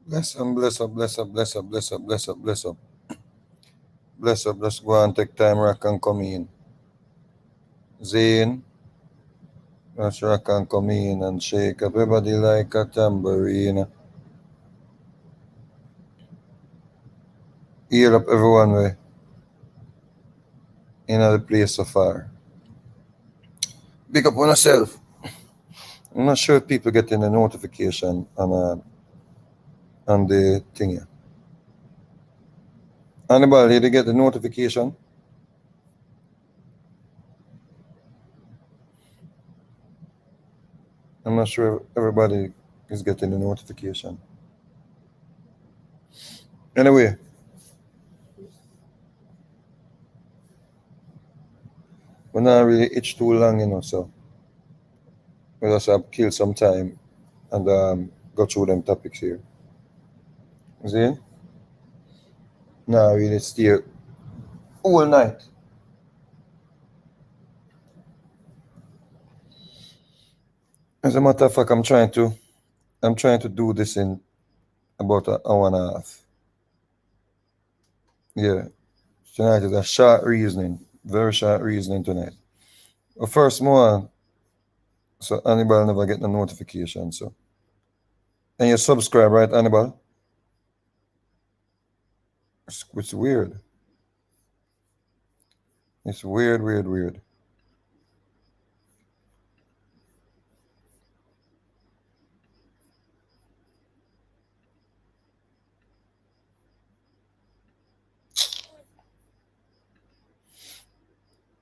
Bless up, bless up, bless up, bless up, bless up, bless up, bless up, bless up. Let's go and take time rock and come in. Zane, let's rock and come in and shake up everybody like a tambourine. Heal up everyone way in the place so far. Big up on yourself. I'm not sure if people getting the notification on the thing here. Anybody did get the notification? I'm not sure if everybody is getting the notification. Anyway, we're not really itch too long, so we just have kill some time and go through them topics here. See? Now really stay all night. As a matter of fact, I'm trying to do this in about an hour and a half. Yeah. Tonight is a short reasoning. Very short reasoning tonight. Well, first more so Annibal never get the notification, so. And you subscribe, right, Annibal? It's weird. It's weird, weird, weird.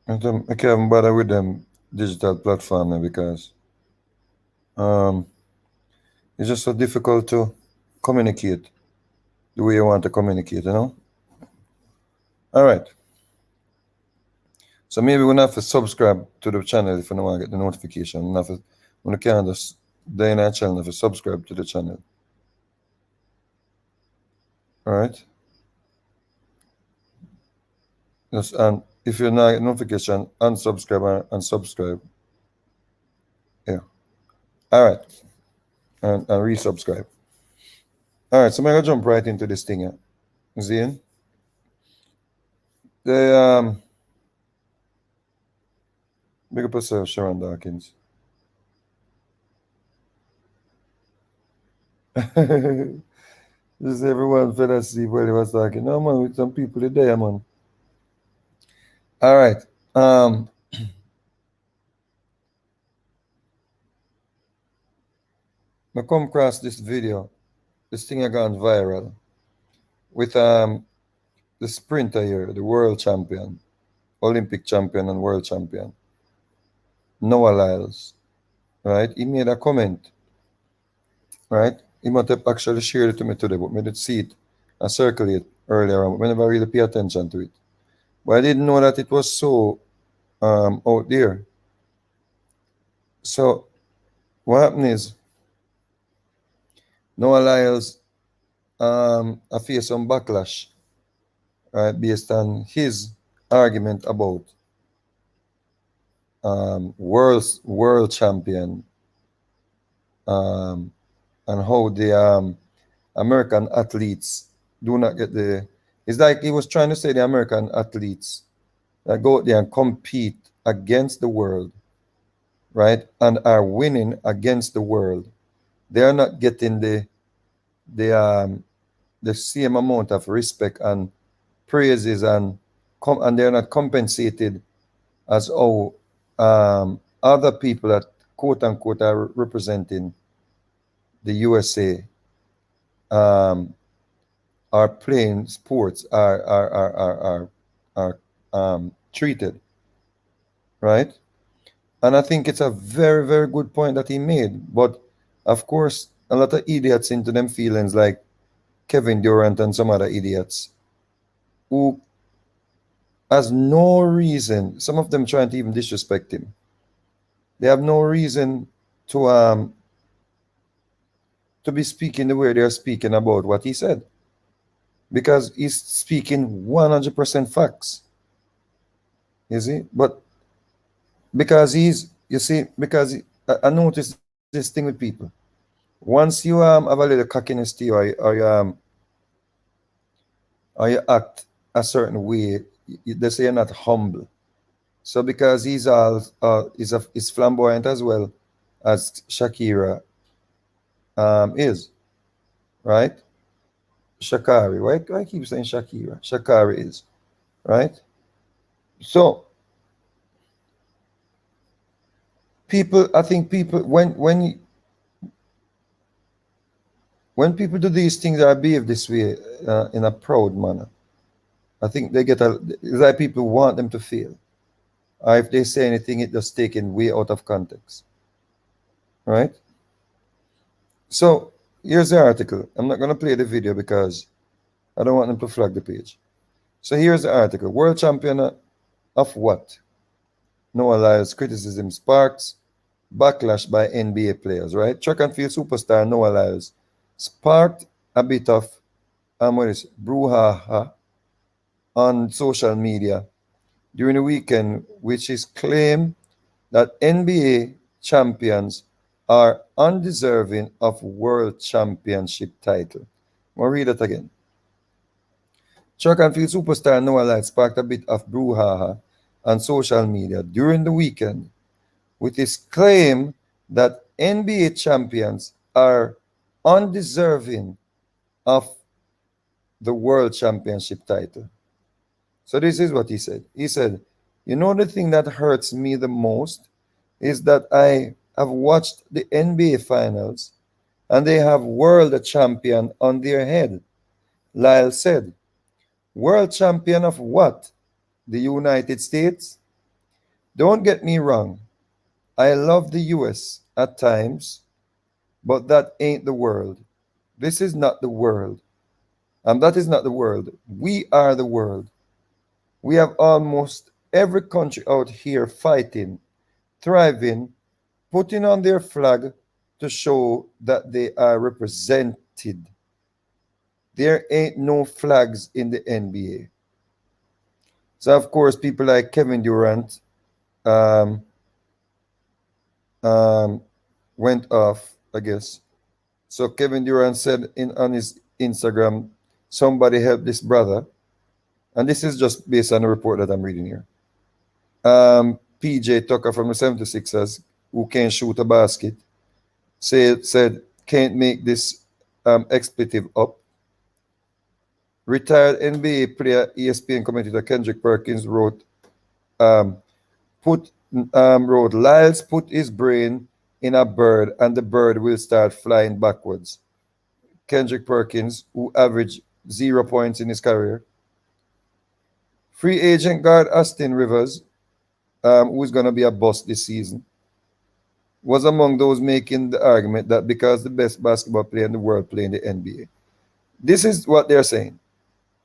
I can't bother with them digital platform now because um, it's just so difficult to communicate the way you want to communicate. All right. So maybe we're gonna have to subscribe to the channel if you don't want to get the notification. When you can't just day in our channel, if you subscribe to the channel. All right. Just and if you're not getting notification, unsubscribe and subscribe. Yeah. All right. And resubscribe. All right. So I'm gonna jump right into this thing here. Zane. The big up yourself, Sharon Dawkins. Just everyone fell asleep while he was talking. No man, with some people there, man. All right. I come across this video. This thing had gone viral with the sprinter here, the world champion, Olympic champion and world champion, Noah Lyles. Right? He made a comment. Right? He might have actually shared it to me today, but I did see it and circulate earlier on, but I never really pay attention to it. But I didn't know that it was so out there. So what happened is Noah Lyles I face some backlash, right, based on his argument about world champion and how the American athletes do not get the. It's like he was trying to say the American athletes that go out there and compete against the world, right, and are winning against the world. They are not getting the same amount of respect and praises and they're not compensated as how other people that quote unquote are representing the USA are playing sports are treated, right? And I think it's a very, very good point that he made. But of course, a lot of idiots into them feelings like Kevin Durant and some other idiots who has no reason, some of them trying to even disrespect him. They have no reason to be speaking the way they're speaking about what he said. Because he's speaking 100% facts. You see? But because I noticed this thing with people. Once you have a little cockiness to you, or you act a certain way, they say you're not humble. So because he's flamboyant as well as Shakira is, right? Shakari, right? I keep saying Shakira. Shakari is, right? So people, I think people when people do these things or behave this way in a proud manner, I think they get it's like people want them to feel. Or if they say anything, it just taken way out of context, right? So here's the article. I'm not gonna play the video because I don't want them to flag the page. So here's the article. World champion of what? Noah Lyles criticism sparks backlash by NBA players, right? Track and field superstar Noah Lyles sparked a bit of what is brouhaha on social media during the weekend, which is claimed that NBA champions are undeserving of world championship title. I'll read it again. Track and field superstar Noah Lyles sparked a bit of brouhaha on social media during the weekend with his claim that NBA champions are undeserving of the world championship title. So this is what he said. He said, "You know the thing that hurts me the most is that I have watched the NBA finals and they have world champion on their head." Lyle said, "World champion of what? The United States? Don't get me wrong. I love the US at times, but that ain't the world. This is not the world. And that is not the world. We are the world. We have almost every country out here fighting, thriving, putting on their flag to show that they are represented. There ain't no flags in the NBA." So, of course, people like Kevin Durant um, um, went off, I guess. So Kevin Durant said on his Instagram, "Somebody help this brother." And this is just based on a report that I'm reading here. PJ Tucker from the 76ers, who can't shoot a basket, said can't make this expletive up. Retired NBA player, ESPN commentator Kendrick Perkins um, wrote, "Lyles put his brain in a bird and the bird will start flying backwards." Kendrick Perkins, who averaged 0 points in his career. Free agent guard Austin Rivers, who's going to be a bust this season, was among those making the argument that because the best basketball player in the world play in the NBA. This is what they're saying.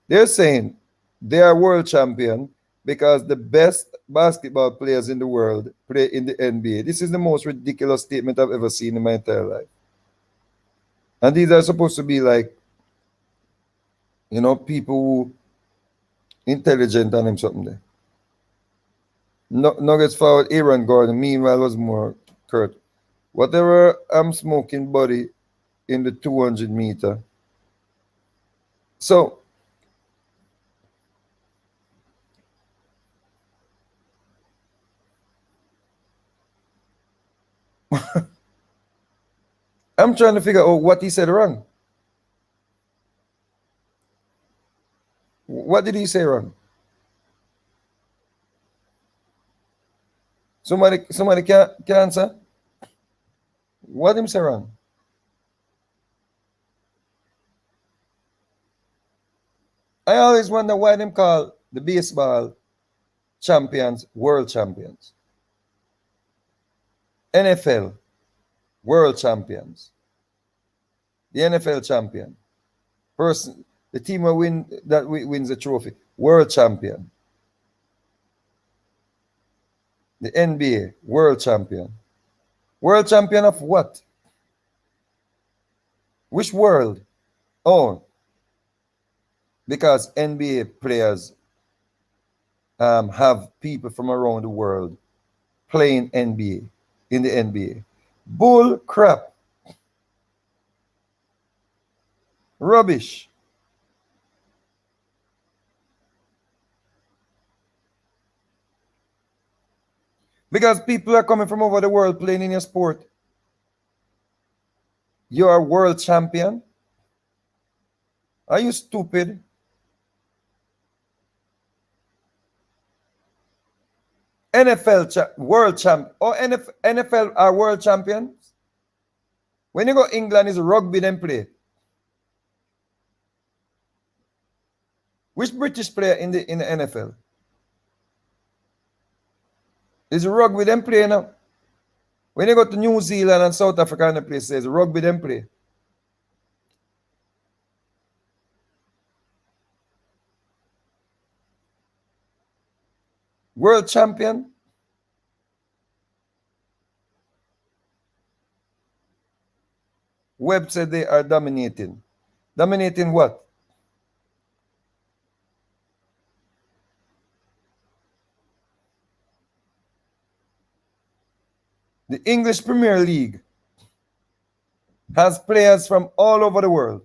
They're saying they are world champion because the best basketball players in the world play in the NBA. This is the most ridiculous statement I've ever seen in my entire life. And these are supposed to be like, people who intelligent and him something there. Nuggets forward Aaron Gordon, meanwhile, was more curt. "Whatever I'm smoking, buddy, in the 200-meter." So, I'm trying to figure out what he said wrong. What did he say wrong? Somebody can answer? What him say wrong? I always wonder why them call the baseball champions world champions. NFL world champions. The NFL champion. The team that wins the trophy. World champion. The NBA world champion. World champion of what? Which world? Oh, because NBA players have people from around the world playing NBA in the NBA. Bull crap. Rubbish. Because people are coming from over the world playing in your sport. You are world champion. Are you stupid? World champ or NFL are world champions. When you go England, is rugby them play. Which British player in the NFL? Is rugby them play now? When you go to New Zealand and South Africa and the places, rugby them play. World champion. Webb said they are dominating. Dominating what? The English Premier League has players from all over the world.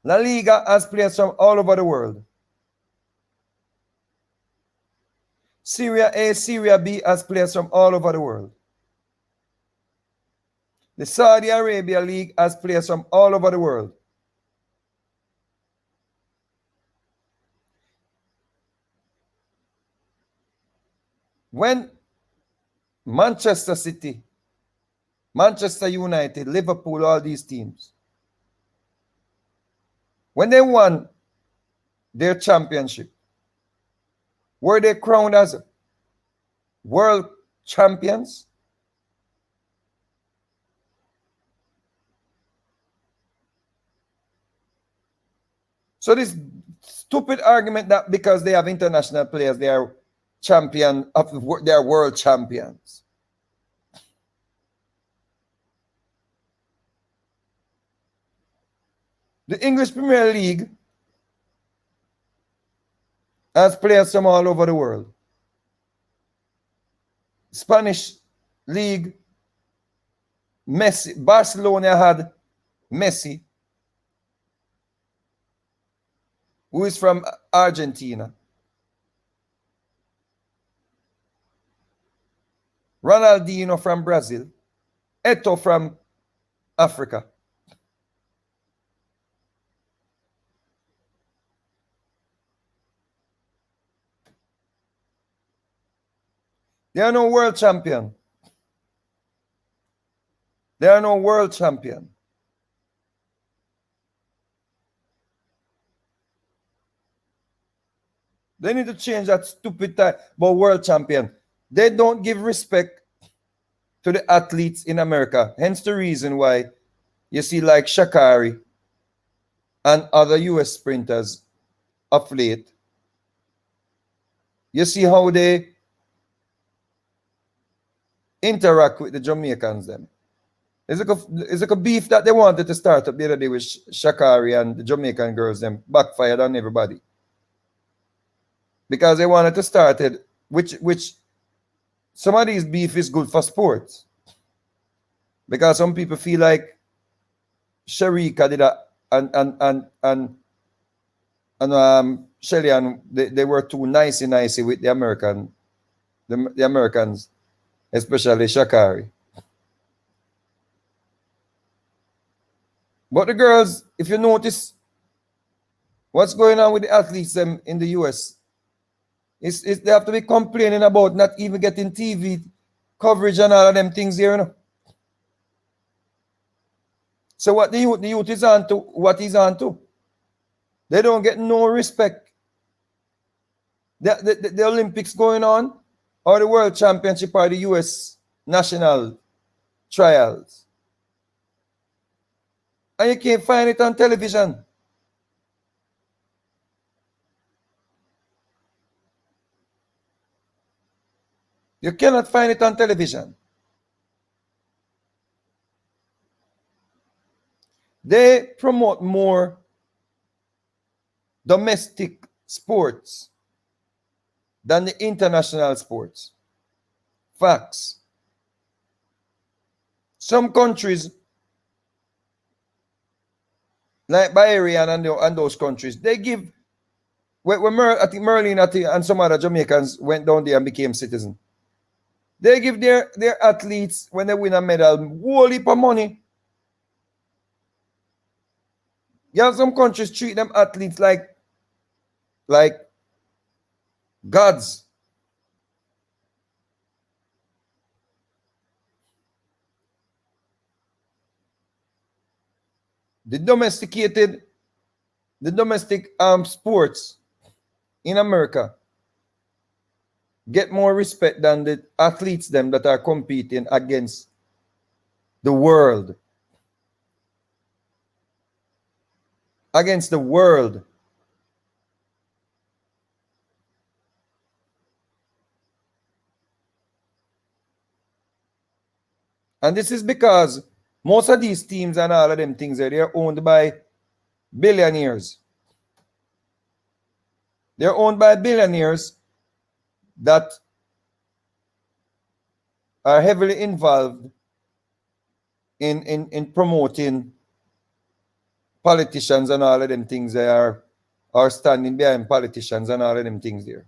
La Liga has players from all over the world. Serie A, Serie B has players from all over the world. The Saudi Arabia League has players from all over the world. When Manchester City, Manchester United, Liverpool, all these teams, when they won their championship, were they crowned as world champions? So this stupid argument that because they have international players, they are they are world champions. The English Premier League has players from all over the world. Spanish League, Messi, Barcelona had Messi, who is from Argentina. Ronaldinho from Brazil. Eto'o from Africa. They are no world champion. They are no world champion. They need to change that stupid title about world champion. They don't give respect to the athletes in America. Hence the reason why you see like Sha'Carri and other US sprinters of late. You see how they interact with the Jamaicans then. It's like a beef that they wanted to start up the other day with Sha'Carri and the Jamaican girls them backfired on everybody. Because they wanted to start it, which some of these beef is good for sports. Because some people feel like Sharika did that and Shelly and they were too nicey with the Americans, especially Sha'Carri. But the girls, if you notice what's going on with the athletes in the US, they have to be complaining about not even getting TV coverage and all of them things here, you know. So what the youth is on to, what he's on to. They don't get no respect. The Olympics going on, or the World Championship, or the US national trials. And you can't find it on television. You cannot find it on television. They promote more domestic sports than the international sports. Facts. Some countries like Bahrain and those countries, they give when I think Merlin and some other Jamaicans went down there and became citizens. They give their athletes when they win a medal whole heap of money. You have some countries treat them athletes like gods. The domesticated, the domestic sports in America get more respect than the athletes them that are competing against the world. Against the world. And this is because most of these teams and all of them things they're owned by billionaires. They're owned by billionaires that are heavily involved in promoting politicians and all of them things. They are standing behind politicians and all of them things there.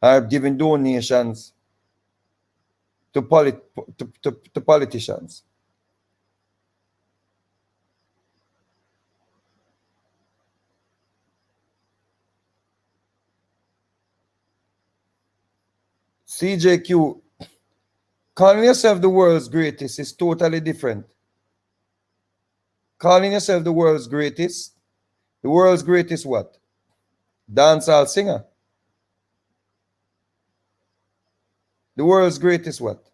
Are giving donations to politicians. CJQ, calling yourself the world's greatest is totally different. Calling yourself the world's greatest what? Dancehall singer. The world's greatest what?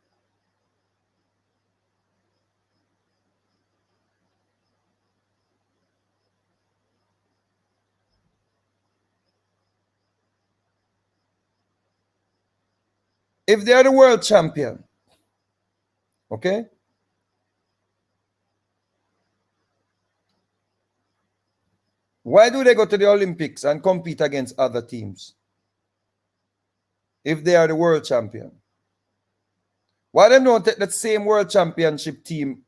If they are the world champion, okay? Why do they go to the Olympics and compete against other teams? If they are the world champion. Why they don't take that same world championship team,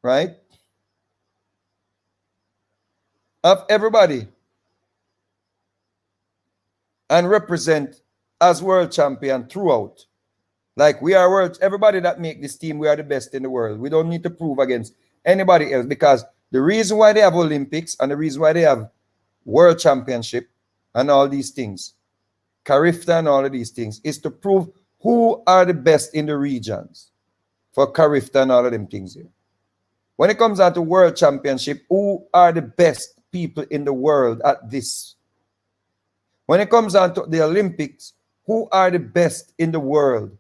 right? Of everybody and represent as world champion throughout. Like we are world, everybody that make this team, we are the best in the world. We don't need to prove against anybody else because the reason why they have Olympics and the reason why they have world championship and all these things, Carifta and all of these things, is to prove who are the best in the regions for Carifta and all of them things here. When it comes down to world championship, who are the best people in the world at this? When it comes down to the Olympics, who are the best in the world?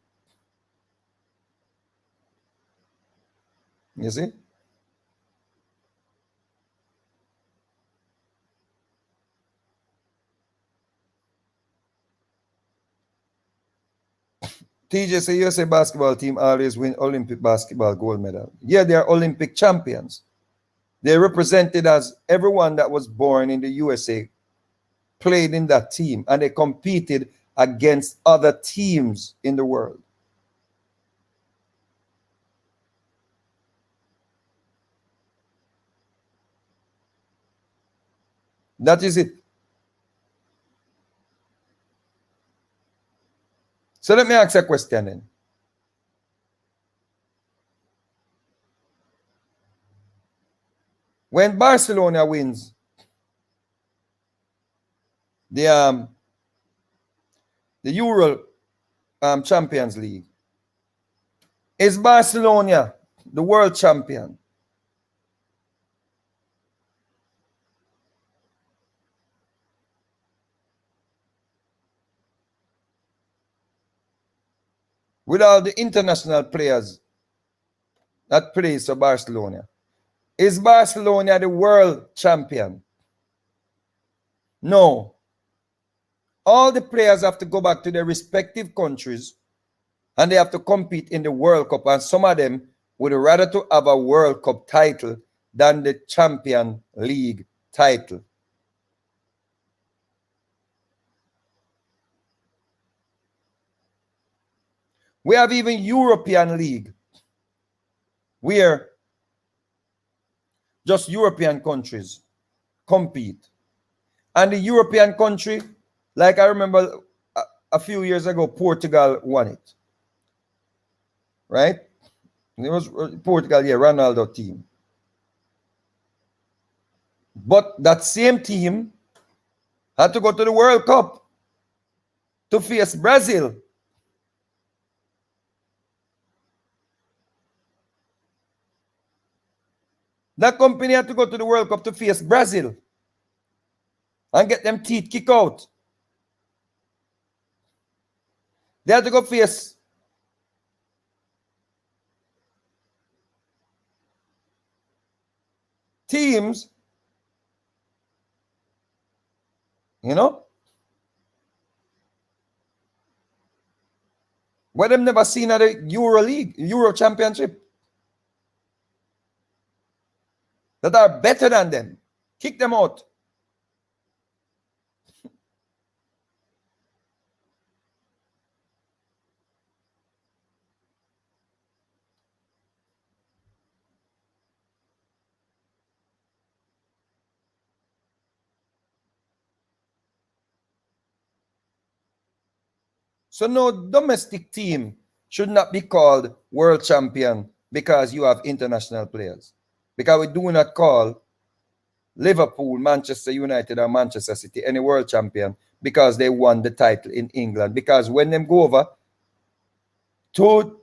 You see? TJ say USA basketball team always win Olympic basketball gold medal. Yeah, they are Olympic champions. They represented as everyone that was born in the USA played in that team and they competed against other teams in the world. That is it. So let me ask a question then. When Barcelona wins the Euro Champions League, is Barcelona the world champion? With all the international players that plays for Barcelona, is Barcelona the world champion? No. All the players have to go back to their respective countries and they have to compete in the World Cup. And some of them would rather to have a World Cup title than the Champion League title. We have even European League where just European countries compete. And the European country, like I remember a few years ago, Portugal won it. Right? It was Portugal, yeah, Ronaldo team. But that same team had to go to the World Cup to face Brazil. That company had to go to the World Cup to face Brazil and get them teeth kicked out. They had to go face teams, you know, where them never seen at the Euro League, Euro Championship, that are better than them. Kick them out. So no domestic team should not be called world champion because you have international players. Because we do not call Liverpool, Manchester United, or Manchester City any world champion because they won the title in England. Because when them go over to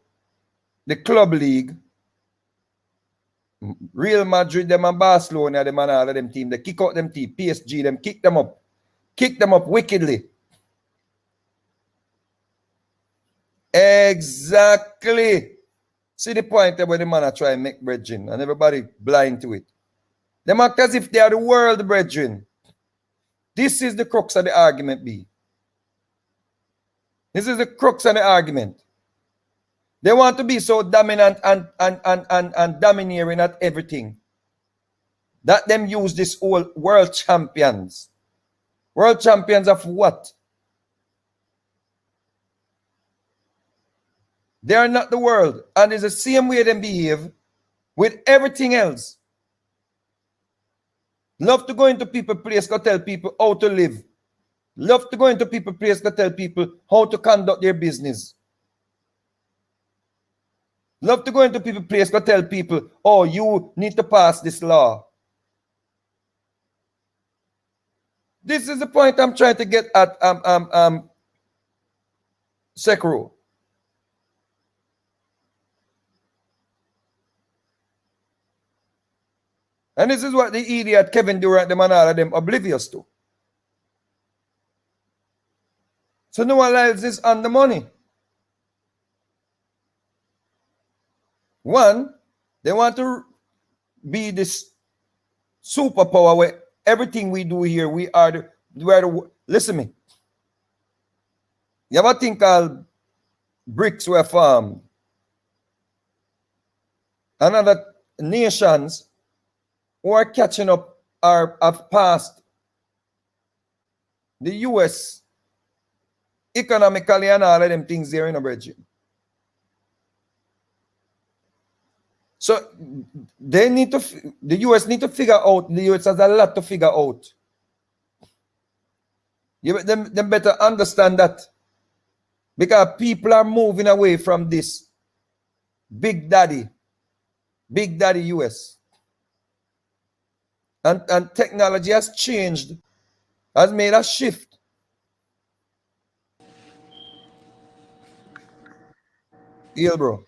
the club league, Real Madrid, them and Barcelona, them and all of them team, they kick out them team, PSG, them kick them up wickedly. Exactly. See the point where the man are trying to make brethren and everybody blind to it. They act as if they are the world brethren. This is the crux of the argument, B. This is the crux of the argument. They want to be so dominant and domineering at everything that them use this whole world champions. World champions of what? They are not the world. And it's the same way they behave with everything else. Love to go into people's place, go tell people how to live. Love to go into people's place, go tell people how to conduct their business. Love to go into people's place, go tell people, oh, you need to pass this law. This is the point I'm trying to get at Sekro. And this is what the idiot Kevin Durant, them and all of them oblivious to. So no one else is on the money. One, they want to be this superpower where everything we do here, we are the listen to me. You ever think called bricks were farmed? And other nations who are catching up have passed the US economically and all of them things there in a region. So they need to, the US need to figure out, the US has a lot to figure out. Them better understand that. Because people are moving away from this big daddy US. And technology has changed, has made a shift. Yeah, bro.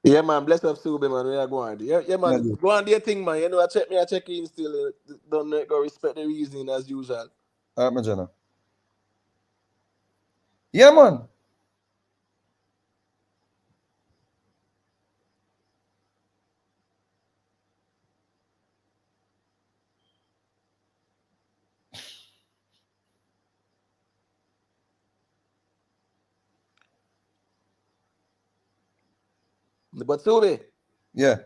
Yeah, man, bless up Sube, man. We are going. Yeah, man. Go on, do your thing, man. You know, I check in still. Don't go respect the reasoning as usual. All right, Majana. Yeah, man. But Sube, Yeah.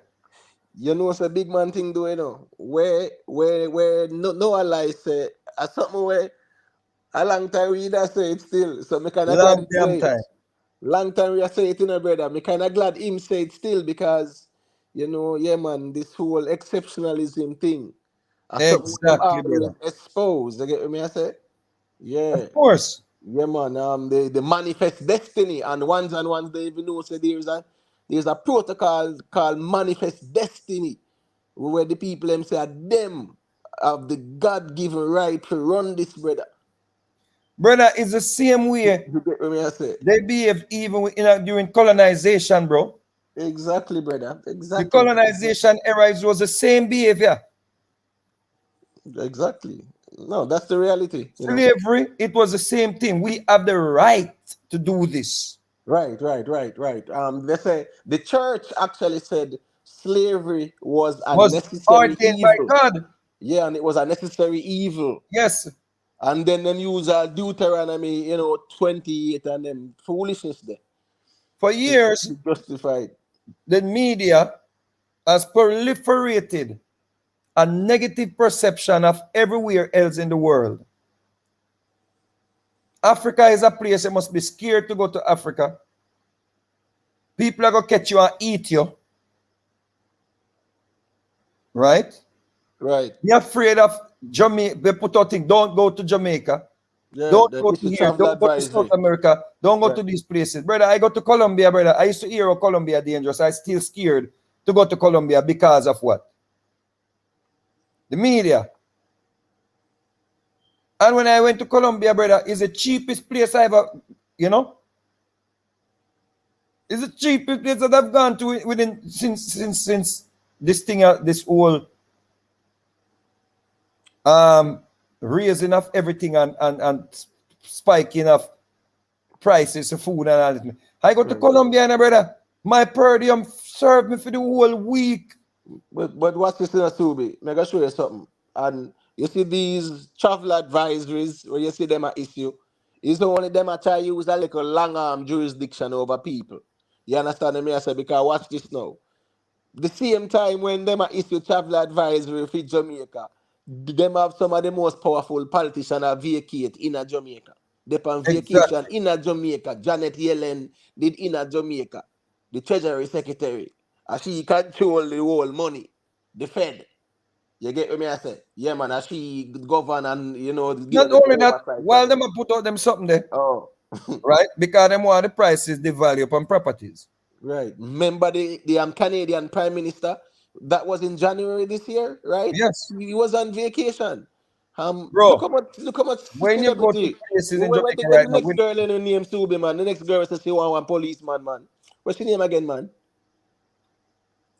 you know, it's a big man thing, though, you know. Where no Lyles say, something where a long time we not say it still. So me kind of Long glad damn time. long time we are say it, you know, brother. Me kind of glad him say it still because You know, yeah, man, this whole exceptionalism thing. As something them Exactly, always brother. expose. You get what me I say? Yeah. Of course. Yeah, man. The manifest destiny, and ones they even know say there's a protocol called manifest destiny, where the people them say them have the God given right to run this, brother. Brother, it's the same way You get what me I say? they behave even during colonization, bro. Exactly, brother. The Exactly. colonization era was the same behavior. Exactly. No, that's the reality, you know. Slavery, it was the same thing. We have the right to do this. Right. They say the church actually said slavery was a Was necessary ordained by evil. God. Yeah, and it was a necessary evil. Yes. And then them use Deuteronomy, 28 and them foolishness there For to years, justify it. the media has proliferated a negative perception of everywhere else in the world. Africa is a place you must be scared to go to Africa. People are going to catch you and eat you, right? Right. Be afraid of Jamaica. They put out thing, don't go to Jamaica. Yeah, Don't the go to issue here. travel Don't go to South advisory. America. Don't go Right. to these places. Brother, I go to Colombia, brother. I used to hear of Colombia dangerous. I still scared to go to Colombia because of what? The media. And when I went to Colombia, brother, it's the cheapest place I ever, you know? It's the cheapest place that I've gone to within since this thing, this whole um raising of everything and spiking of prices of food and all that. I go to Right. Colombia and brother, my per diem served me for the whole week. But what's this in a Subi? Make I show you something. And you see these travel advisories where you see them at issue. It's only them I try use a little long arm jurisdiction over people. You understand me? I say because watch this now. The same time when them a issue travel advisory for Jamaica, them have some of the most powerful politicians a vacate in a Jamaica. They on vacation Exactly. in a Jamaica. Janet Yellen did in a Jamaica. The Treasury Secretary. And she control the whole money. The Fed. You get what me I say? Yeah, man. And she govern and, Not give them only that, oversight on while it. them a put out them something there, Oh. right? Because them want the prices, the value upon properties. Right. Remember the Canadian Prime Minister that was in January this year, right? Yes. He was on vacation. Bro, Look how much when you go to celebrity. places in Wait, Jamaica the right now, next girl in the name Subi, man. The next girl says she want one policeman, man. What's her name again, man?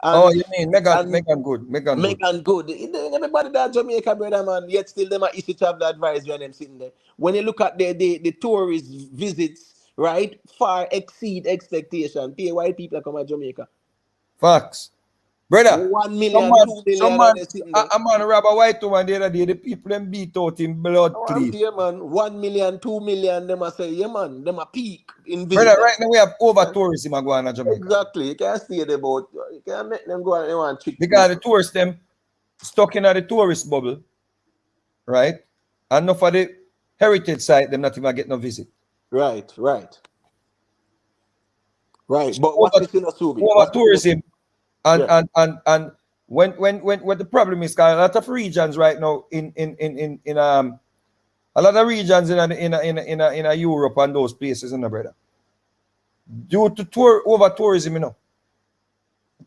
oh, And you mean Megan, and Megan Good, Megan Good. Megan Good. Everybody that Jamaica, brother, man. Yet still them are issue travel advisory and them sitting there. When you look at the tourist visits, right, far exceed expectation. Pay white people that come to Jamaica. Facts. Brother, 1 million, 2 million, and they're sitting there. a man rob a white woman the other day, the people them beat out in blood Oh, I'm clean. here, man. 1 million, 2 million, them I say, yeah, man. Them a peak in Brother, right visitors. now we have over And tourism going to Jamaica. exactly. You can't stay there, but you can't make them go and they want trick Because the people. tourists them stuck in the tourist bubble, right? And not for the heritage site, them not even get no visit. Right. Right. But what's Over this in a Subi? over What's this in a tourism Subi? and Yeah. when the problem is, 'cause a lot of regions right now in a lot of regions in Europe and those places, brother, due to over tourism,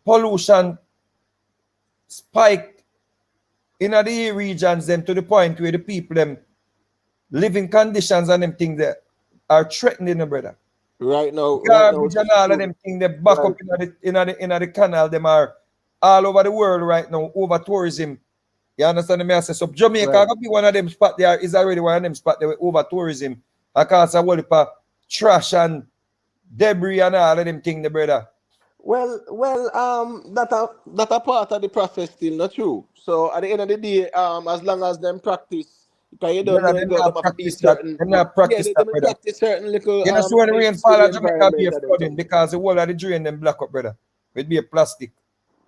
pollution spiked in the regions them to the point where the people them living conditions and them things that are threatening, brother. Right now, Garbage and all of Subi. them things they back Right. up in the canal, them are all over the world right now over tourism. You understand me? I say so Jamaica Right. gonna be one of them spot there is already one of them spot there with over tourism. I can't say what trash and debris and all of them things, the brother. That a part of the process still not true. So at the end of the day, as long as them practice, because you don't Brother, know, them them not have to be practice that. certain. Them not Yeah, practice they that, may brother. practice certain little You know, so when the rain things to fall the at Jamaica be a environment and them flooding something. because the wall of the drain them black up, brother. It be a plastic.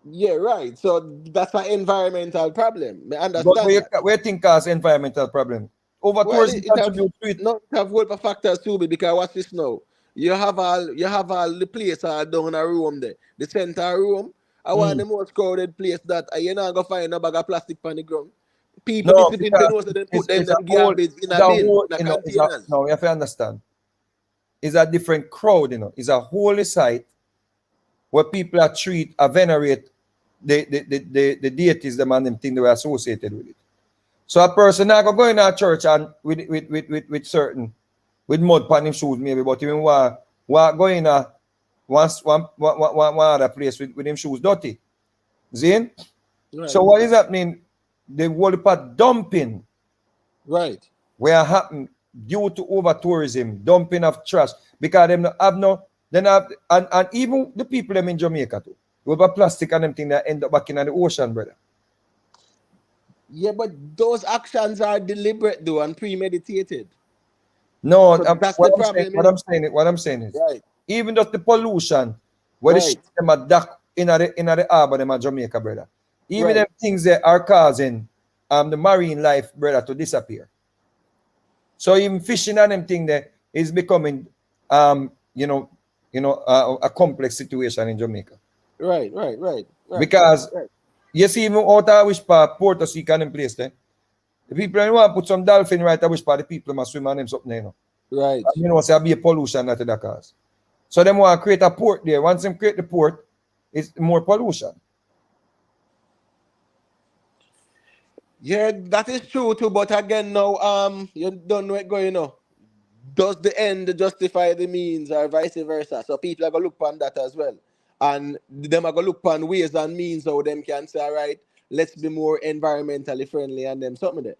Yeah, right. So that's an environmental problem. I But understand that. where you think cause environmental problem? Over Well, tourism it have contribute to it. not have whole factors too, because what's this now? You have all the place all down a room there. The center room, I want the most crowded place that you're not gonna find a bag of plastic on the ground. People No, discipline to because know so they put them it's a them whole, garbage in it's a a bin, whole, in a you know, it's a, containers. no, you have to understand. It's a different crowd, you know. It's a holy site where people are treat, venerate the deities, the man, them thing they were associated with it. So a person not go in a church and with certain with mud pan him shoes maybe, but even want go in a one other place with him shoes dirty. Zin? So Right, what is happening? The whole part dumping right. where happen due to over tourism, dumping of trash, because them no have no, then have and even the people them in Jamaica too. With a plastic and them thing that end up back in the ocean, brother. Yeah, but those actions are deliberate though and premeditated. No, So that's the problem, you know. what I'm saying is, Right, even just the pollution, where the shit right, them a dock in the harbor, them a Jamaica, brother. Even them right. things that are causing the marine life, brother, to disappear. So even fishing and them thing there is becoming um you know a complex situation in Jamaica. Right, right, right, right, Because right, you see even out of which part Port of Sea and place there. The people who want to put some dolphin right at which part the people must swim and them something, you know. right. And you know, say be a pollution that the cause. So them want to create a port there. Once them create the port, it's more pollution. Yeah, that is true too. But again, now, you don't know it going on. Does the end justify the means, or vice versa? So people are gonna look upon that as well, and them are gonna look upon ways and means how them can say, all right, let's be more environmentally friendly and them something there.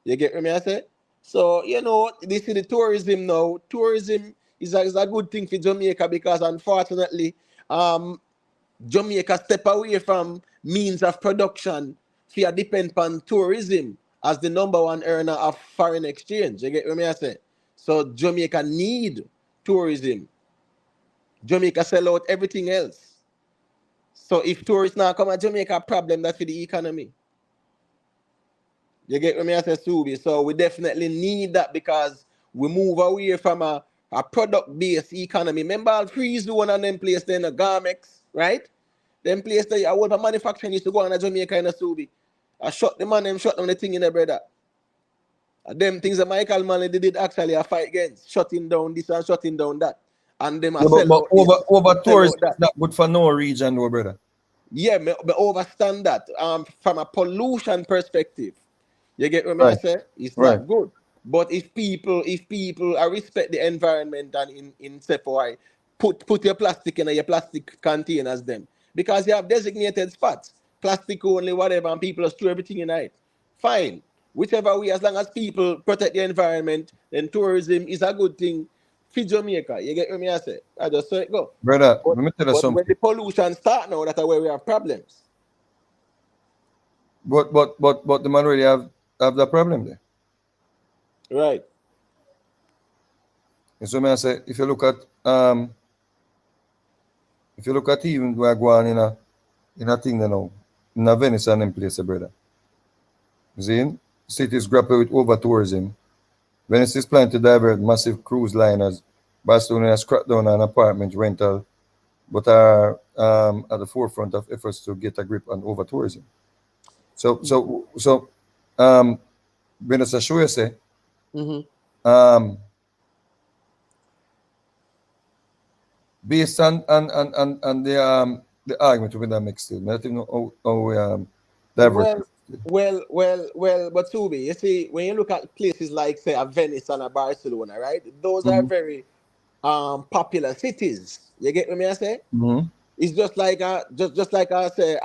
You get what me I say? So you know, this is the tourism now. Tourism is a good thing for Jamaica because unfortunately, um, Jamaica step away from means of production for depend on tourism as the number one earner of foreign exchange. You get what I say? So Jamaica need tourism. Jamaica sell out everything else. So if tourists now come at Jamaica, problem that for the economy. You get what I say, Subi? So we definitely need that because we move away from a product-based economy. Remember all freeze one and them place there in the Garmex, right? Them place there, I want a manufacturing used to go on a Jamaica in a Subi. I shot the man, them shot down the thing in the brother. Them things that Michael Manley did actually a fight against, shutting down this and shutting down that. And them a Yeah, sell but out this over and sell tourism out is that. not good for no region, no brother. Yeah, me overstand that. From a pollution perspective, you get what me I Right, say? It's right. not good. But if people respect the environment and in say for I put your plastic in your plastic containers them because you have designated spots, plastic only, whatever, and people store everything in it. Fine. Whichever way, as long as people protect the environment, then tourism is a good thing for Jamaica. You get what me I say? I just say it go. Brother, But let me tell you but when something. the pollution start now, that's where we have problems. But the man really have the problem there. Right. And so may I say, if you look at even where go on in a thing you know, in a Venice and them place, brother. You see, cities grapple with over tourism. Venice is planning to divert massive cruise liners. Barcelona has cracked down on apartment rental, but are at the forefront of efforts to get a grip on over tourism. So um Venice show you say Mm-hmm. um based on the argument with that mix still. I don't know how we divert Well, it still. but Subi, you see, when you look at places like say a Venice and a Barcelona, right? Those are Mm-hmm. very popular cities. You get what I say? Mm-hmm. It's just like I say,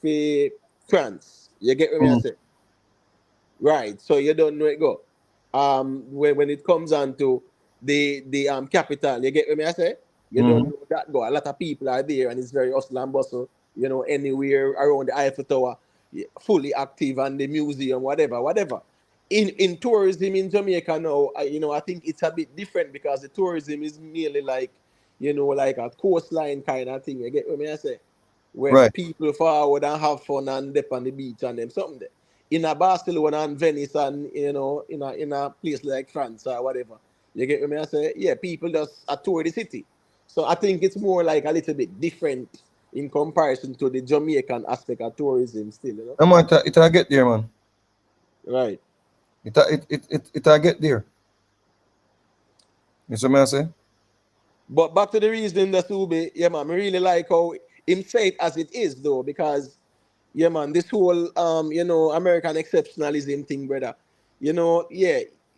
for France. You get what I Mm-hmm. say? Right. So you don't know it go. When it comes on to the capital, you get what I say? You don't Mm-hmm. know that go. A lot of people are there and it's very hustle and bustle, anywhere around the Eiffel Tower, fully active and the museum, whatever. In tourism in Jamaica now, I think it's a bit different because the tourism is merely like a coastline kind of thing. You get what I say? Where Right. people forward and have fun and dip on the beach and them something there in a Barcelona and Venice and in a place like France or whatever. You get what I say? Yeah, people just tour the city. So I think it's more like a little bit different in comparison to the Jamaican aspect of tourism still, you know? No, man, it'll get there, man. Right. It'll get there. You see what I say? But back to the reasoning that Sube, yeah man, I really like how him say it as it is though, because yeah man, this whole American exceptionalism thing, brother. Yeah,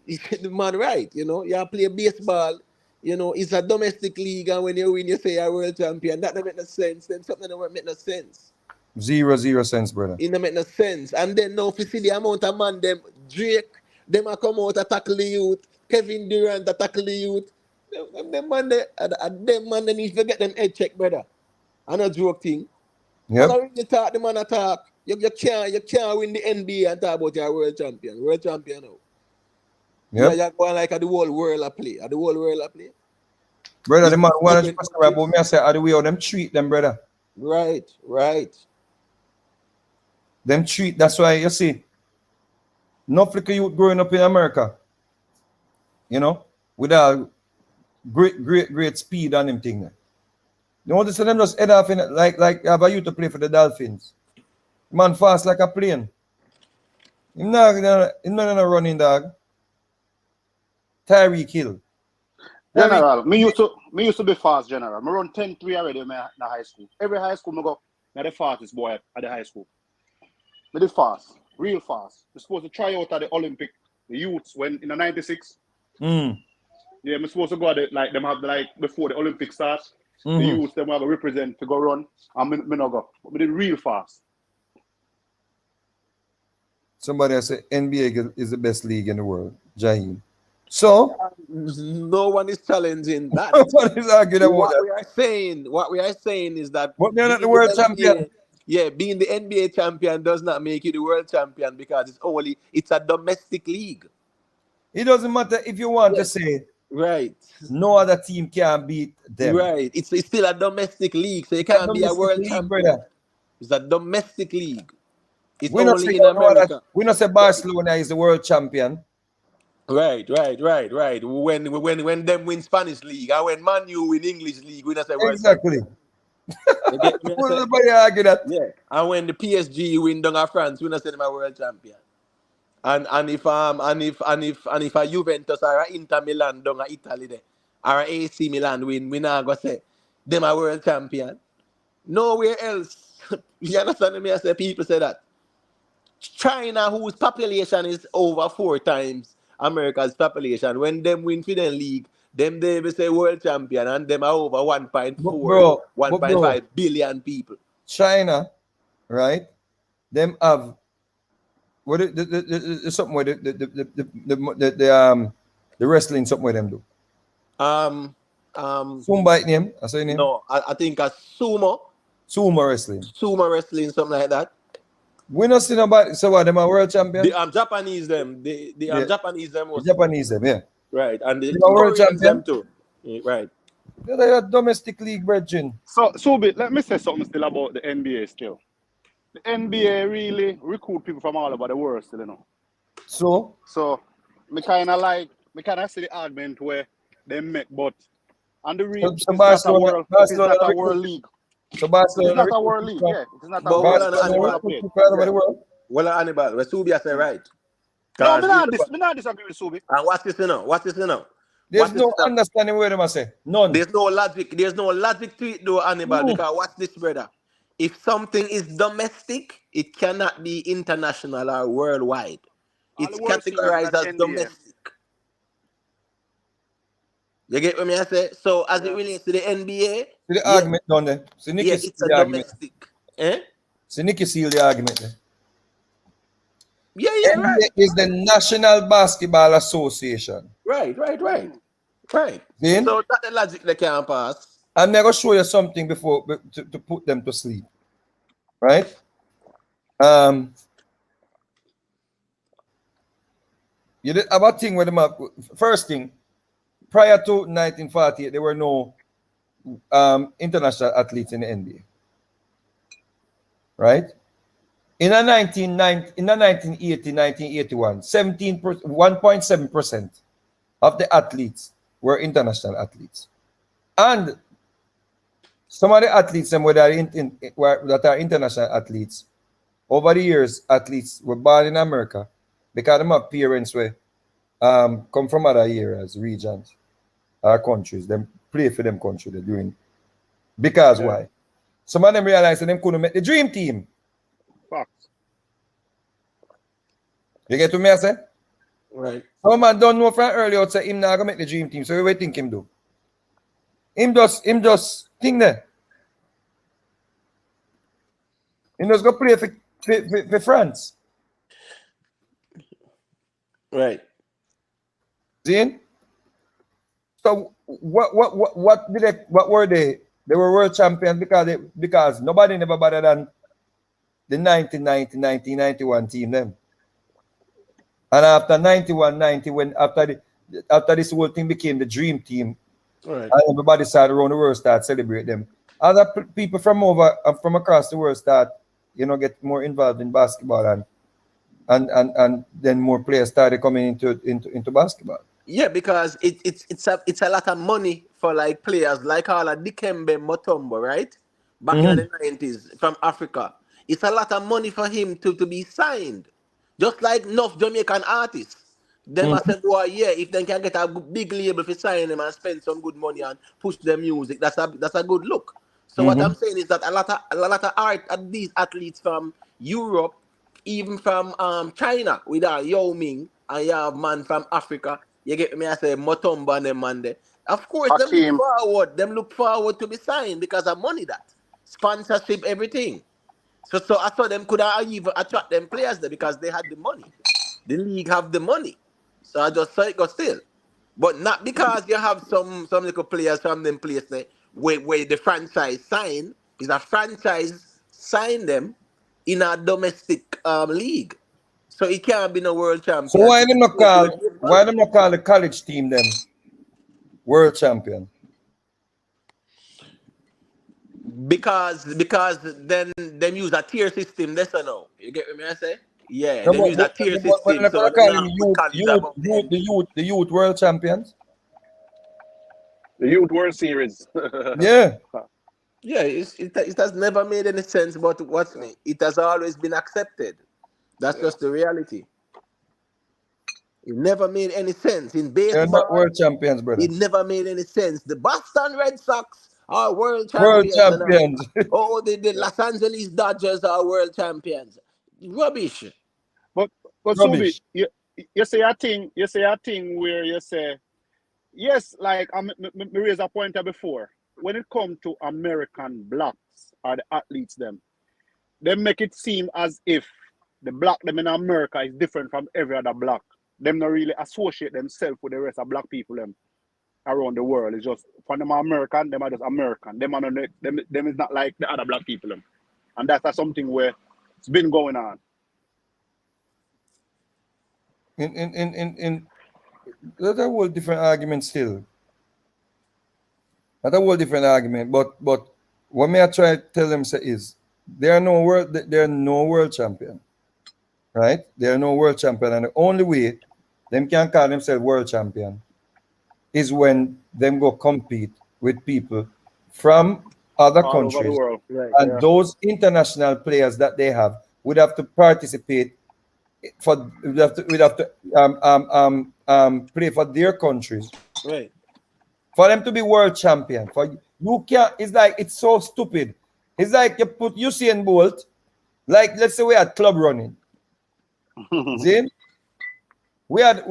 the man right, you play baseball, it's a domestic league, and when you win you say you're world champion. That don't make no sense. Then something that don't make no sense. Zero sense, brother. It don't make no sense. And then now if you see the amount of man them Drake, them a come out attack the youth, Kevin Durant attack the youth. Them man they need to get them head check, brother. I no joke thing. Yep. And I really talk the man attack. You can't win the NBA and talk about your world champion. World champion now. Yep. Yeah, you're going like the whole world a play. The whole world a play. Brother, the man 100% different right about me. I say, how the way how them treat them, brother. Right. Them treat, that's why you see, no flicker youth growing up in America, with a great speed on them thing. You notice them just head off in it, like have a youth to play for the Dolphins. Man fast like a plane. He's not gonna running dog. Tyreek Hill. General, me used to be fast, General. I run 10-3 already in the high school. Every high school I go, I'm the fastest boy at the high school. I did fast, real fast. We're supposed to try out at the Olympic, the youths when in the 96. Yeah, I'm supposed to go at it like them have like before the Olympics starts. The youths them have to represent to go run. And me not go. But we did real fast. Somebody has said NBA is the best league in the world. Jaheim. So No one is challenging that. what is arguing about what that? What we are saying is that But they're not the being world NBA champion. Yeah, being the NBA champion does not make you the world champion, because it's a domestic league. It doesn't matter if you want to say Right. no other team can beat them. Right. It's still a domestic league, so you can't be a world league, champion. brother. It's a domestic league. It's We not only say in America. we not say Barcelona is the world champion. Right. When them win Spanish league, and when Man U win English league, we not say world Exactly. champion. You get me? Well, everybody argue that. Yeah. And when the PSG win down at France, we not say them a world champion. And if a Juventus or a Inter Milan down at Italy there, or a AC Milan win, we not go say them a world champion. Nowhere else. You understand me? I say people say that. China, whose population is over 4 times America's population, when them win for the league, them they will say world champion, and them are over 1.5 billion people. China, right? Them have what the something where the wrestling something where them do. Zumba name. I say name. No, I think a sumo wrestling. Sumo wrestling, something like that. We not seen about so what them are world champion. The Japanese them, Japanese them was Japanese them, yeah. right, and the world Koreans champion them too. Right. They are domestic league, brethren. So let me say something still about the NBA still. The NBA really recruit people from all over the world still, So me kind of see the argument where they make, but and the real it's not a world league. So Barcelona it's not a world league, yeah. It's not a But world league. Well, Hannibal, Subia say right. No, me not disagree with Subi. And what's this now? There's no understanding where them say. None. There's no logic to it though, Hannibal, because watch this, brother. If something is domestic, it cannot be international or worldwide. It's categorized as domestic. You get what I say? So as it relates to the NBA, the argument down there. So Nikki it's a domestic. So Nikki seal the argument there. Yeah, NBA right. is the National Basketball Association. Right. Then? So that's the logic they can't pass. I'm going to show you something before to put them to sleep. Right? You did have a thing with them. First thing, prior to 1948, there were no international athletes in the NBA. Right? In the 1980, 1981, 1.7% of the athletes were international athletes. And some of the athletes them that are international athletes, over the years, athletes were born in America because them have parents where come from other areas, regions, or countries. Them play for them country they're doing. Because Yeah. why? Some of them realize that them couldn't make the dream team. Facts. You get to me, I say? Right. Some man don't know from early out say him not gonna make the dream team. So what do you think him do? Him just think there. Him just go play for France. Right. See? So what were they? They were world champions because nobody never better than the 1990-1991 team them. And after 91-90, when after this whole thing became the dream team, Right. and everybody started around the world start celebrate them. Other people from across the world start, get more involved in basketball and then more players started coming into basketball. Yeah, because it's a lot of money for like players like all of Dikembe Mutombo, right? Back in the 90s from Africa. It's a lot of money for him to be signed. Just like enough Jamaican artists. Them I said, boy, yeah, if they can get a big label for sign them and spend some good money and push their music, that's a good look. So what I'm saying is that a lot of art these athletes from Europe, even from China, with Yao Ming, and you have man from Africa. You get me? I say Mutombo and them man there. Of course, them Hakeem. look forward to be signed because of money that sponsorship, everything. So I thought them could have even attract them players there because they had the money. The league have the money. So I just saw it go still. But not because you have some little players from them place there where the franchise sign is a franchise sign them in a domestic league. So it can't be no world So championship. why them not call the college team them world champion? Because then them use a tier system, that's no. You get what I say? Yeah, No, them use a tier but system. not So call them him have good college about them. the youth world champions. The Youth World Series. Yeah. Yeah, it has never made any sense, but what's me? It has always been accepted. That's just the reality. It never made any sense in They're not baseball. world champions, brother. It never made any sense. The Boston Red Sox are world World champions. champions. The Los Angeles Dodgers are world champions. Rubbish. But Subi, Rubbish. you say a thing where you say yes, like I raised a point before. When it comes to American blacks or the athletes, they make it seem as if the black them in America is different from every other black. Them not really associate themselves with the rest of black people them around the world. It's just for them are American, them are just American. Them are not, them is not like the other black people them. And that's something where it's been going on. In that's a whole different argument still. That's a whole different argument. But what me I try to tell them say is there are no world champion. Right? There are no world champion. And the only way them can call themselves world champion is when them go compete with people from other All over the countries, world. Right. and Yeah. those international players that they have would have to participate would have to play for their countries Right. for them to be world champion. For you can't. It's like it's so stupid. It's like you put Usain Bolt, like let's say we had club running. See, we had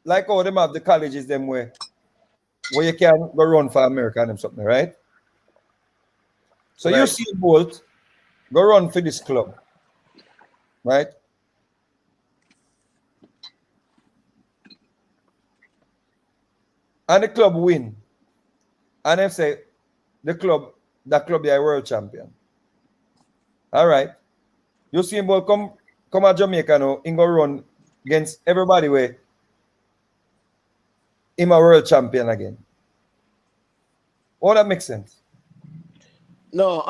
like how them have the colleges them where you can go run for America and something, right? So Right. Usain Bolt go run for this club, right? And the club win. And they say that club they are world champion. All right. Usain Bolt come at Jamaica now, he go run against everybody where him a world champion again. All that makes sense. No,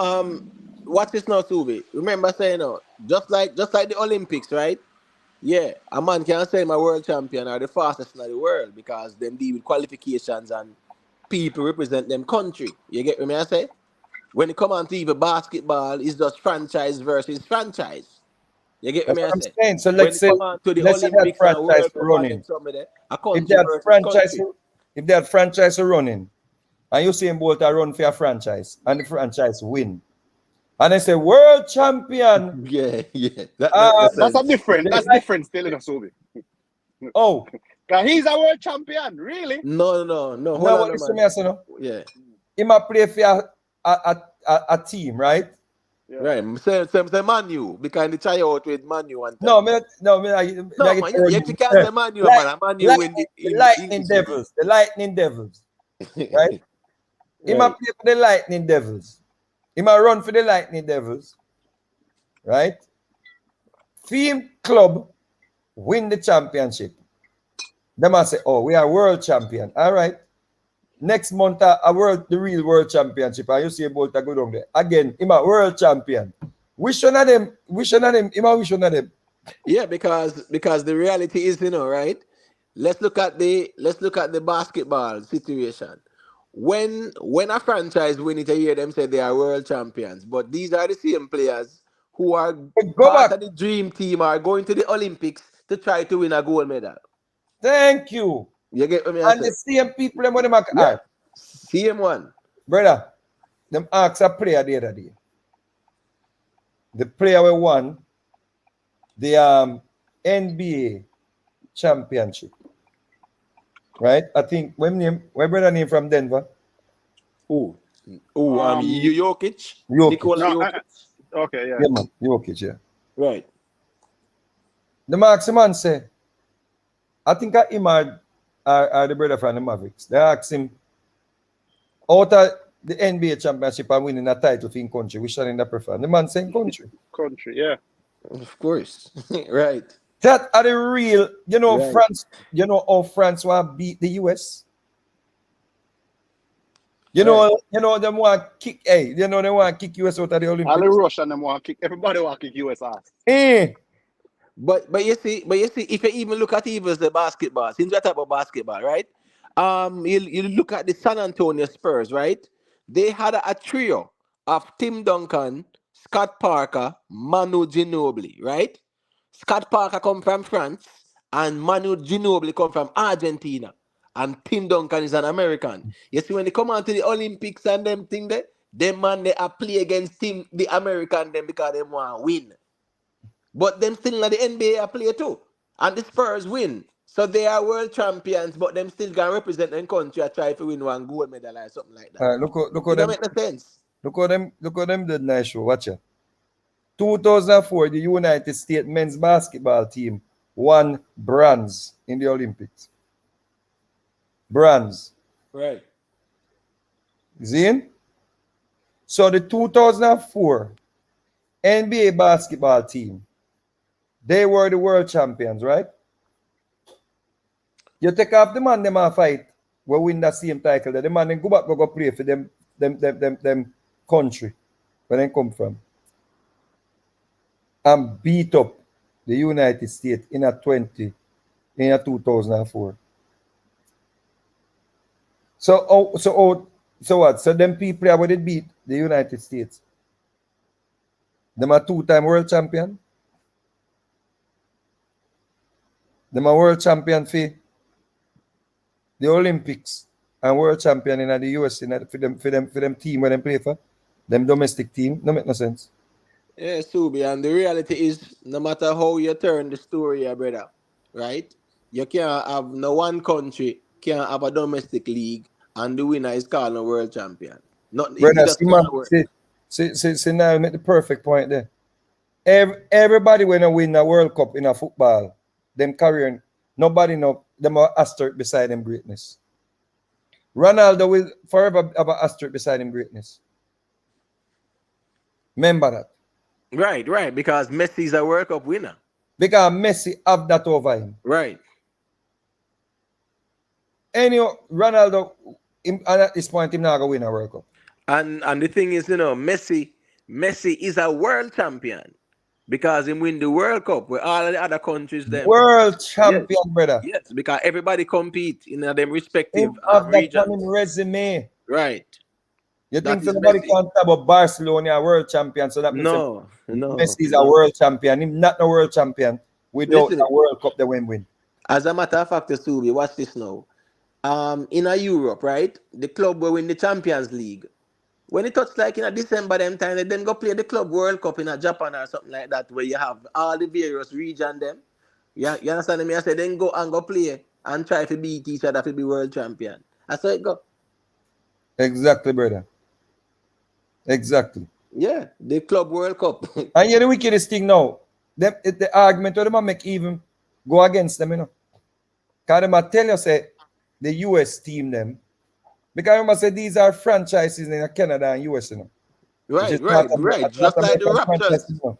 watch this now, Subi. Remember saying just like the Olympics, right? Yeah, a man can say I'm a world champion or the fastest in the world because them deal with qualifications and people represent them country. You get what I say? When it come on to even basketball, it's just franchise versus franchise. You get That's what what I I'm say? saying. So When it come on to the let's say that Olympics and franchise World Cup and them running. something there, a If country that versus franchise, country. if that franchise running, and you see him Bolt a run for a franchise, and the franchise win, and they say world champion. Yeah, that don't Uh, make That's a sense. different. the That's light, different still in a Subi. oh Cause he's a world champion, really. No. Hold no, on, what no, listen man. me, I say no. Yeah, He might play for a team, right? Yeah. right. Say Manu because they try out with Manu one No, time. me, no, me, I No, get man, the you can't say Manu, like man. A Manu win the in Lightning English league. Devils, the Lightning Devils, right? He might Right. play for the Lightning Devils. He might run for the Lightning Devils, right? Team club win the championship. They must say, "Oh, we are world champion." All right. Next month, the real world championship, and you see about to go down there again. Him a world champion. Which one of them? Which one of them? Him a which one of them? Yeah, because the reality is, right? Let's look at the basketball situation. When a franchise win it a year, them say they are world champions. But these are the same players who are Go part back. of the dream team are going to the Olympics to try to win a gold medal. Thank you. You get what I And say? the same people them when them ask, Yeah. Same one. brother, them ask a player the other day. The player we won the NBA championship, right? I think my brother name from Denver, Who? Um. Jokic? Jokic. Nikola No. Jokic? Okay. Yeah. Yeah, man, Jokic, yeah. Right. The Marks man say, I think him are the brother from the Mavericks. They ask him, out of the NBA championship and winning a title for in country, which one in the prefer? The man saying country. Country. Yeah. Of course. Right. That are the real, Right. France, how France want beat the US. Right. Them want kick, they want kick US out of the All the Olympics. Russian them want kick. Everybody want kick US ass. Eh, But you see, if you even look at even the basketball, since we're talking about basketball, right? You look at the San Antonio Spurs, right? They had a trio of Tim Duncan, Scott Parker, Manu Ginobili, right? Scott Parker come from France, and Manu Ginobili come from Argentina, and Tim Duncan is an American. You see, when they come on to the Olympics and them thing there, them man they are play against the American them because they want to win. But them still in the NBA play too. And the Spurs win. So they are world champions, but them still can represent their country and try to win one gold medal or something like that. look how It don't them, make no sense. look how them did nice show. Watch it. 2004, the United States men's basketball team won bronze in the Olympics. Bronze. Right. Zin? So the 2004 NBA basketball team, they were the world champions, right? You take off the man them a fight, we win that same title. The man then go back go play for them country where they come from. And beat up the United States in a 2004. So what? So them people would it beat the United States. Them a two-time world champion. Them a world champion for the Olympics and world champion in the US for them team where they play for. Them domestic team. No make no sense. Yeah, Subi. And the reality is, no matter how you turn the story, brother, right? You can't have no one country can't have a domestic league and the winner is called a world champion. Not it Brother, just see man, can't work. see now you make the perfect point there. Everybody when they win a World Cup in a football, them carrying nobody know them are asterisk beside them greatness. Ronaldo will forever have an asterisk beside him greatness. Remember that. Right. Because Messi is a World Cup winner. Because Messi have that over him. Right. Anyway, Ronaldo at this point him not gonna win a World Cup. And the thing is, Messi is a world champion. Because him win the World Cup where all of the other countries them. World Yes. champion, brother. Yes, because everybody compete in them respective Him have that on regions. him resume. Right. You That think is somebody Messi. can talk about Barcelona a world champion, so that means No, no, Messi is a no. world champion. Him not a world champion without Listen, a World Cup they win. as a matter of fact, Subi, watch this now. In a Europe, right? The club will win the Champions League. When it touch like in a December them time, they then go play the Club World Cup in a Japan or something like that, where you have all the various region them. You understand me? I say then go and go play and try to beat each other to be world champion. That's how it go. Exactly, brother. Exactly. Yeah, the Club World Cup. And you're the wickedest thing now. The argument where them make even go against them, you know. Because them tell you say the US team them. Because remember say these are franchises in Canada and US, you know. Which is Right, not right, a right. North Just like the American franchise, Raptors. you know.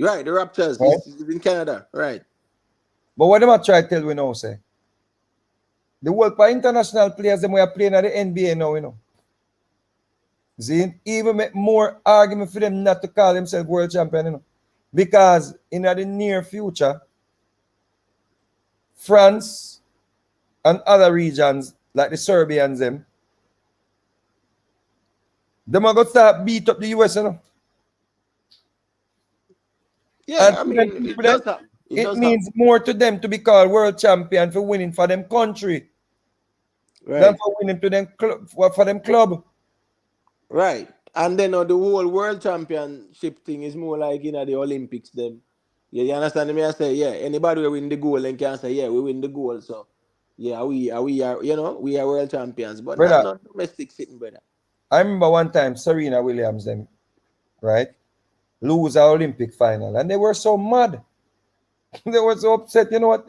Right, the Raptors Right? is in Canada. Right. But what them try to tell we now say the world for international players them we are playing at the NBA now, you know. See, even make more argument for them not to call themselves world champion, you know. Because in the near future, France and other regions like the Serbians them are gonna start beat up the US, you know. Yeah, And I to them mean it people does them, happen. It it does happen. means more to them to be called world champion for winning for them country than Right. for winning to them for them club. Right. And then the whole world championship thing is more like the Olympics them. Yeah, you understand me? I say, yeah, anybody who win the goal and can say, yeah, we win the goal. So yeah, we are we are world champions. But not Brother, not domestic sitting, brother. I remember one time Serena Williams them, right? Lose our Olympic final. And they were so mad. They were so upset. You know what,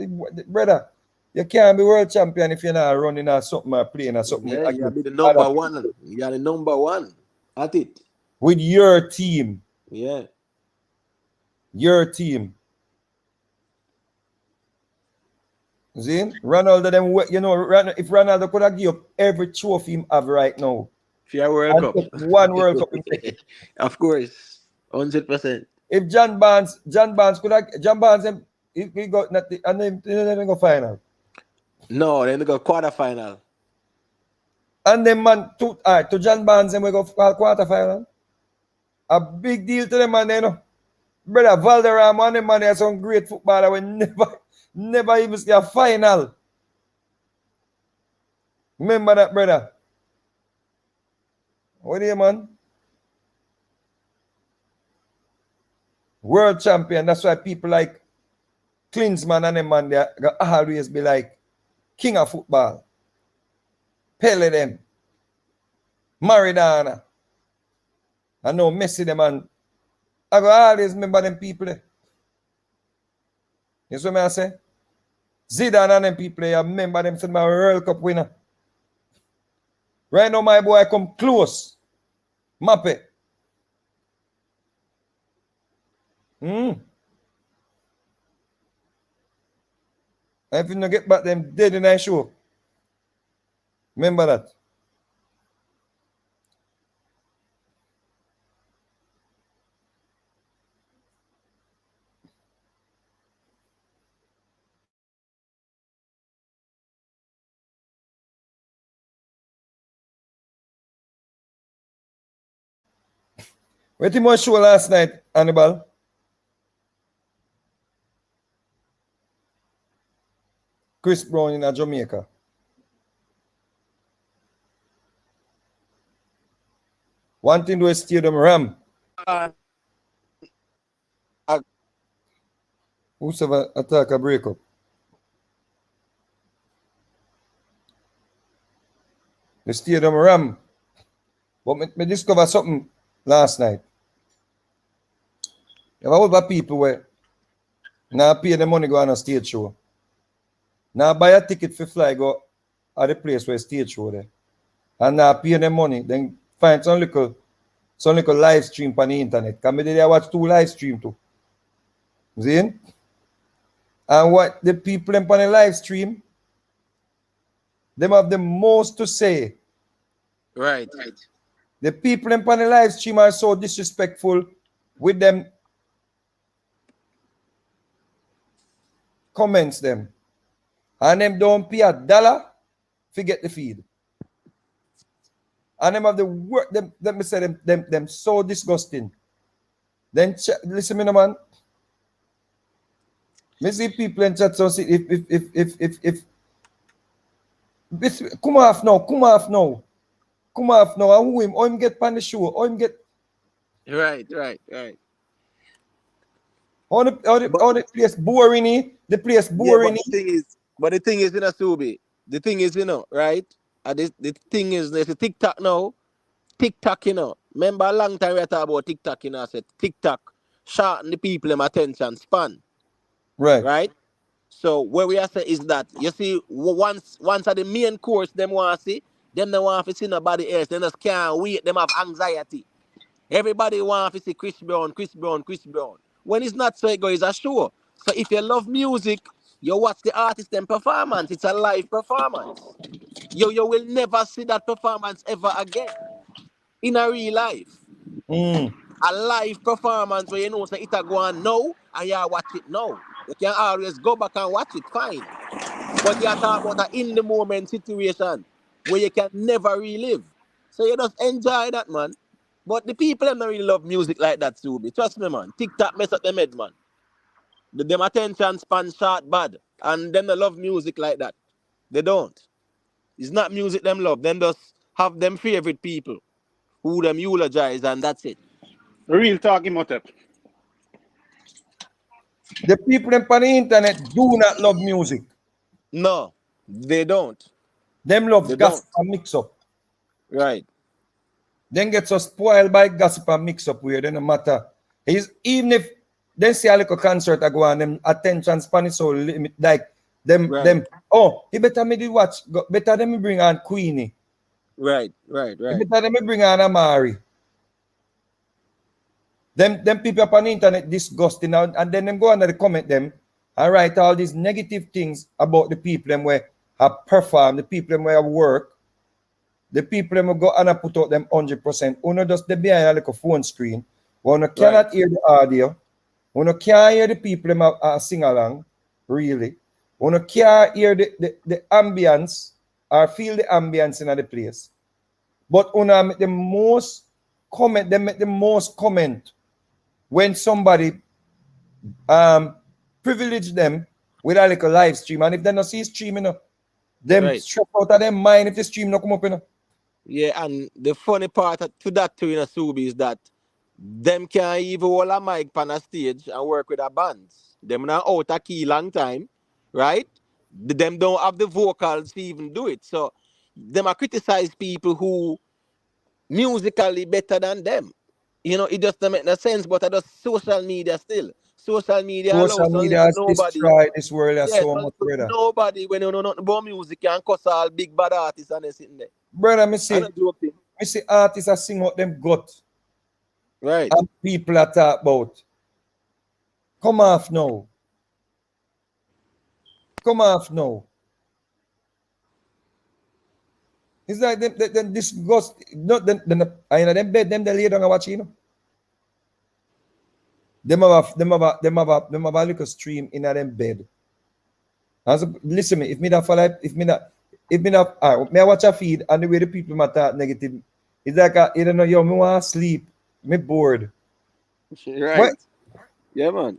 brother? You can't be world champion if you're not running or something or playing or something Yeah, you gotta be against the other number people. one. You are the number one at it. With your team. Yeah. Your team. See? Ronaldo, them, you know, if Ronaldo could have give up every trophy him have right now For World and Cup. take one World Cup, him take it. Of course. 100%. If John Barnes, he got nothing, and then go final. No, then they go quarterfinal. And then man, to John Barnes, and we go quarter final. A big deal to them, man, you know. Brother Valderrama and them man, they are some great footballer. We never even see a final. Remember that, brother. What do you, man? World champion. That's why people like Klinsman and them man, they always be like king of football. Pele them. Maradona. I know Messi them, man. I go always remember them people there. You see what I say? Zidane and them people there, I remember them for my World Cup winner. Right now, my boy come close. Mappe. And if you don't get back them dead in that show. Remember that. What you watch show last night, Hannibal? Chris Brown in Jamaica. One thing to a stadium ram. Uh, Whosoever attack a breakup. The stadium ram. But me discover something last night. There were other people where now pay the money go on a stage show. Now buy a ticket for fly go at the place where stage show there. And now pay the money, then find some little live stream on the internet. Come there, I watch 2 live stream too. See? And what the people on the live stream, them have the most to say. right. The people on the live stream are so disrespectful with them comments them. And them don't pay $1 to get the feed. And them have the work, them say them so disgusting. Then listen me no man. Me see people in chat so see if come off now. And who him get pan the show, how him get Right. all the place boring the place boring But the thing is, you know, Subi, the thing is, you know, right? The thing is, there's a TikTok now. TikTok, you know. Remember a long time we talk about TikTok, you know, I said TikTok shorten the people them attention span, right. right? So where we are saying is that you see once at the main course them want to see, them they want to see nobody else. They just can't wait. Them have anxiety. Everybody want to see Chris Brown. When it's not so, it goes a show. So if you love music, you watch the artist and performance. It's a live performance. You will never see that performance ever again in a real life. A live performance where you know say it a go on now and you watch it now. You can always go back and watch it, fine. But you talk about an in the moment situation where you can never relive. So you just enjoy that, man. But the people them don't really love music like that, Subi. Trust me, man. TikTok mess up them head, man. Them attention span short bad. And them they love music like that. They don't. It's not music them love. Them just have them favorite people who them eulogize and that's it. Real talking Motep. The people on the internet do not love music. No, they don't. Them love They gossip don't. and mix up. Right. Then get so spoiled by gossip and mix up where they no matter. Even if they see a little concert I go on, them attention span is so limit like them Right. them oh he better me do watch better than me bring on Queenie. Right. Better than me bring on Amari. Them people up on the internet disgusting now, and then them go under the comment them and write all these negative things about the people them where have performed, the people them where have work, the people them who go and put out them 100%. Uno just the behind a little phone screen. One cannot hear the audio. One can't hear the people them sing along, really. One can't hear the ambience or feel the ambience in the place. But una make the most comment, they make the most comment when somebody privilege them with a little live stream. And if they not see streaming, them Right. strip out of their mind if the stream not come up. Yeah, and the funny part to that too in a Subi is that them can't even hold a mic on a stage and work with a band. Them not out a key long time, right? Them don't have the vocals to even do it. So them are criticize people who musically better than them. You know, it just don't make no sense, but I just social media still. Social media Social allows media has nobody. destroyed this world Yes, so much, brother. nobody when you know nothing about music can cuss all big bad artists and they sitting there. Brother, me I say don't joking. artists are sing out them gut Right. and people are talk about. Come off now. It's like them disgust. Not them bed them they lay down and watch, you know. Them have a little stream in them bed. And so, listen me, if me I watch a feed and the way the people might talk negative, it's like you don't know, yo, me want to sleep, me bored. Right. What? Yeah, man.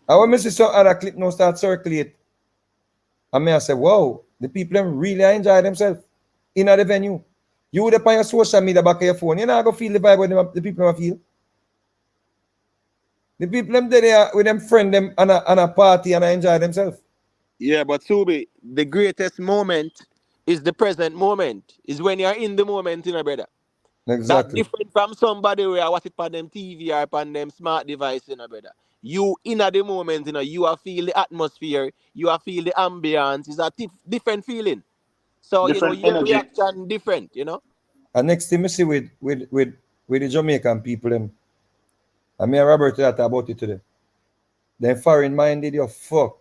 I want me see some other clip now start circulate. And I say, wow, the people them really enjoy themselves in the venue. You would have on your social media back of your phone, you're not going to feel the vibe with the people them feel. The people them there with them friend them and a party and enjoy themselves. Yeah, but Subi, the greatest moment is the present moment. Is when you're in the moment, you know, brother. That Exactly. different from somebody where I watch it on them TV or on them smart device, you know, brother. You in at the moment, you know, you are feel the atmosphere, you are feel the ambience. It's a different feeling. So you know Different your energy. reaction different, you know. And next thing we see with the Jamaican people them. And me and Robert talked about it today. Them foreign minded, you fuck.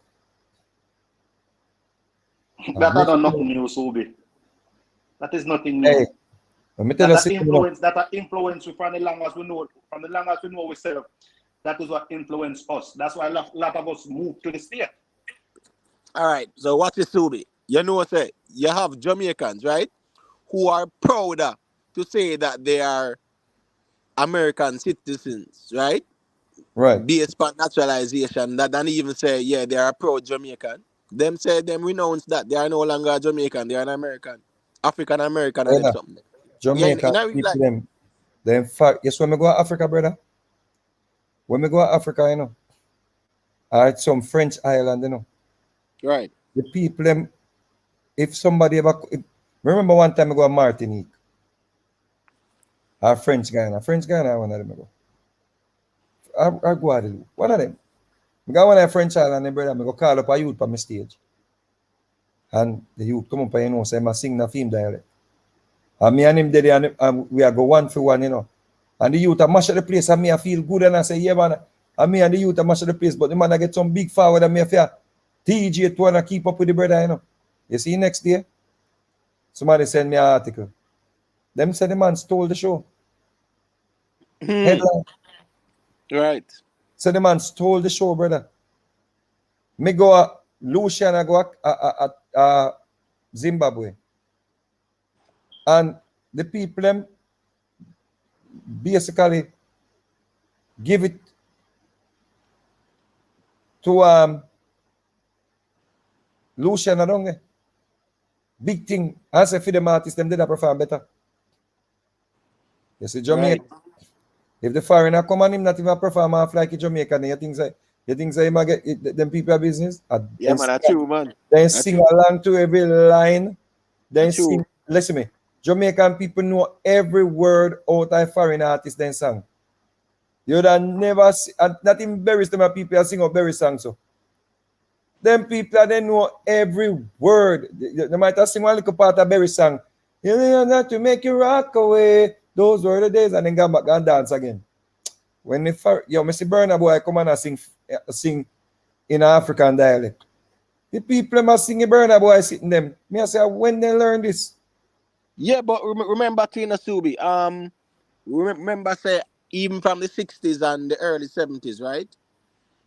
That are nothing new, Subi. That is nothing new. Hey, let me tell you That something. influence we from the long as we know ourselves. That is what influenced us. That's why a lot of us moved to the state. All right. So watch this, Subi. You know what I say? You have Jamaicans, right? Who are prouder to say that they are American citizens, right? Right. Based on naturalization, that than even say, yeah, they are pro Jamaican. Them say them renounce that. They are no longer Jamaican, they are an American. African American and them Brother, something. Yeah, Jamaican in a real people life. them. In fact, yes, when we go to Africa, brother. When we go to Africa, or some French island, Right. the people them. If somebody ever, remember one time I go to Martinique, or French Guyana, one of them I go. Or Guadeloupe, one of them. I go one of the French island, brother. I go call up a youth on my stage, and the youth come up and say, I sing the theme dialect. And me and him did it, and we are go one for one. And the youth a mash up the place, and me I feel good, and I say, yeah, man. And me and the youth a mash up the place, but the man I get some big forward, and me I feel TJ to wanna keep up with the brother. You see, next day, somebody send me an article. Them said the man stole the show. Headline. Right. So the man stole the show, brother. Me go a Lucian, I go a Zimbabwe. And the people them basically give it to Lucian Adonge. Big thing. I say for them artists, them did a perform better. You see, Jamaica. Right. If the foreigner come and him not even perform half like a Jamaican, then you think say him a get them people a business? Yeah, man, that's true, man. Then That's sing true. along to every line. Then That's true. sing. Listen me. Jamaican people know every word out of foreign artist then song. You would have never see, and not even Berry them people are sing out Berry song so. Them people they know every word. They might have sing one little part of Berry song. You know not to make you rock away. Those were the days, and then go back and dance again. When the Mr. Burna Boy come and sing in African dialect. The people must sing a Burna Boy sitting them. Me I say when they learn this. Yeah, but remember Tina Subi. Remember say even from the 60s and the early 70s, right?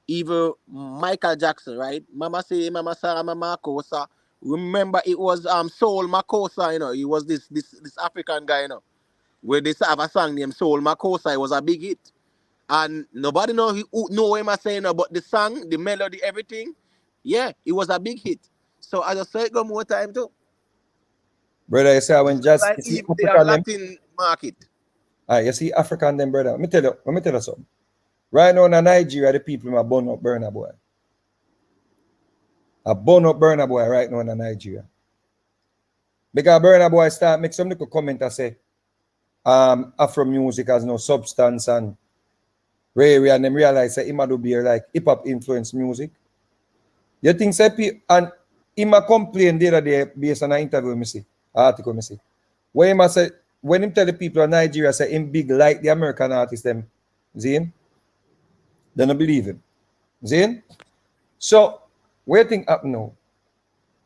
Even Michael Jackson, right? Mama say, Mama Sarah, Mama Makosa. Remember it was Soul Makosa, He was this African guy, Where they have a song named Soul Makosa. It was a big hit. And nobody know him as saying, but the song, the melody, everything, yeah, it was a big hit. So I just say it go more time too. Brother, you see when just Like you see even the African them. Latin market. You see African them, brother. Let me tell you something. Right now in Nigeria, the people are burn up Burna Boy. I burn up Burna Boy right now in Nigeria. Because Burna Boy start make some little comment and say, Afro music has no substance and Ray and them realize that him do be like hip hop influenced music. You think say and him a complain the other day based on an interview me see, article me see. Where him a say when him tell the people of Nigeria say him big like the American artists them, see him? They don't believe him. See him? So where think happen now?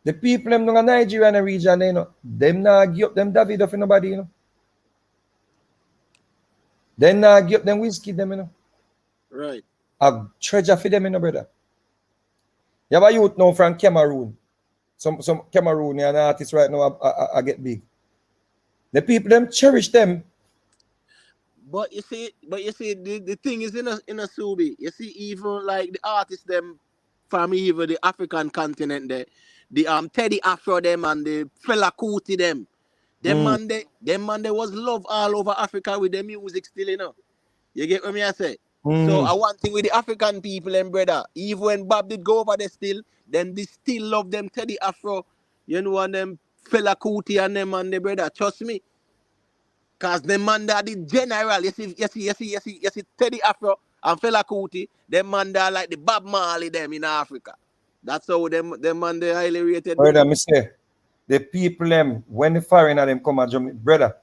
The people them in Nigeria and the region, them not give up them David for nobody, Them not give up them whiskey them, Right. A treasure for them, brother. You have a youth now from Cameroon. Some Cameroonian artists right now I get big. The people them cherish them. But you see, the thing is in a Subi. You see, even like the artists them from even the African continent there, the Teddy Afro them and the Fela Kuti them. Mm, Them man they was love all over Africa with their music still. You get what me I say? So mm. I one thing with the African people and brother, even when Bob did go over there still, then they still love them Teddy Afro, and them Fela Kuti and them and the brother. Trust me. Cause them man that the general, you see Teddy Afro and Fela Kuti, them man that like the Bob Marley them in Africa. That's how them man they highly rated Brother, brother. me say, the people them, when the foreigner them come at Jamaica, brother,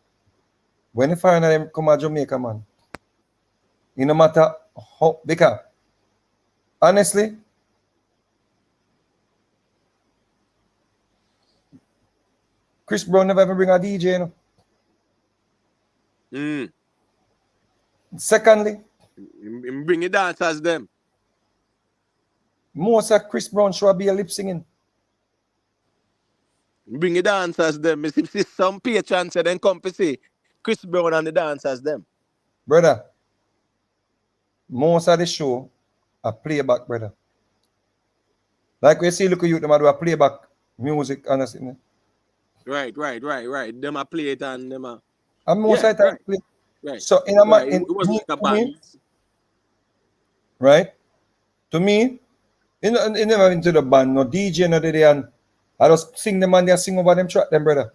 when the foreigner them come at Jamaica, man, it no matter how, because honestly, Chris Brown never ever bring a DJ, Mm. Secondly, Him bring the dancers them. Most of Chris Brown show be a lip singing. Bring the dancers them. Me see some patrons say then come to see Chris Brown and the dancers them. Brother, most of the show are playback, brother. Like we see, look at you, them a do a playback music, honestly. Right. Them a play it and them a And most yeah, of the time, right. play. Right. So in a Right. in It was me, like a to me, band. right? To me, in never into the band, no DJ, no day, and I just sing them and they sing over them track them, brother.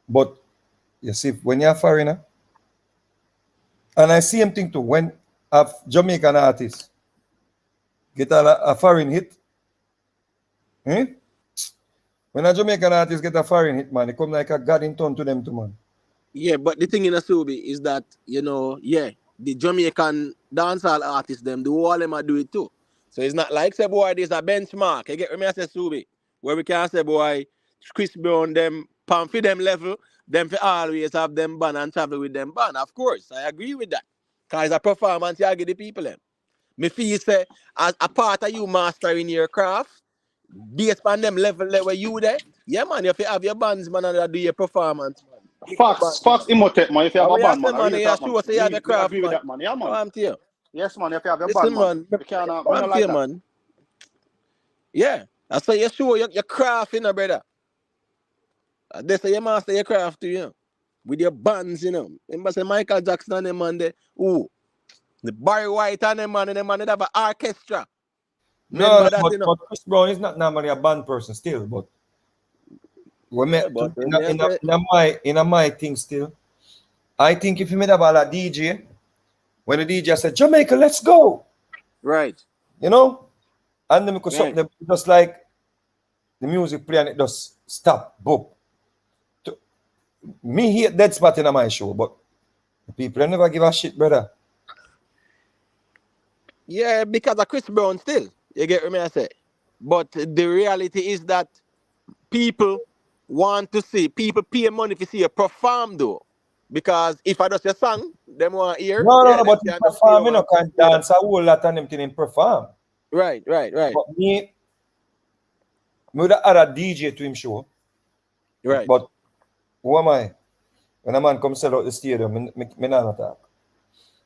But you see, when you're a foreigner, and I see him thing too, when a Jamaican artist get a foreign hit, eh? When a Jamaican artist get a foreign hit, man, it come like a god in turn to them too, man. Yeah, but the thing in Asubi is that, you know, yeah, the Jamaican dancehall artists them, the whole of them a do it too. So it's not like say boy, there's a benchmark. You get what me I say, Subi? Where we can say boy, Chris Brown them pan for them level, them for always have them band and travel with them band. Of course, I agree with that. Cause it's a performance you give the people them. Me feel say as a part of you mastering your craft, based on them level where you there, yeah man, if you have your bands man and do your performance, man. Big up your Facts, bands, man. facts, Imhotep, man. If you have How a you band, say, man, I man? real You talk, man. sure say you have your Me craft, agree with man. that, man. Yeah, Oh, man. I'm to you. Yes, man. If you have your Listen, band, man. man. You can't, me I'm not to you, like that. man. Yeah. I say you sure your craft, you know, brother. They say you master your craft, too, you know. With your bands, you know. Remember say Michael Jackson and them, man, ooh. The Barry White and them, man, they have an orchestra. No, Remember that, you know. but Chris Brown is not normally a band person still, but we Yeah, met but when you say, in a my thing still. I think if you made about a DJ, when the DJ said Jamaica, let's go, right. you know, and then because Right. something just like the music play and it just stop, boom. To- Me hate dead spot in my show, but the people never give a shit, brother. Yeah, because of Chris Brown still. You get what I say? But the reality is that people want to see, people pay money to see you perform though. Because if I just a song, them want to hear, No, yeah, but them in can just stay perform, you over know, and can see that. dance a whole lot and them thing in perform. Right. But me would add a DJ to him show. Right. But who am I? When a man come sell out the stadium, me not talk.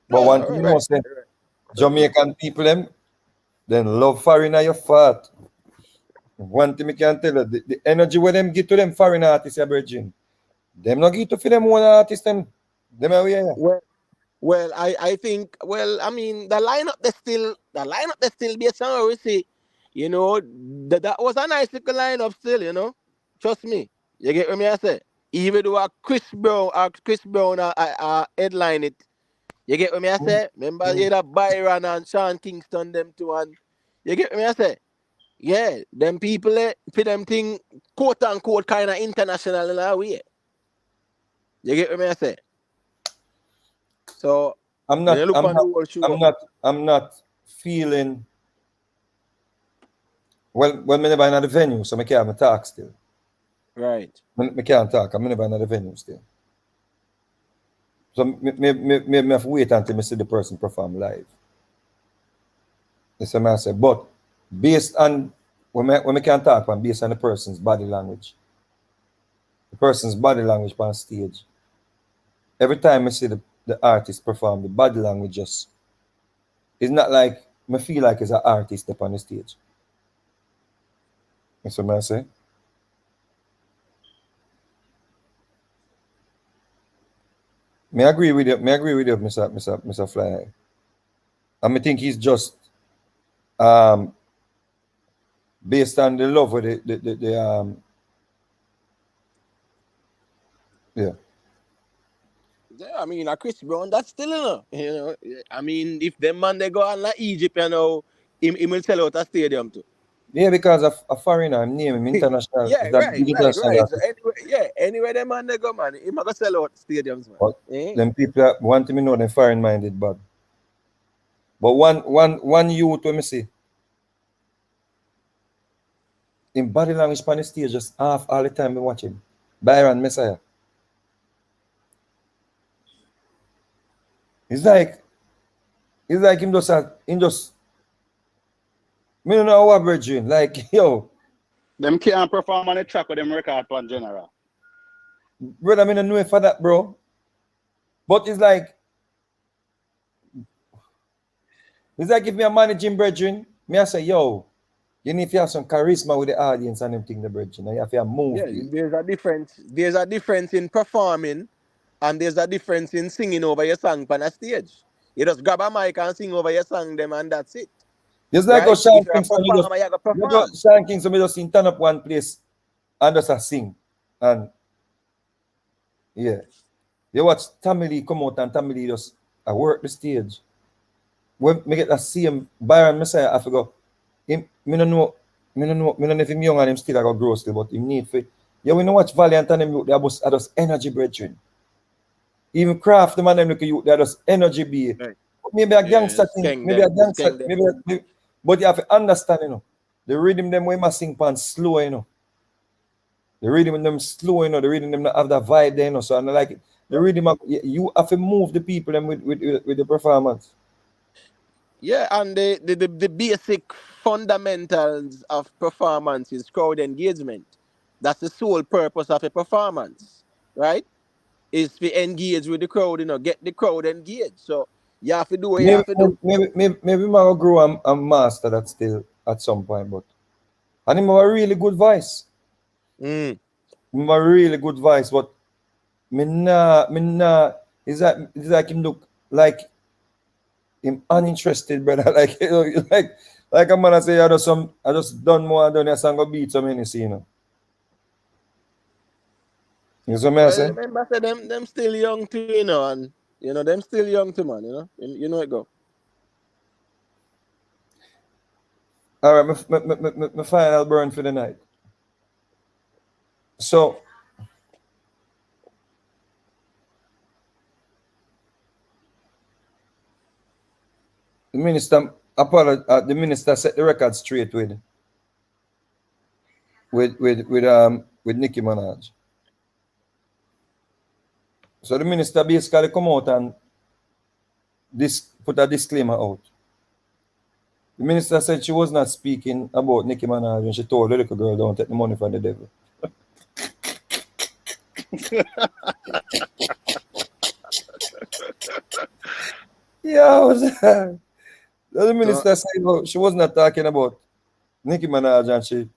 But No, one no, thing you know, right. say, Jamaican people them, then love foreigner your fat. One thing I can tell you, the energy where them give to them foreign artists, virgin. Them not give to for them own artists, them are here. Well, I think, well, I mean, the lineup they still based on what we see, you know, that was a nice little lineup still, you know. Trust me. You get what me I say? Even though Chris Brown headline it, you get what me I say? Remember you had that Byron and Sean Kingston them two, and you get what me I say? Yeah, them people for them thing quote unquote kind of international in a way. You get what me I say? So I'm when you not, look I'm on the not, whole I'm show, not, I'm not feeling well. Me never in the venue, so I can't talk still. right. Me can't talk. I'm never in the venue still. So me have to wait until I see the person perform live. That's what I say. But based on when we can talk on based on the person's body language, the person's body language on stage. Every time I see the artist perform, the body language just it's not like me feel like it's an artist up on the stage. That's what I say. Me agree with you. Me agree with you, Mr. Fly. And I think he's just um based on the love of the yeah. Yeah, I mean, Chris Brown, that's still enough. You know, I mean, if them man they go on like Egypt, you know, he will sell out a stadium too. Yeah, because of a foreigner, I'm name him international. Yeah, Is that big international right. So artist? anyway, them man they go, man, he might go sell out stadiums, man. But Eh? them people that want me know them foreign minded bad. But one youth when me see in body language on the stage just half all the time me watch him. Byron Messiah. It's like him just me don't know what brethren. Like, yo, Them can't perform on the track with them record plan general. brother, me don't know for that, bro. But it's like if me a managing brethren, me I say, yo, you need to have some charisma with the audience and them thing the brethren. And you have to move Yeah, people. there's a difference. There's a difference in performing, and there's a difference in singing over your song on a stage. You just grab a mic and sing over your song, them, and that's it. Just like how Right? Sean If you're a Kingston, me just performer, you gotta you know, perform. Sean Kingston, me just in turn up one place and just a sing. And yeah. You watch Tommy Lee come out and Tommy Lee just I work the stage. When me get that same Byron Messiah, I forgot him. Me don't know if him young and him still I got grow still, but him need for. Yeah, we know watch Valiant and them youth, they are just energy brethren. Even Craft, the man them look at you, they are just energy be. Right. Maybe a Yeah, gangster thing, skeng maybe a them, gangster, skeng them. but you have to understand, the rhythm them we must sing pan slow, The rhythm them slow, the rhythm them not have that vibe there, So I don't like it. The rhythm you have to move the people them with the performance. Yeah, and the basic fundamentals of performance is crowd engagement. That's the sole purpose of a performance, right? Is to engage with the crowd, get the crowd engaged. So you have to do what you Maybe have to do. maybe I'll grow and master that still at some point, but and him have a really good voice. Mm. Him have a really good voice, but me nah it's like him look like him uninterested, brother. Like like a man I say I just done more and done a song go beat some Hennessy, You see what I Well, say? remember, I say them still young too, and them still young too, man. You know it go. All right, my final burn for the night. So the minister set the record straight with Nicki Minaj. So the minister basically come out and put a disclaimer out. The minister said she was not speaking about Nicki Minaj when she told the little girl don't take the money from the devil. Yeah, the So minister said she was not talking about Nicki Minaj and she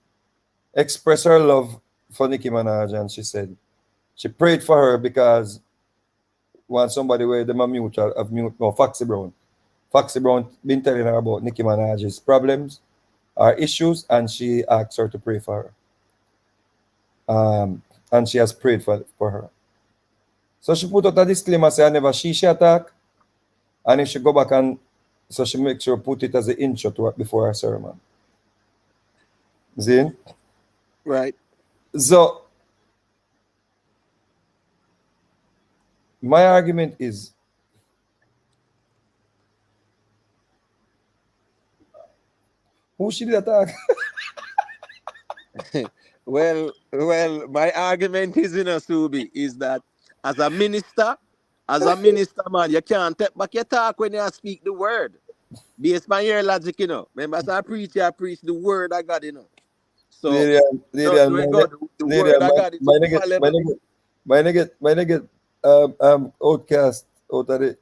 expressed her love for Nicki Minaj and she said she prayed for her because want somebody where them a mutual of mute no Foxy Brown. Foxy Brown been telling her about Nicki Minaj's problems, her issues, and she asked her to pray for her. And she has prayed for her. So she put out a disclaimer say I never she attack. And if she go back and so she makes sure put it as an intro to her before her sermon. See? right. So my argument is who she did attack? Well, my argument is Subi, is that as a minister, man, you can't take back your talk when you speak the word. Based on your logic, Remember, as a preacher, I preach the word of God, So, Lady and when God, the lady word and of God is infallible. my nigga, outcast out of the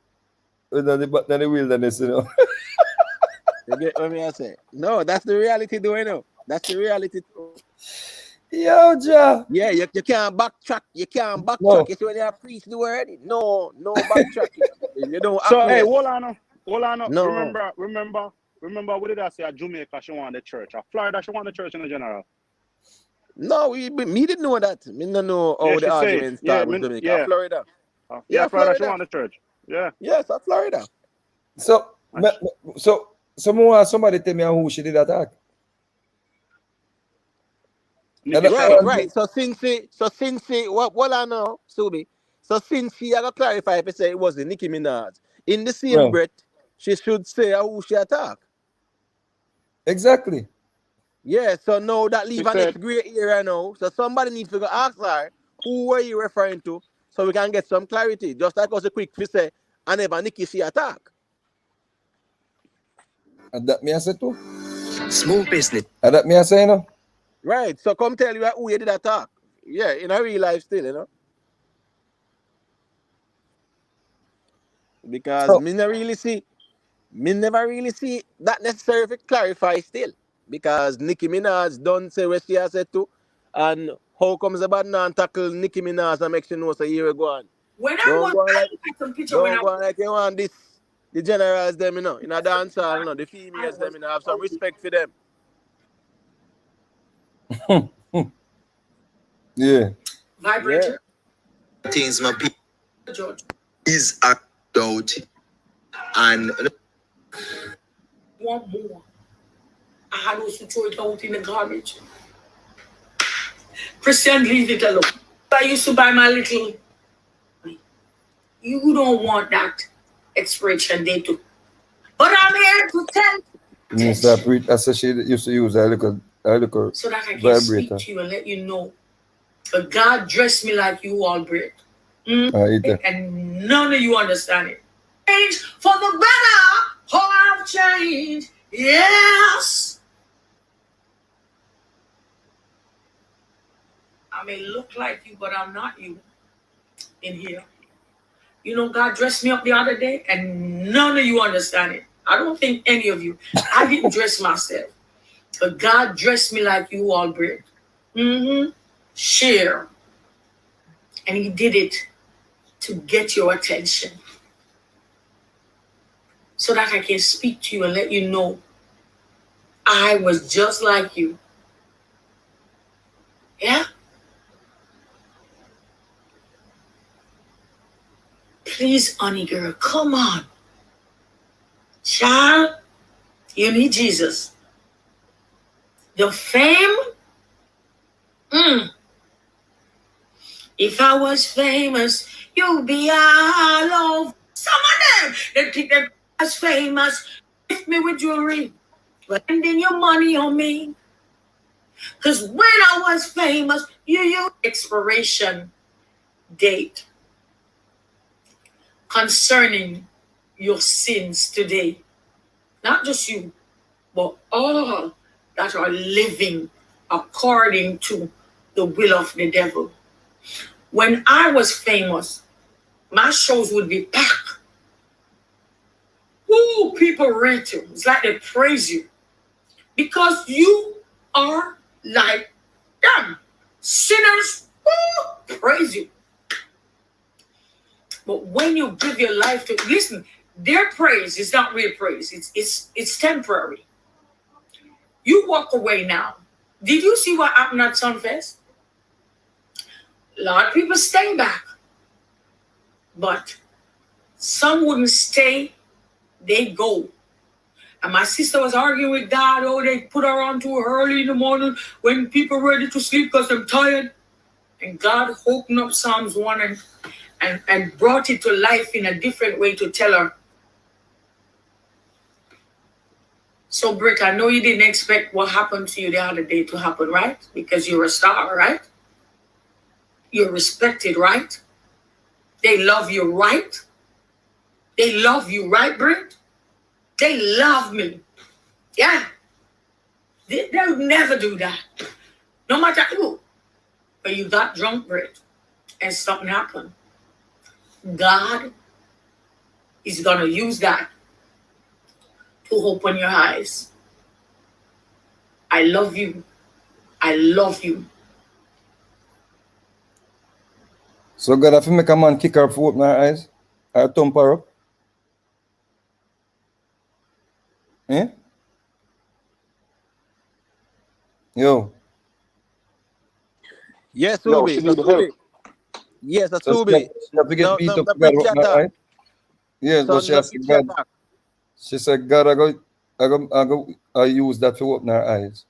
wilderness, You get what I say? No, that's the reality, That's the reality, too. Yo, Ja. Yeah, you can't backtrack. You can't backtrack. No. You see when you preach the word, no backtracking. You don't So hey, acquiesce. hold on. No. Remember what did I say? At Jamaica, she want the church. At Florida, she want the church in the general. No, me didn't know that. Me don't know Yeah, how the she said. argument start with Jamaica. Yeah, Florida. yeah, Yeah, Florida, she Florida. want the church. Yeah. Yes, at Florida. So more somebody tell me who she did attack. Nikki Right. So since what I know, Subi. So since she I got clarify if I say it wasn't Nicki Minaj. In the same Right. breath, she should say who she attack. Exactly. Yeah, so now that She leave an next said, great area now. So somebody needs to go ask her who were you referring to so we can get some clarity. Just like us a quick to say, and never Nikki see attack. And that me I say too. Small business. And that me I say, you know. Right. So come tell you who you did attack. Yeah, in a real life still, you know. Because So, me never really see that necessary to clarify still. Because Nicki Minaj done say what she has said too. And how comes the bad man tackle Nicki Minaj and make she know a year ago on? When I Don't want, go on I like look at some picture when don't go on like you want this the generals them, you know, in a dance hall, you know, the I females them, was you know, have some respect for them. yeah. vibrator. Things my people George, is act out and want more. I had also throw it out in the garbage. Christian, leave it alone. I used to buy my little. You don't want that expiration date too. But I'm here to tell Minister I said she used to use a little so that I can vibrator. speak to you and let you know. But God dressed me like you all bread. And none of you understand it. Change for the better. Oh, I've changed. Yes. I may look like you, but I'm not you in here. You know, God dressed me up the other day, and none of you understand it. I don't think any of you. I didn't dress myself. But God dressed me like you all bread. Share. And he did it to get your attention. So that I can speak to you and let you know I was just like you. Yeah? Please, honey girl, come on. Child, you need Jesus. The fame? If I was famous, you'd be all over. Some of them, they think they're as famous. Gift me with jewelry, spending your money on me. Because when I was famous, you use expiration date concerning your sins today. Not just you, but all that are living according to the will of the devil. When I was famous, my shows would be packed. Ooh, people rent you. It's like they praise you. Because you are like them. Sinners, ooh, praise you. But when you give your life to, listen, their praise is not real praise. It's temporary. You walk away now. Did you see what happened at Sunfest? A lot of people stay back. But some wouldn't stay, they go. And my sister was arguing with God. Oh, they put her on too early in the morning when people are ready to sleep because they're tired. And God opened up Psalms 1 and brought it to life in a different way to tell her. So, Britt, I know you didn't expect what happened to you the other day to happen, right? Because you're a star, right? You're respected, right? They love you, right? They love you, right, Britt? They love me. Yeah. They'll never do that. No matter who. But you got drunk, Britt, and something happened. God is going to use that to open your eyes. I love you. I love you. So God have to make a man kick her for open her eyes? Or thump her up? Eh? Yo. Yes, Yo, Subi. she So need Subi. help. Yes, that's So Subi. she have to get beat up the to God bridge open her attack. eyes? Yes, but Son, she the has to bridge God. attack. She said, God, I use that to open her eyes.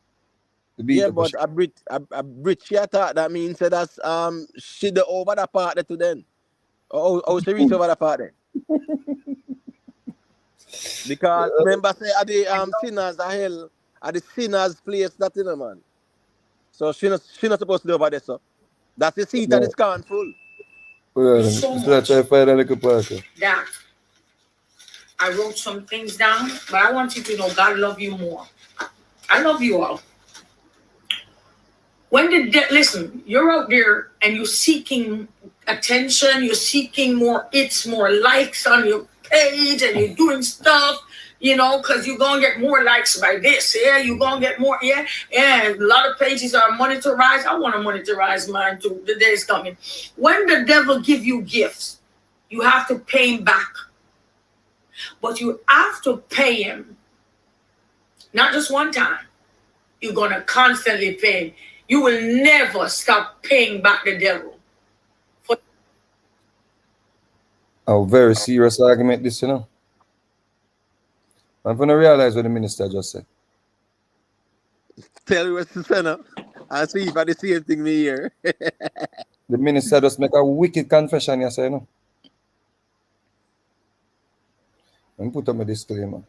To beat Yeah, up but a bridge she attack, that means that that's she the over that part there to then. Oh, she reach over that part then. Because remember say at the sinners the hell at the sinners place that you know, man. So she not supposed to be over there, so that's the seat that is No. full. Well, So still I try to much find a little party. that I wrote some things down, but I want you to know God love you more. I love you all. Listen, you're out there and you're seeking attention, you're seeking more hits, more likes on your page, and you're doing stuff, because you're going to get more likes by this. Yeah, you're going to get more. Yeah, a lot of pages are monetized. I want to monetize mine too. The day is coming. When the devil give you gifts, you have to pay him back. But you have to pay him, not just one time. You're going to constantly pay him. You will never stop paying back the devil. A very serious argument, this, I'm going to realize what the minister just said. Tell you what's the center. I see if I the same thing me here. The minister just make a wicked confession, you say, Let me put up my disclaimer.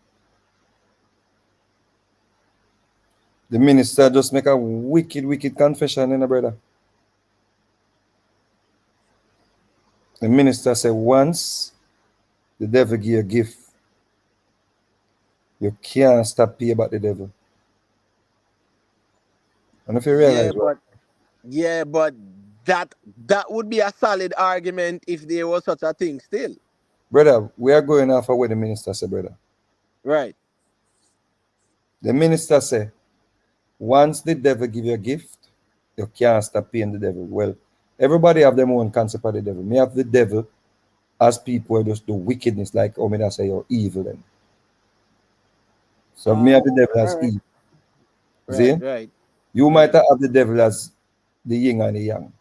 The minister just make a wicked confession, brother. The minister said once the devil give you a gift, you can't stop paying about the devil. And if you realize, but that would be a solid argument if there was such a thing still. brother, we are going off of what the minister said, brother. Right. The minister said, once the devil give you a gift, you can't stop paying the devil. Well, everybody have their own concept of the devil. Me have the devil as people who just do wickedness, like I say you're evil then. So me have the devil as evil. See? Right. You might have the devil as the yin and the yang.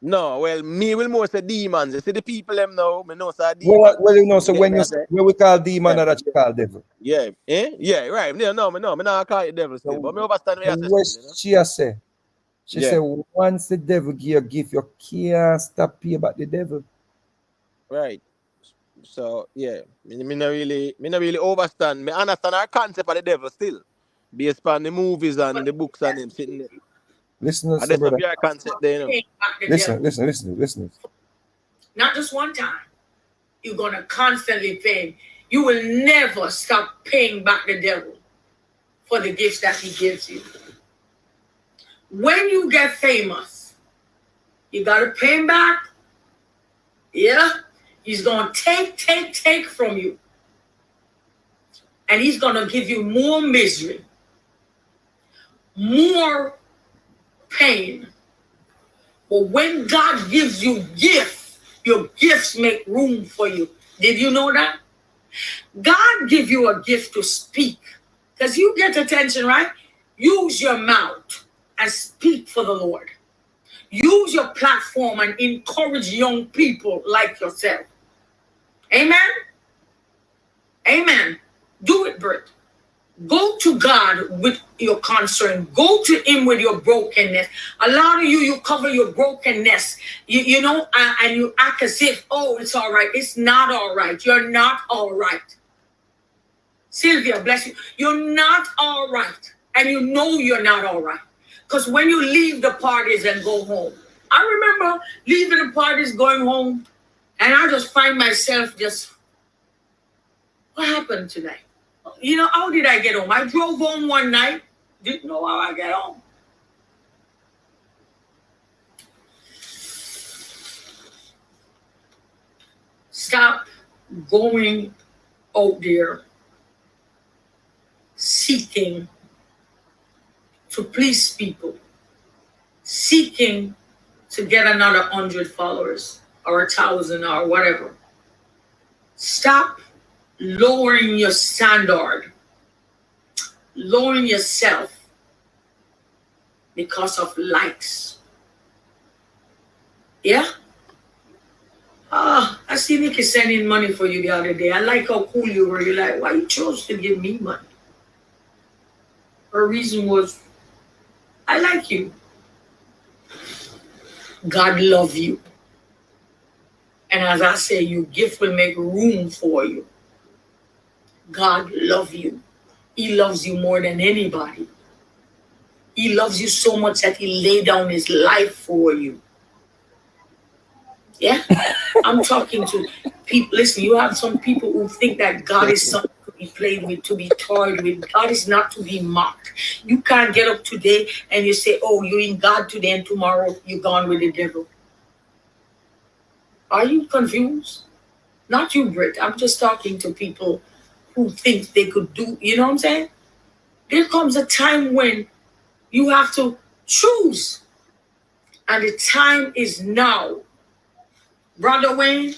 No, well, me will more say demons. You see the people them now, me know say demons. Well, so when we call demon, that you call devil. Yeah, yeah, right. Me not call it devil still, but me understand what she say. She said, once the devil give you a gift, you can't stop paying about the devil. Right. So yeah, me not really understand. Me understand our concept of the devil still, based on the movies and the books and them sitting there. Listen, brother. Concept there, Listen. Not just one time. You're gonna constantly pay. You will never stop paying back the devil for the gifts that he gives you. When you get famous, you gotta pay him back. Yeah, he's gonna take from you, and he's gonna give you more misery, more pain. But when God gives you gifts, your gifts make room for you. Did you know that? God give you a gift to speak, because you get attention, right? Use your mouth and speak for the Lord. Use your platform and encourage young people like yourself. Amen? Amen. Do it, Britt. Go to God with your concern. Go to him with your brokenness. A lot of you cover your brokenness, and you act as if, oh, it's all right. It's not all right. You're not all right. Sylvia, bless you. You're not all right. And you know you're not all right. Because when you leave the parties and go home, I remember leaving the parties, going home, and I just find myself what happened today? How did I get home? I drove home one night, didn't know how I get home. Stop going out there seeking to please people, seeking to get another 100 followers or 1,000 or whatever. Stop lowering your standard, lowering yourself because of likes. Yeah? I see Nikki sending money for you the other day. I like how cool you were. You're like, why you chose to give me money? Her reason was, I like you. God love you. And as I say, your gift will make room for you. God love you. He loves you more than anybody. He loves you so much that he laid down his life for you. Yeah? I'm talking to people. Listen, you have some people who think that God is something to be played with, to be toyed with. God is not to be mocked. You can't get up today and you say, oh, you're in God today and tomorrow you're gone with the devil. Are you confused? Not you, Britt. I'm just talking to people who think they could do, you know what I'm saying? There comes a time when you have to choose. And the time is now. Brother Wayne,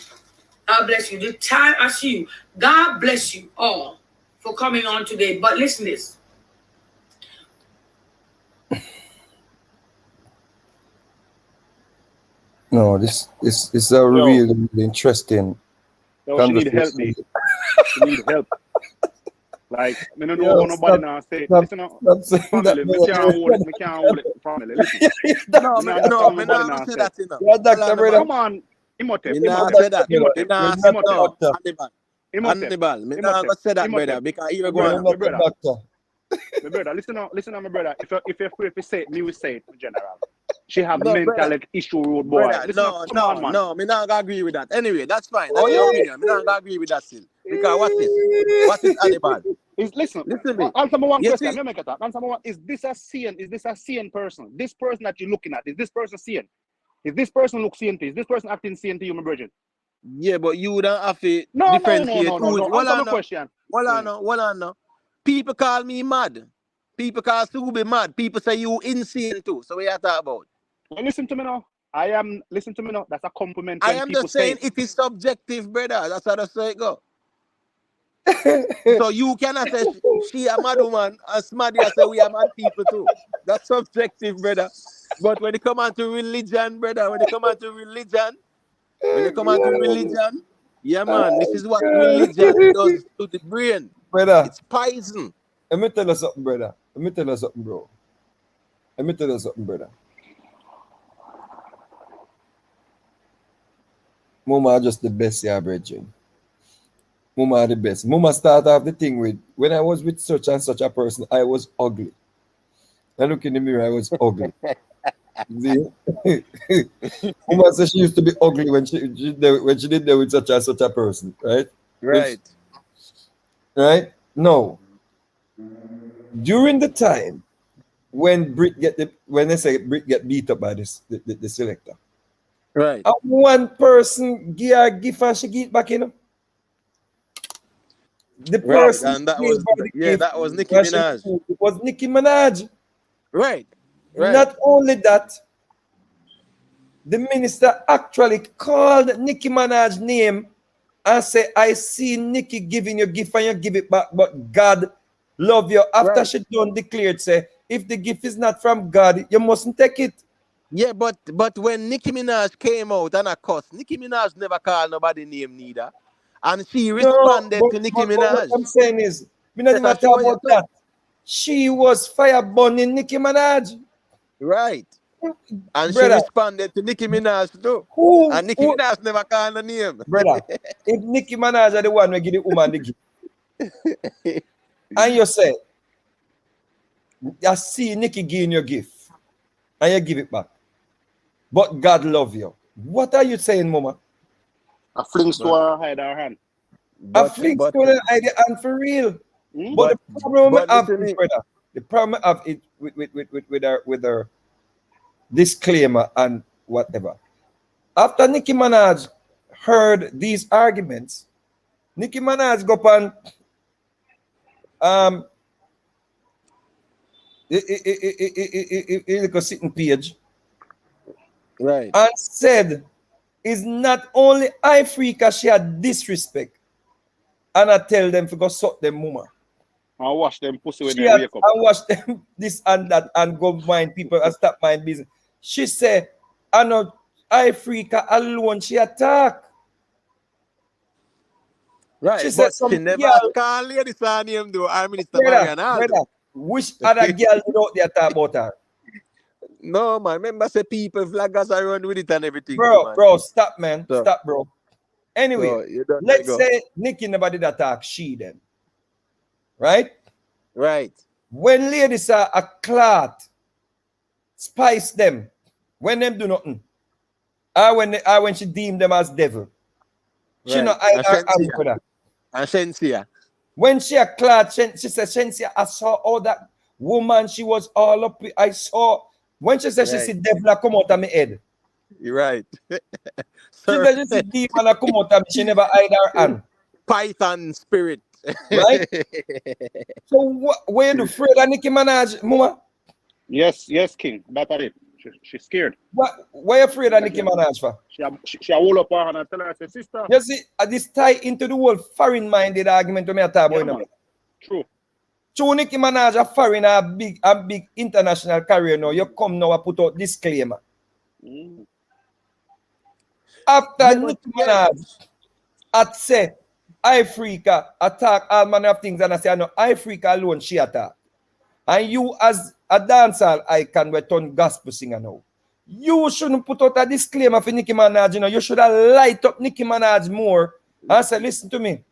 God bless you. The time, I see you. God bless you all for coming on today. But listen to this. No, this is a really interesting Yo, she need help, conversation. B. She need help. Like, I don't know Yo, how nobody now say, stop, listen now, stop saying that, family, me can't hold it, family, listen. No, Me me, not understand no, what me nobody not now say say. that, you know. You're a Hold doctor, on, brother. Come on, Me Imhotep, not You're say that. brother. Me You're not not a no, doctor. Hannibal. Imhotep, Hannibal. Me not Imhotep, gonna say that, Imhotep. brother, because you My go You're on. brother, not my a brother, doctor. my brother, listen now, my brother. If you say it, me will say it in general. She have No, brother. mental issue, road boy. Brother, Listen now, no, come on, no, man. no. Me not gonna agree with that. Anyway, that's fine. Oh, That's your yeah. opinion. Me not gonna agree with that still. Because what's this? What's this, Hannibal? Listen, Listen to me. answer me one You question. see, Let me make it up. Answer me one. Is this a seeing person? This person that you're looking at, is this person seeing? Is this person look seeing to you? Is this person acting seeing to you, my brother? yeah, but you don't have to No. differentiate who is. Well, Answer I my know. question. Well, I know. People call me mad. People call Subi mad. People say you insane too. So what you talk about? Well, listen to me now. Listen to me now. That's a compliment I when am people just say saying it. it is subjective, brother. That's how the say it go. So you cannot say she a mad woman and Smaddy I say we are mad people too. That's subjective, brother. But when it come on to religion, brother, when it come on to religion, yeah, man, this is what religion does to the brain. Brother, It's poison. let me tell you something, brother. Let me tell you something, bro. Let me tell you something, brother. Mama are just the best, yeah, brethren. Mama are the best. Mama start off the thing with, when I was with such and such a person, I was ugly. I look in the mirror, I was ugly. See? Mama said she used to be ugly when she did there with such and such a person, right? Right. Right? No. During the time when when they say Brit get beat up by the selector, Right. and one person give her gift and she give it back in. The Right. person And that gave was her the gift that was Nicki and she Minaj. refused. It was Nicki Minaj. Right. Right. Not only that, the minister actually called Nicki Minaj's name and said, I see Nicki giving you gift and you give it back, but God love you. After Right. she done declared, say, if the gift is not from God, you mustn't take it. Yeah, but when Nicki Minaj came out and I cussed, Nicki Minaj never called nobody name neither. And she No, responded to Nicki but what Minaj. I'm saying is, we not Let even her show talk you about too. that. She was fire burning Nicki Minaj. Right. And she Brother, responded to Nicki Minaj too. And Nicki who, Minaj never called her name. brother, if Nicki Minaj are the one who give the woman the gift, and you say, I see Nicki giving you a gift, and you give it back, but God love you. What are you saying, mama? A flings to But her hide her hand. I but think but so, idea and for real. But but the problem I have listen is, me. brother, the problem I have it with her disclaimer and whatever. After Nicki Minaj heard these arguments, Nicki Minaj go on um a sitting page Right. and said, it's not only Ifrika she had disrespect, and I tell them to go suck them mama. I wash them pussy when She they had wake up. and watch them this and that and go mind people and stop mind business. She said, I know Ifrika alone she attack. She Right. said But she some never girl, called Lady her name though. Our Minister brother, Marian Aldo. brother, which other girl without they talk about her? No man, remember say people flaggers around with it and everything too, Bro, man. bro, stop, man. So Stop, bro. Anyway, you don't let it let's go. say Nikki never did attack she then. Right? Right. When ladies are a clot, spice them. When them do nothing. When she deemed them as devil. She not hide her hand for that. And Shensia. When she a clad, she said, Shensia, I saw all that woman, she was all up. I saw, when she said she see devil a come out of my head. You're right. She said she see demon a come out of me, she never hide her hand. Python spirit. Right? So where you afraid of Nicki Minaj, Mama? Yes, King. That's it. She's scared. Why you afraid of Nicki Minaj for? She hold up her hand and tell her, say, sister. You see, this tie into the whole foreign-minded argument when I talk about it. True. So Nicki Minaj a foreign a big international career now. You come now and put out disclaimer. After Nicki Minaj at say Ifrika attack all manner of things and I say no, Ifrika alone she attack. And you as a dancehall icon we turn gospel singer now. You shouldn't put out a disclaimer for Nicki Minaj, you know. You should have light up Nicki Minaj more and say, listen to me.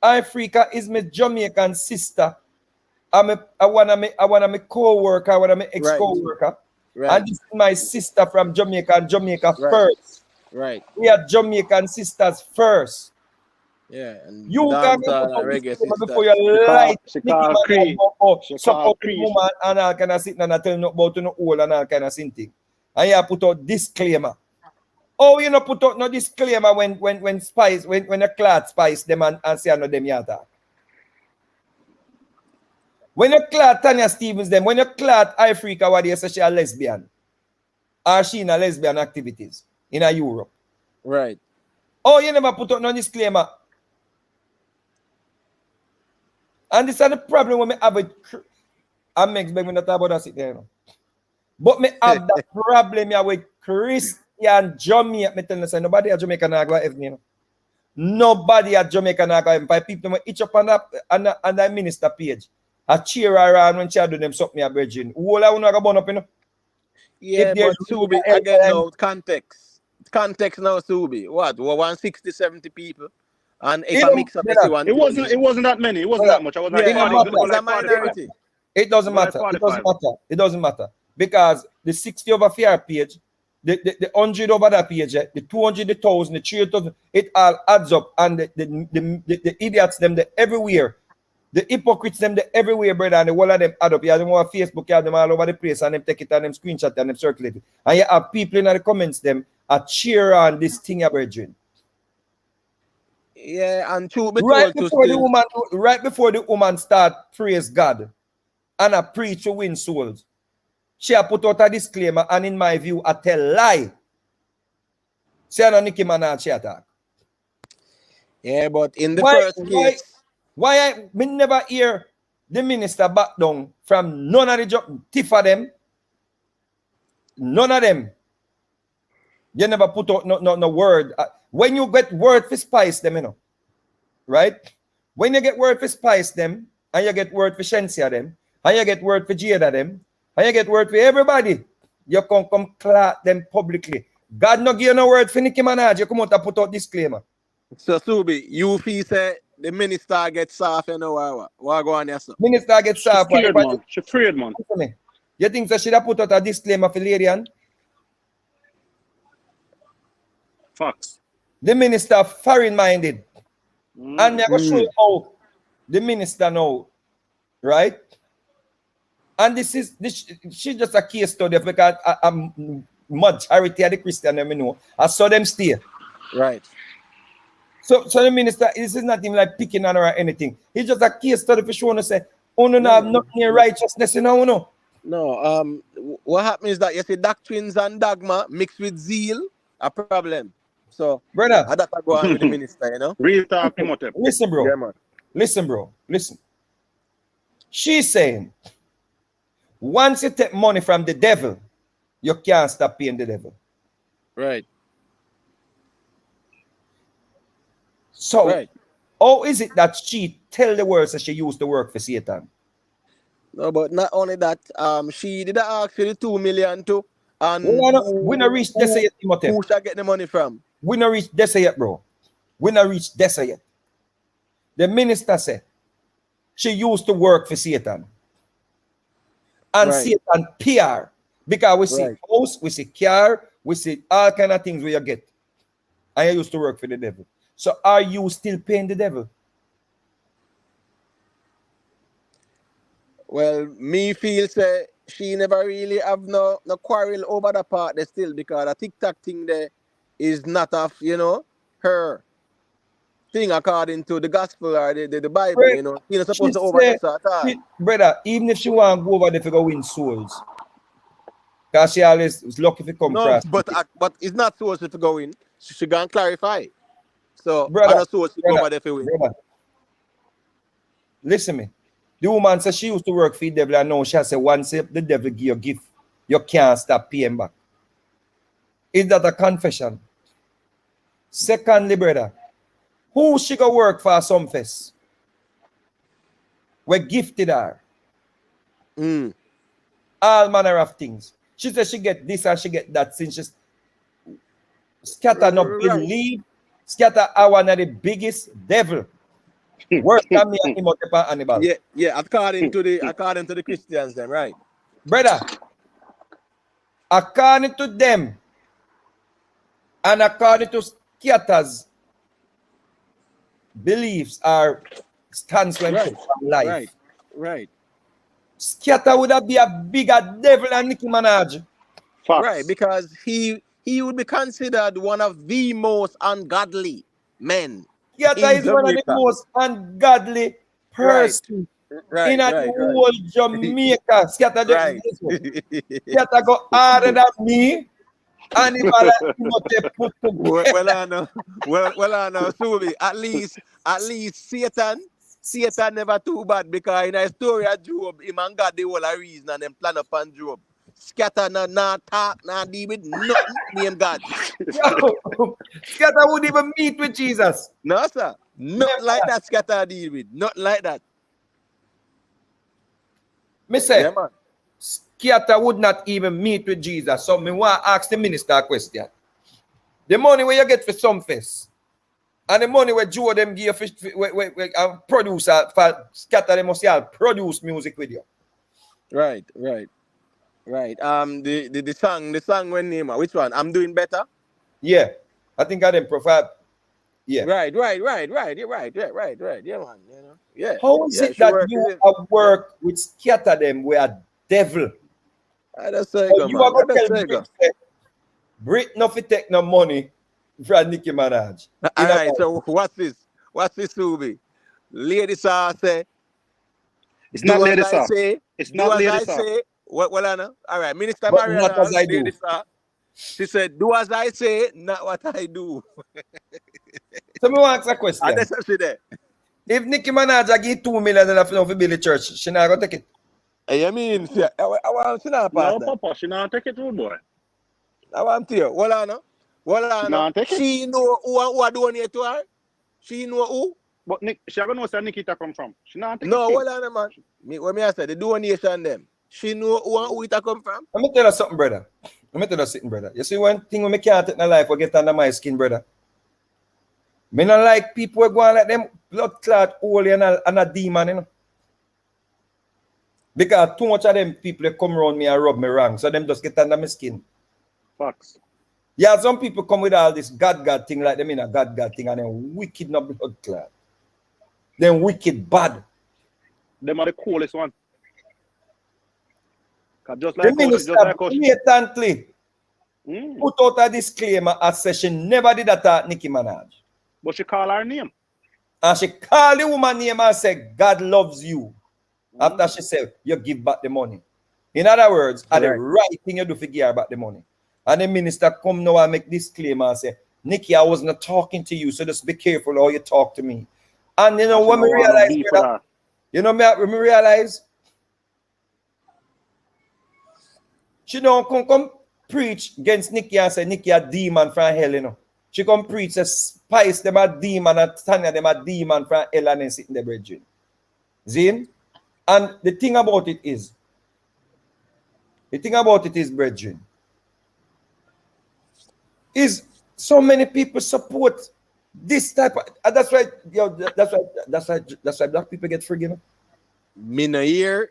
Ifrika is my Jamaican sister. I want my co-worker, I want my ex-co-worker. Right. And this is my sister from Jamaica and Jamaica first. Right. We are Jamaican sisters first. Yeah. And you can reggae before you light Nicki support the woman and all kind of sitting and tell you about no old and all kind of thing. And you put out disclaimer. Oh, you know, put out no disclaimer when spice, when a clad spice them and say no them yata. When you clad Tanya Stevens them, when you clad Ifrika, what do you say she a lesbian? Or she in a lesbian activities in a Europe. Right. Oh, you never put out no disclaimer. And this is the problem when I have with I'm expecting not talk about that sit there, you know. But me have that problem here with Christian Jamaica. Me tell you, say nobody at Jamaica na go heaven, you know. Nobody at Jamaica na go heaven. By people when each up on that minister page. I cheer around when she do them something a virgin. Who I wanna go burn up, you know? Yeah, but Subi, again now, context. Context now, Subi. What? 160, 70 people. And if I mix up everyone, it wasn't that many. It wasn't that much. I was like, it's a minority. It doesn't matter. It doesn't matter. It doesn't matter. Because the 60 over here page, the 100 over that page, the 200, the 1,000, the 3,000, it all adds up. And the idiots, them, they're everywhere. The hypocrites, them, they're everywhere, brother. And the whole of them add up. You have them on Facebook, you have them all over the place, and them take it and them screenshot and them circulate it. And you have people in the comments, them, a cheer on this thing, you're brethren. Yeah, and right before the woman start praise God and a preach to win souls, she a put out a disclaimer, and in my view, a tell lie. Say no Nicki Minaj she attack. Yeah, but in the first case, why I never hear the minister back down from none of the job tiff of them? None of them. You never put out no word. When you get word for spice them, you know, right? When you get word for spice them, and you get word for Shensia them, and you get word for Jada them, and you get word for everybody, you come clat them publicly. God no give you no word for Nicki Minaj, you come out and put out disclaimer. So Subi, you feel say the minister gets soft, you know what go on there, so? Minister gets soft. She's afraid, man. You think that she should put out a disclaimer for lady and? Facts. The minister foreign-minded. And I'm going to show you how the minister now, right? And she's just a case study because a majority of the Christian them know. I saw them stay. Right. So the minister, this is not even like picking on her or anything. It's just a case study for showing us say, oh no, have nothing near righteousness, you know, no. No, what happens is that you see doctrines and dogma mixed with zeal, a problem. So, brother, I that go on with the minister, you know. Real talk, listen, bro. Yeah, man. Listen, bro. Listen. She's saying, once you take money from the devil, you can't stop paying the devil. Right. So, how is it that she tell the words that she used to work for Satan? No, but not only that, she did ask for the 2 million too. And we not reach this yet, Timothy. Who should get the money from? We not reach this yet, bro. We not reach this yet. The minister said she used to work for Satan. And Satan PR. Because we see house, we see car, we see all kind of things where you get. And you used to work for the devil. So are you still paying the devil? Well, me feel say she never really have no quarrel over the part there still because the TikTok thing there is not of, her thing according to the gospel or the Bible, Right. You're not She supposed to over said, this at all. brother, even if she want to go over there to go win souls, because she always is lucky if you come No, across. but it's not supposed to go in. She gonna clarify. So I'm Brother, not supposed to go over there for win. brother, listen me. The woman said she used to work for the devil and now she has said once the devil give you a gift, you can't stop paying back. Is that a confession? Secondly, brother, who she go work for some fest? We gifted her. All manner of things. She said she get this and she get that since she's Scatter not believe. Scatter are one of the biggest devil. Worse than me and him out upon Hannibal. Yeah, according to the Christians then, right? Brother, according to them and according to Scatter's beliefs are stance when Right. from life. Right. Scatter would have be a bigger devil than Nicki Minaj. Facts. Right, because he would be considered one of the most ungodly men. Scatter in is one of the Jamaica. most ungodly person Right, in the whole Jamaica. Scatter right. Scatter go harder than me. Hannibal and him out there put together. Well, I know, Subi. At least Satan never too bad because in a story of Job, him and God they whole a reason and them plan upon Job. Scatter not talk, not deal with nothing name God. Yo, Scatter would even meet with Jesus. No, sir. Not like that Scatter deal with. Not like that. Me say, Yeah, man. Scatter would not even meet with Jesus. So me want to ask the minister a question. The money where you get for some fest, and the money where Joe them give you for producer for Scatter them must all produce music with you. Right. The song when name, which one? I'm doing better. Yeah, I think I them profile. Yeah. Right. You're right. Yeah, man. Yeah. How is it that you work with Scatter them with a devil? That's say So you are going to tell Brit, Brit not to take no money from Nicki Minaj. All right. So what's this? Subi? Lady Sir say. It's not Lady Sir. It's not Lady Sir. Well, I know. All right. Minister But Mariana, not as I do. Lady Sir. She said, "Do as I say, not what I do." So me want to ask a question. And that's what she there. If Nicki Minaj give $2 million for build the church, she not gonna take it. You mean, see, I want to know No, Papa, she not take it, rude boy. I want to. Well, I know. She know who donate to her. She know who. But she ever know where Nikki come from. She not take No, it. well, I know, man. When I say the donation them, she know who it come from. Let me tell you something, brother. You see one thing when me can't take in life will get under my skin, brother. Me not like people who go and let them blood clot holy and a demon, you know. Because too much of them people come around me and rub me wrong, so them just get under my skin. Facts. Yeah, some people come with all this God thing, like them in a God thing, and then wicked no blood clot. Then wicked bad. Them are the coolest one. Just The like minister blatantly put out a disclaimer and said she never did that at Nicki Minaj. But she call her name. And she called the woman name and said, God loves you. After she said, you give back the money. In other words, at the right thing you do for give her back the money. And the minister come now and make disclaimer and say, Nikki, I was not talking to you, so just be careful how you talk to me. And you know when me realize, when me realize, she don't come preach against Nikki and say Nikki a demon from hell, you know. She come preach, say Spice them a demon and Tanya them a demon from hell and then sitting there, brethren. Zin? And the thing about it is, brethren, is so many people support this type of, that's why black people get forgiven. Me no hear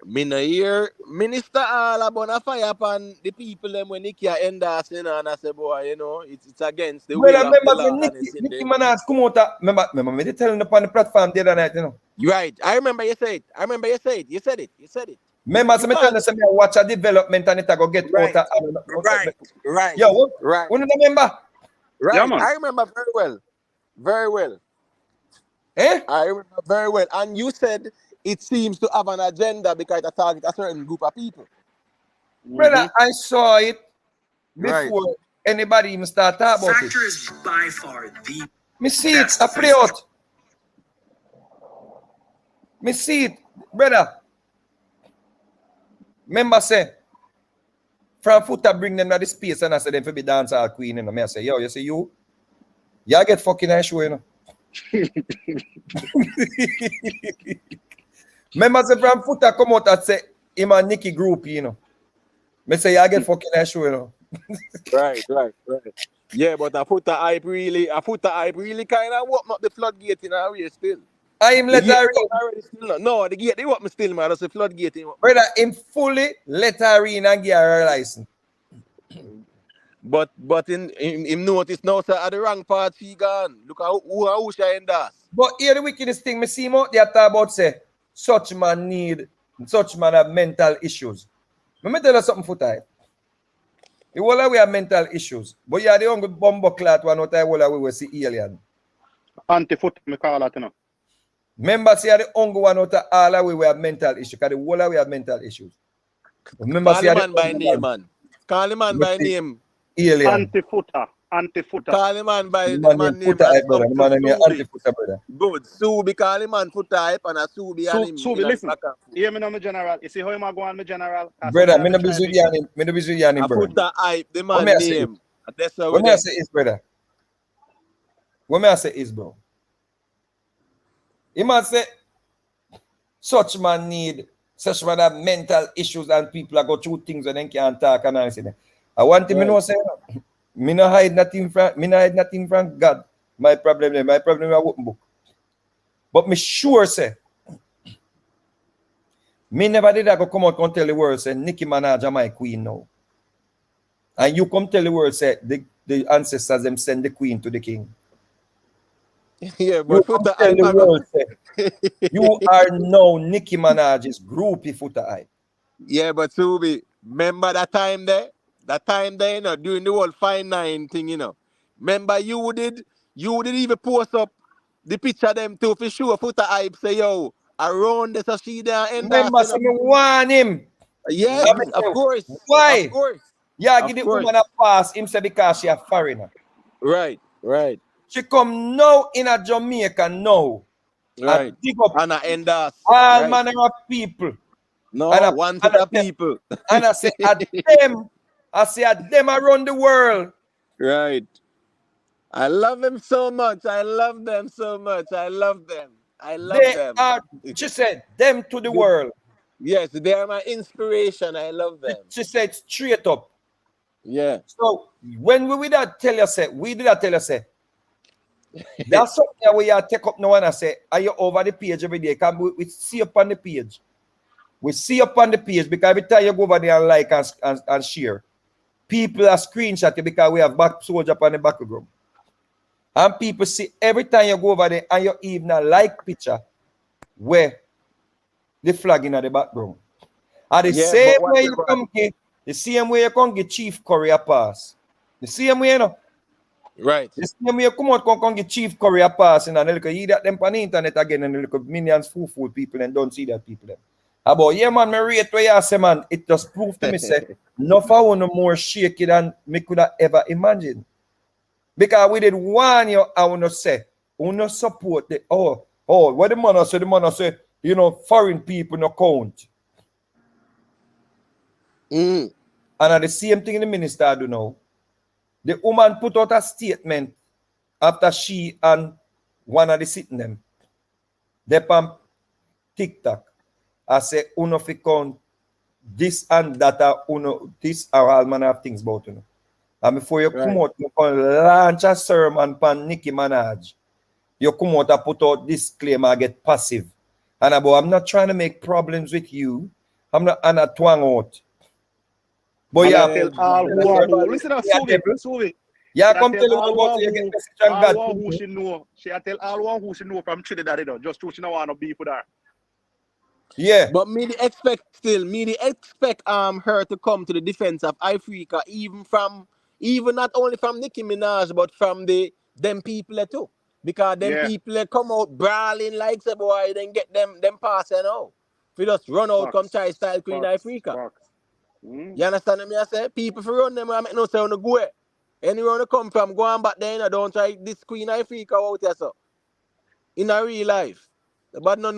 Minister all about a fire upon the people them when Nikki are endorsing and I say, boy, you know, it's against the Brother, will of the remember Lord say and it's in Nicki the Minaj come out. Remember me they telling upon the platform the other night, you know. right. I remember you said it. You said it. Remember, You me tell can't. them say me watch a development and it a go get out Right. of Right. yo, what? Right. You remember? Yeah, Right. man. I remember very well. Very well. Eh? I remember very well. And you said it seems to have an agenda because it target a certain group of people. Brother, I saw it Right. before anybody even start talking about it. Factor is by far the Me see it, best I play out. Me see it, brother. Remember say, from Foota bring them to the space and I say them for be dancehall queen, you know. Me I say, yo, you see you get fucking nice show, you know. Remember say from Foota come out and say him and Nicki group, you know. Me say you get fucking nice show, you know. Right. Yeah, but a foot of hype really kind of open up the floodgate in our way still. I him The let gate her open in. already still. No, the gate they open still, man. That's the floodgate. Brother, him fully let her in and give her license. But in notice now, sir, at the wrong part she gone. Look at who she endorse. But here the wickedest thing, me see him out there talk about say, such man have mental issues. Let me tell you something for time. The whole of we have mental issues. But you are the only bumbo clat one out there whole of we will see alien. Anti-foot, me call that, you know. Remember, see, you are the only one out there all of we have mental issues. Because the whole of we have mental issues. Remember, Call see, the you are man the by only name, one. man. Call the man Me by see name. alien. Anti-footer. Call the man by The the man man named name Foota and hype, brother. come The to man named Subi. Anti-Foota, brother. Good. Subi call the man foot type and a Subi and him So in a listen, back and forth. hear me now, my general. You see how him a go on, my general? Brother, Sometimes me I no try busy to with you and him. Me no busy with you and him, A brother. foot hype, the What man me I say is? name. That's how What we me I there. say is, brother? What me I say is, bro? He must say, such man have mental issues and people are go through things and then can't talk and I say that. I want him to know say, me no hide nothing from God. My problem is open book. But me sure say, me never did I go come out and tell the world say Nicki Minaj are my queen now. And you come tell the world say the ancestors them send the queen to the king. Yeah, You but foot come tell hype the I go. world say you are now Nicki Minaj's groupie Foota hype. Yeah, but Subi, remember that time there? That time there, you know, during the whole fine nine thing, you know. Remember you did even post up the picture of them too for sure foot hype say yo around the so she there and that, Remember, you say know. me want him. Yes, I me of say, course. Of why? course. Yeah, Of give the course. woman a pass. Him say because she a foreigner. Right. She come now in a Jamaica now. I Right. dig up And I endorse. all Right. manner of people. No, one set of people. And I say at them. I say at them around the world. Right. I love them so much. I love them so much. I love them. I love They them. are, she said, them to the The- world. Yes, they are my inspiration. I love them. She said straight up. Yeah. So when we did tell you, say, that's something that we are take up now and I say, are you over the page every day? Can we see up on the page? We see up on the page because every time you go over there and like and share, people are screenshot you because we have back soldier up on the background. And people see every time you go over there and you even a like picture where the flag in the background. And the Yeah, same but way you whatever. come get, the same way you come get Chief Curry a pass. The same way, you know. Right. The same way you come out come get Chief Curry a pass and look you that them on the internet again and look millions fool people and don't see that people them. About yeah man, me rate where you say man, it just proved to me say no for no more shaky than me could have ever imagined. Because we did warn you, I want to say, we not support the what the man say, you know, foreign people no count. Mm. And at the same thing the minister do now. The woman put out a statement after she and one of the sitting them. They on TikTok. I say, uno fi count this and that, this are all manner of things about you. And before you come out, you can launch a sermon pan Nicki Minaj. You come out and put out disclaimer, get passive. And I'm not trying to make problems with you. I'm not and a twang out. But And yeah, I tell all That's who are your who. body. Listen to yeah, Subi. devil. Subi. Yeah, She a come tell tell you all about you get message and God. one who she know. She a tell all one who she know from Trinidad, you know. Just true, she don't want to be with her. Yeah. But me the expect her to come to the defense of Ifrika, even not only from Nicki Minaj, but from them people too. Because them Yeah. people come out brawling like say boy, then get them passing out. If you just run out, come Facts. try style Queen Facts. Ifrika. Facts. Mm. You understand what I say? People for run them, I make no say on the go. Anywhere you come from, go on back there, you know, don't try this Queen Ifrika out here, so. In a real life. But no.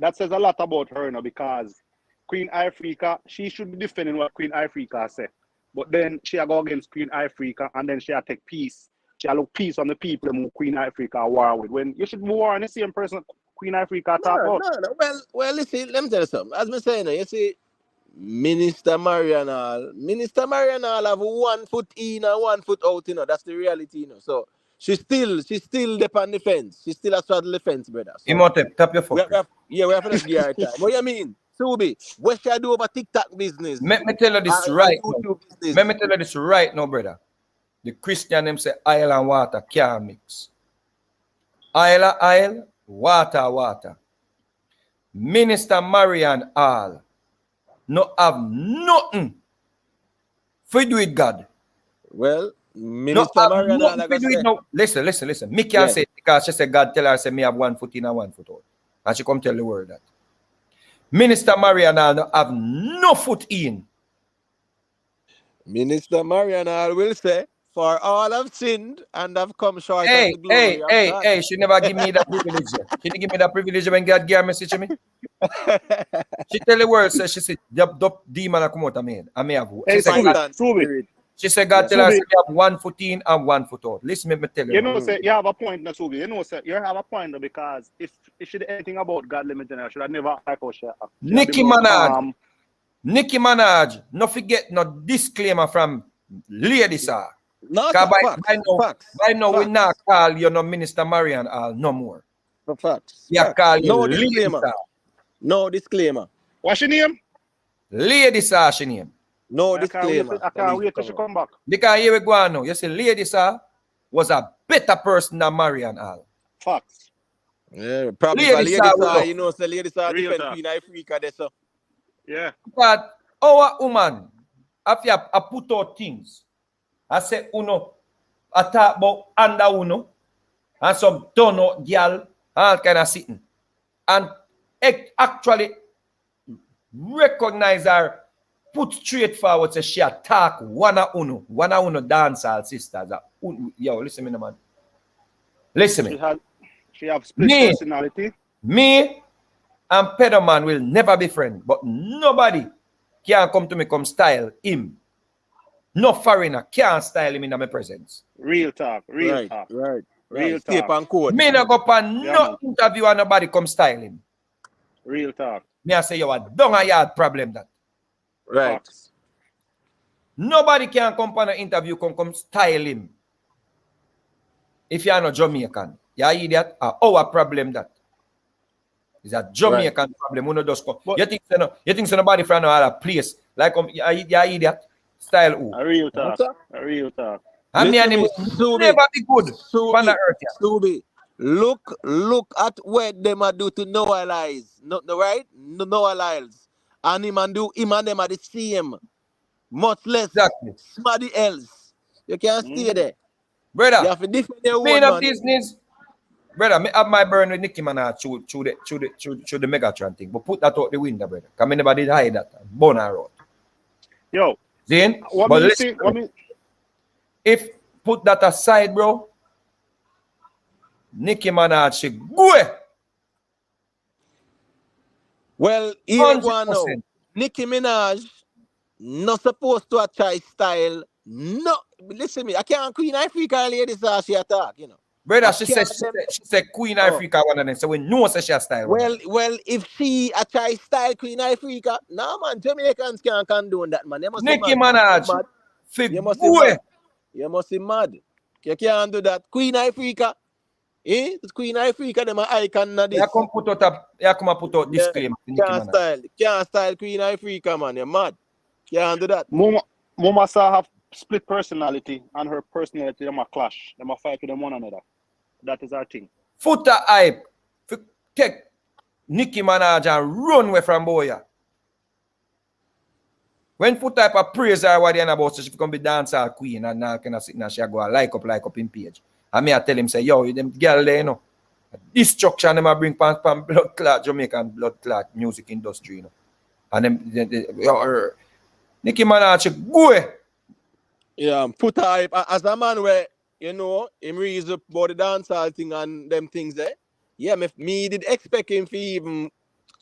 That says a lot about her, you know, because Queen Ifrika, she should be defending what Queen Ifrika said. But then she go against Queen Ifrika and then she take peace. She look peace on the people who Queen Ifrika war with. When you should be war on the same person Queen Ifrika talk about. No. Well, listen, let me tell you something. As me saying, you see, Minister Marian have 1 foot in and 1 foot out, you know. That's the reality, you know. So she's still on the fence. She still a straddle the fence, brother. So Imhotep, tap your we fucker. have to give her time. What you mean? Subi, what should I do over TikTok business? Let me tell you this And right now. YouTube business. Let me tell you this right now, brother. The Christian them say oil and water can't mix. Oil, water. Minister Marian Hall no have nothing for do with God. Well, No Minister have Marian, nothing like for I do with said, no. Listen. Me can't say it because she said God tell her say me have 1 foot in and 1 foot out. And she come tell the world that. Minister Marian Hall no have no foot in. Minister Marian will say, for all have sinned and have come short of the glory of God. Hey, she never give me that privilege. She didn't give me that privilege when God gave a message to me. She tell the world, she said, the demon come out of me. I may have. Hey, Subi. She said, God tell her, say, we have 1 foot in and 1 foot out. Listen, me tell you. You know, say you have a point, now, Subi. You know, say you have a point though, because if she did anything about God limiting her, should have never act how she Nicki Minaj, no forget no disclaimer from ladies, sir. No, Because facts. by now we not call you no Minister Marian Hall no more. Facts. We call you No lady, disclaimer. sir. No disclaimer. What's your name? Lady, sir, she name. No disclaimer. I can't wait till she come back. Because here we go on now. You see, lady, sir, was a better person than Marian Hall. Facts. Yeah, probably Lady, ladies sir, are, you know, say ladies are Real defend talk. Queen Ifrika there, so. Yeah. But our woman, after I put out things, I say, uno, I talk about under uno, and some done out girl, all kind of sitting. And actually recognize her, put straight forward, say she attack one of uno dancehall sisters. Yo, listen me, man. Listen me. She have split personality. Me and Pedoman will never be friends, but nobody can come to me come style him. No foreigner can style him in my presence. Real talk. Right. Real Tape talk. and code. Me not go pan no interview and nobody come style him. Real talk. Me I say you a dung a yard problem that. Right. Facts. Nobody can come pan an interview come style him. If you are not Jamaican, you idiot. Our problem that. It's a Jamaican problem. We no just come. You think nobody from another place like you idiot style who? A real talk. A real talk. And me and him will never be good on the earth. Subi, look at what them a do to Noah Lyles. No, right? Noah Lyles. And him and them are the same. Much less somebody else. You can't stay there. Brother, you have to defend your me own in man. business. Brother, me have my burn with Nicki Minaj through the Megatron thing. But put that out the window, brother. Because I never did hide that. Burn her out. Yo. Zane? What But me listen, see? if put that aside, bro, Nicki Minaj, she go. Well, here we go now. 100%. Nicki Minaj not supposed to try style. No, listen me. I can't Queen Ifrika ladies as she attack, you know. Brother, she said Queen Ifrika one of them. So we know say she a style. Well, if she a try style Queen Ifrika, nah man, Jamaicans can't condone that, man. Nicki Minaj, you must be mad. You can't do that. Queen Ifrika, The Queen Ifrika, them an icon of this. Put out disclaimer. Can't style Queen Ifrika, man. You're mad. Can't do that. Mama Sa have split personality, and her personality them a clash. Them a fight with them one another. That is our thing. Foota hype. Take Nicki Minaj and run away from Boya. When Foota hype a praise her what they about, so she can be dancehall queen and now can sit and she go like up in page. And me I tell him say, yo, them girl there, you know. Destruction them a bring pan blood clot, Jamaican blood clot music industry, you know. And them Nicki Minaj go. Yeah, Foota hype as a man where you know him reason about the dancehall thing and them things there. Yeah, me did expect him to even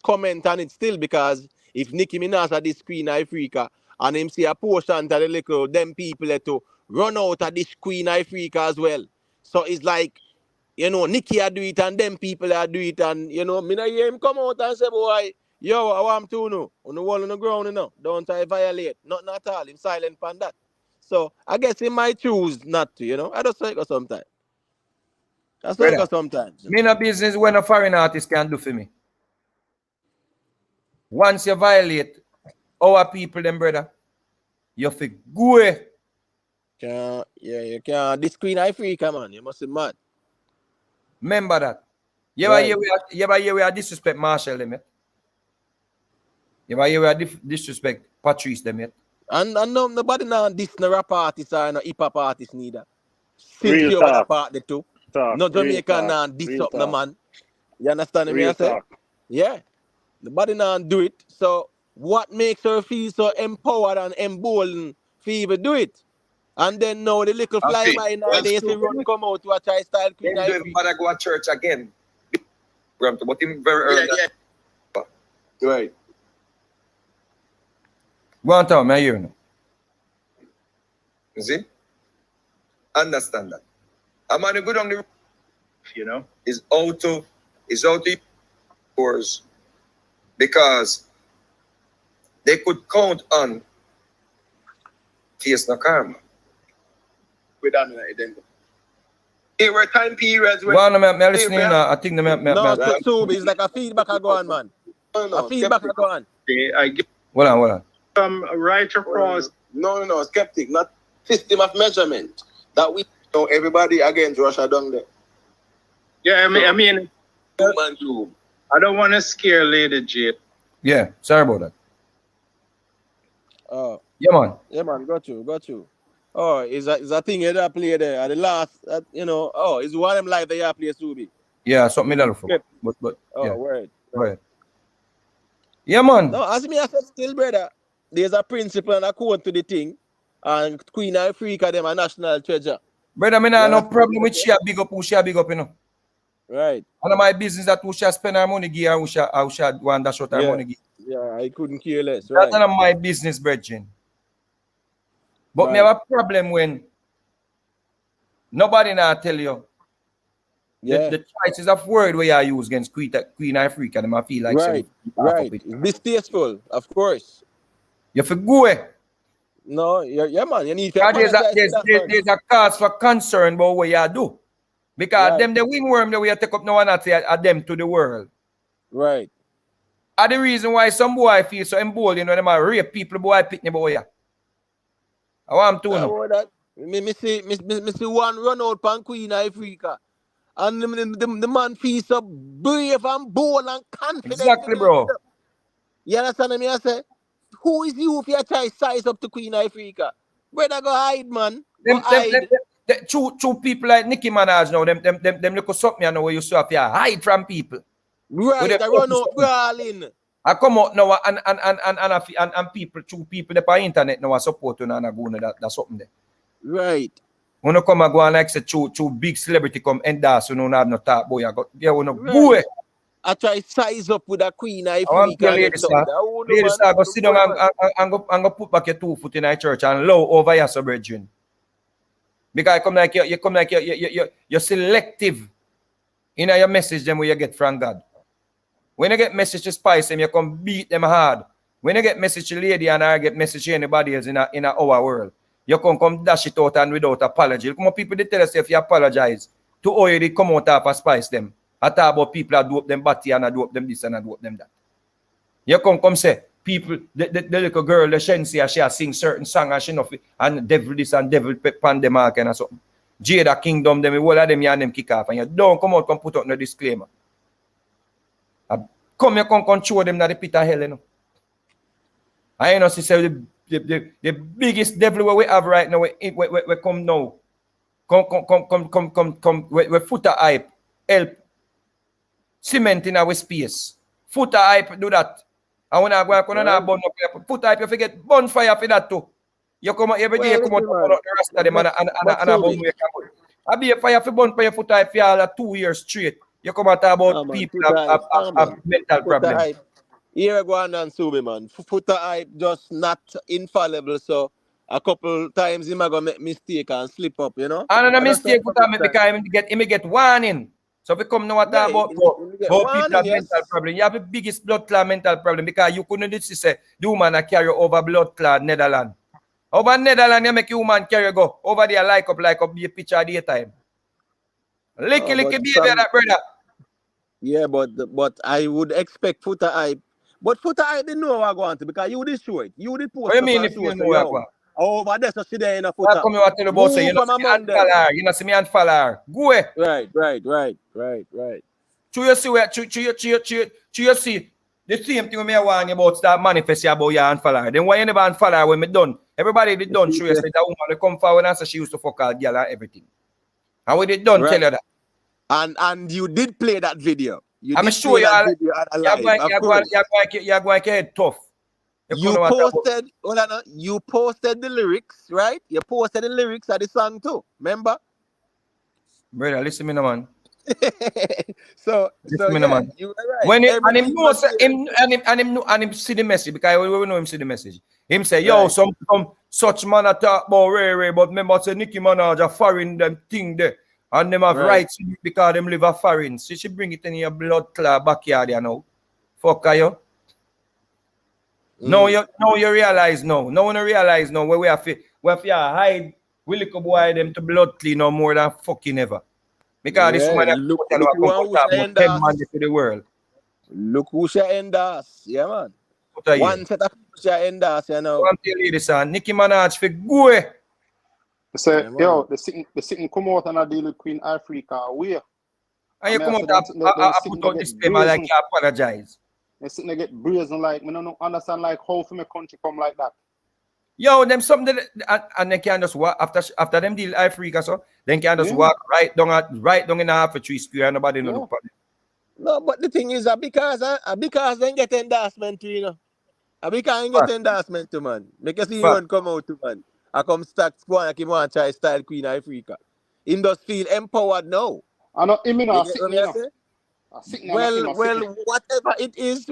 comment on it still because if Nicki Minaj had this Queen Ifrika and him see a portion of the little them people there to run out of this Queen Ifrika as well. So it's like, you know, Nicki a do it and them people a do it and you know, me not hear him come out and say, boy, yo, I want to know on the wall on the ground, you know. Don't I violate. Nothing at all. Him silent on that. So I guess he might choose not to, you know. I just say it sometimes. That's what I got sometimes. Me no business when a foreign artist can do for me. Once you violate our people, them brother, you feel go. You can't. This Queen Ifrika, man, you must be mad. Remember that. You ever hear we are disrespect Marshall them yet? You ever hear we are disrespect Patrice them yet? And no, nobody now this no rap artist or no hip hop artist neither. Since Real you talk. were that part the two. Talk. No Real Jamaican now talk. diss Real up no talk. man. You understand me? Real I say? talk. Yeah. Nobody now do it. So what makes her feel so empowered and emboldened for even do it? And then now the little fly by now they see run come out to a try style Queen Then Ifrika. don't go to church again. But him very early. Yeah. Right. Go on tell me, I hear you. You see? Understand that. A man who go down the road, you know, is out of course because they could count on face no karma. Without an identity. There were time periods when Well, I'm listening now. I think the No, so it's like a feedback I go on, man. A feedback I go on. I give Hold on. some right across. No, skeptic, not system of measurement. That we know everybody against Russia down there. Yeah, I mean, Human too. I don't want to scare Lady J. Yeah, sorry about that. Oh, Yeah, man. got you. Oh, is that thing you that play there at the last, you know, it's one of them live that you play Subi. Yeah, something that for. Yep. But Oh, yeah. word. Go ahead. Yeah, man. No, as me I said still, brother, there's a principle and a code to the thing, and Queen Ifrika them a national treasure. Brother, me nah no problem with she a big up, you know. Right. All of my business that who shall spend her money give her who shall want that short her money give. Yeah, I couldn't care less. Right. That's none of my business, brethren. But me have a problem when nobody now tell you the choices of word where you use against Queen Ifrika, them I feel like right. It's distasteful, of course. You have to go away. No, yeah, man. You need to there's a cause for concern about what you do. Because them the wingworm that we take up no one at them to the world. Right. Are the reason why some boy feel so emboldened when them rape people boy pitney boy. I want to know. That. Me see one run out pan Queen Ifrika. And the man feels so brave and bold and confident. Exactly, bro. You understand me? I say, who is you if you try size up to Queen Ifrika? Brother, go hide, man. Two people like Nicki Minaj now, them look something you know where you still have to hide from people. Right, I run out brawling. I come out now and two people that on internet now are supporting and go on that something there. Right. When you come and go and like say two big celebrity come and dance, you know have no talk boy. Boy. I try size up with a Queen Ifrika. I want to ladies go sit down and go put back your 2 foot in the church and low over your brethren. Because you're selective in your message them where you get from God. When you get message to spice them, you come beat them hard. When you get message to lady and I get message to anybody else in our world, you come dash it out and without apology. Come on, people they tell us if you apologize to how you come out of a spice them. I talk about people that do up them body and I do up them this and I do up them that. You come say, people, the little girl, the Shensi, she sing certain song and she know, and devil this and devil pan them all kind of something. Jada Kingdom, them, all of them, you and them kick off. And you don't come out and put out no disclaimer. Come, you come show them that the pit of hell, you know. I know, she said, the biggest devil we have right now, we come now. Come, we foot a hype, help. Cement in our space. Foot a hype, do that. And when I go and foot hype, you forget bonfire for that too. You come every day, you come out the rest of them and I be a fire for bonfire foot hype for all 2 years straight. You come out about people have mental problems. Here I go on and Subi, man. Foot hype just not infallible, so a couple times he might go make mistake and slip up, you know. And a mistake foot hype because he may get warning. So if you come now about how people have mental problem, you have the biggest blood clot mental problem because you couldn't say the woman carry over blood clot Netherlands. Over Netherlands, you make your woman carry go. Over there, like up, be a picture at daytime. Licky behavior, that brother. Yeah, but I would expect footer hype. But footer hype didn't know what I want to because you did show it. You did post. What do you mean if you know what I want? Over there, so she there in a footer. I come here to tell you about say, you know, see me and follow her. You know, see me and follow her. Go away. Right. So you see the same thing when I want you about start manifesting about you and follow her. Then why you never and follow her when me done? Everybody did done show you say that woman they come forward and say she used to fuck her girl and everything. And we did done tell you that. And you did play that video. I'm sure you're going to get tough. You posted the lyrics, right? You posted the lyrics of the song too. Remember? Brother, listen to me, man. So man. You were right. When him see the message because we know him see the message. Him say, yo, right. some such man a talk about Ray, but remember say Nicki Minaj a foreign them thing there. And them have rights because them live a foreign. So she bring it in your blood clot backyard, you know. Fuck are you? No, you realize now. No one realize now where we have to hide we little boy them to blood clean no more than fucking ever. Because this man look about 10 man to the world. Look who she end us. Yeah, man. One set of people she end us, you know. I'm telling you this, Nicki Minaj for go. Say, yo, the sitting come out and I deal with Queen Ifrika. Where? And you come out and put out this disclaimer like you apologize. They sitting there get brazen like, I don't understand like how for my country come like that. Yo, them something and they can just walk after them deal Ifrika, so they can just walk right down in a half a tree square and nobody know look at them. No, but the thing is because they get endorsement to, you know. Because they get endorsement to, man. Make us see one come out to, man. I come stack squad and keep on try style Queen Ifrika. Him just feel empowered now. I know him in Well, whatever it is,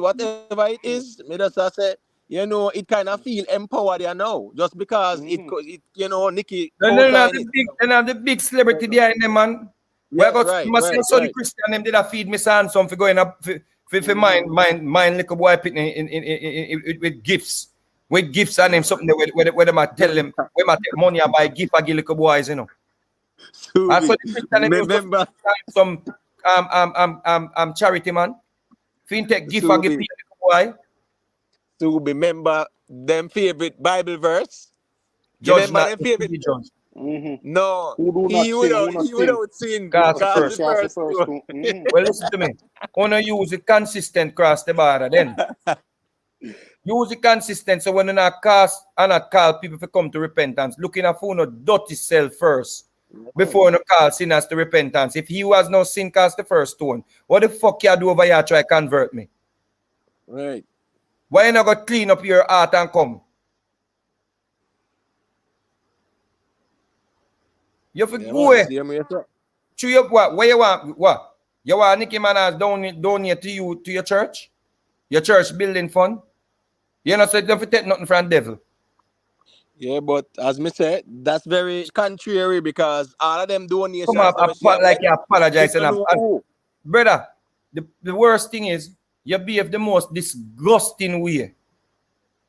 me just say, you know, it kind of feel empowered, you know, just because it you know, Nicki. The big celebrity there in them, man. Yes, right. Christian them did a feed me son some for going up for mine little boy in with gifts. With gifts and them something where them I tell them where I take money I buy gift I give little boys, you know. And so the Christian remember some charity man. Fintech gift I give little boy. To remember them favorite Bible verse. Judge remember them favorite judge. No, he would sing. God's first. Well, listen to me. Wanna use it consistent cross the border then. Use it consistent so when you not cast and not call people to come to repentance, looking at for no dirty self first before you call sinners to repentance. If he who has no sin cast the first stone, what the fuck you do over here try convert me? Right. Why you not go clean up your heart and come? You have to go away. What you want? What? You want Nicki Minaj donate to you to your church? Your church building fund? You know, so you don't take nothing from the devil. Yeah, but as me said, that's very contrary because all of them donations. Come on, like you apologize. Brother, the worst thing is you behave the most disgusting way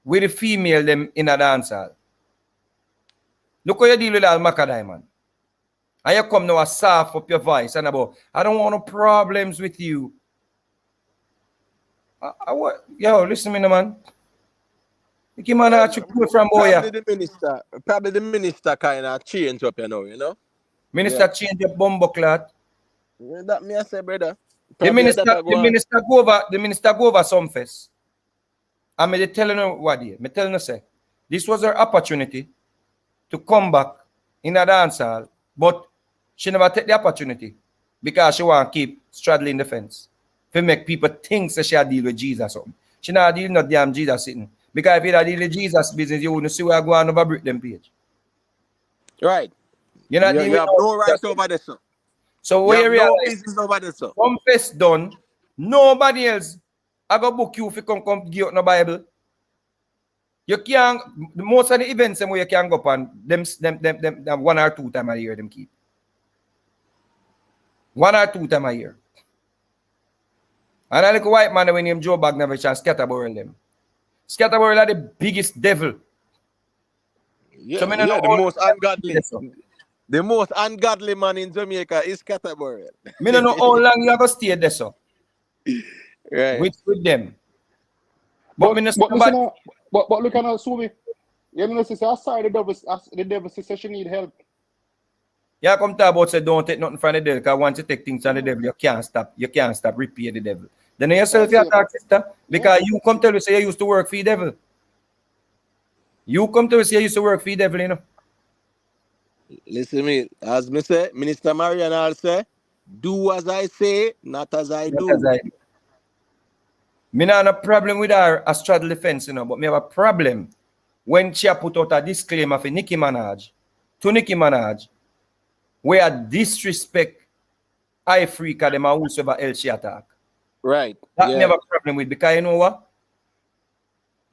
with the female them in a dancehall. Look how you deal with Al Macadai, man. And you come now a soft up your voice and about, I don't want no problems with you. Yo, listen to me, man. Nicki Minaj, you from Boya. Probably the minister kind of change up, you know. Minister change your bumbo clot. Yeah, that me I say, brother. The Probably that minister, I go on. the minister go over some fest. I mean, telling her what here. Me telling her say, this was her opportunity to come back in a dance hall, but she never take the opportunity because she want to keep straddling the fence. To make people think that she deal with Jesus or something. She not dealing with damn Jesus sitting. Because if you deal with Jesus business, you wouldn't see where I go on over brick them page. Right. You're not dealing You with have no right over this, sir. So You where you have no realize, business over this, sir. one fest done, nobody else I go book you if you come give out no Bible. You can't, most of the events where you can go on, them 1 or 2 times a year them keep. 1 or 2 times a year. And I like a white man when named Joe Bagnovich and Scatterburl them. Scatterburl are the biggest devil. Yeah, So the most ungodly. The most ungodly man in Jamaica is Canterbury. Me don't know how long you have to stay there, so. Right. With them. But listen, but look at Subi. You know, sister, sorry, the devil sister she need help. Yeah, come talk about say don't take nothing from the devil, because once you take things from the devil, you can't stop repay the devil. Then yourself you attack, sister, because you come tell you say you used to work for the devil. You come to say you used to work for the devil, you know. Listen me, as me say, Minister Marian I'll say, do as I say, not as I do. As I do. Me not have a problem with her a straddle the fence, you know, but me have a problem when she put out a disclaimer for Nicki Minaj, where disrespect Ifrika them and whosoever else she attack. Right. That me have a problem with, because you know what?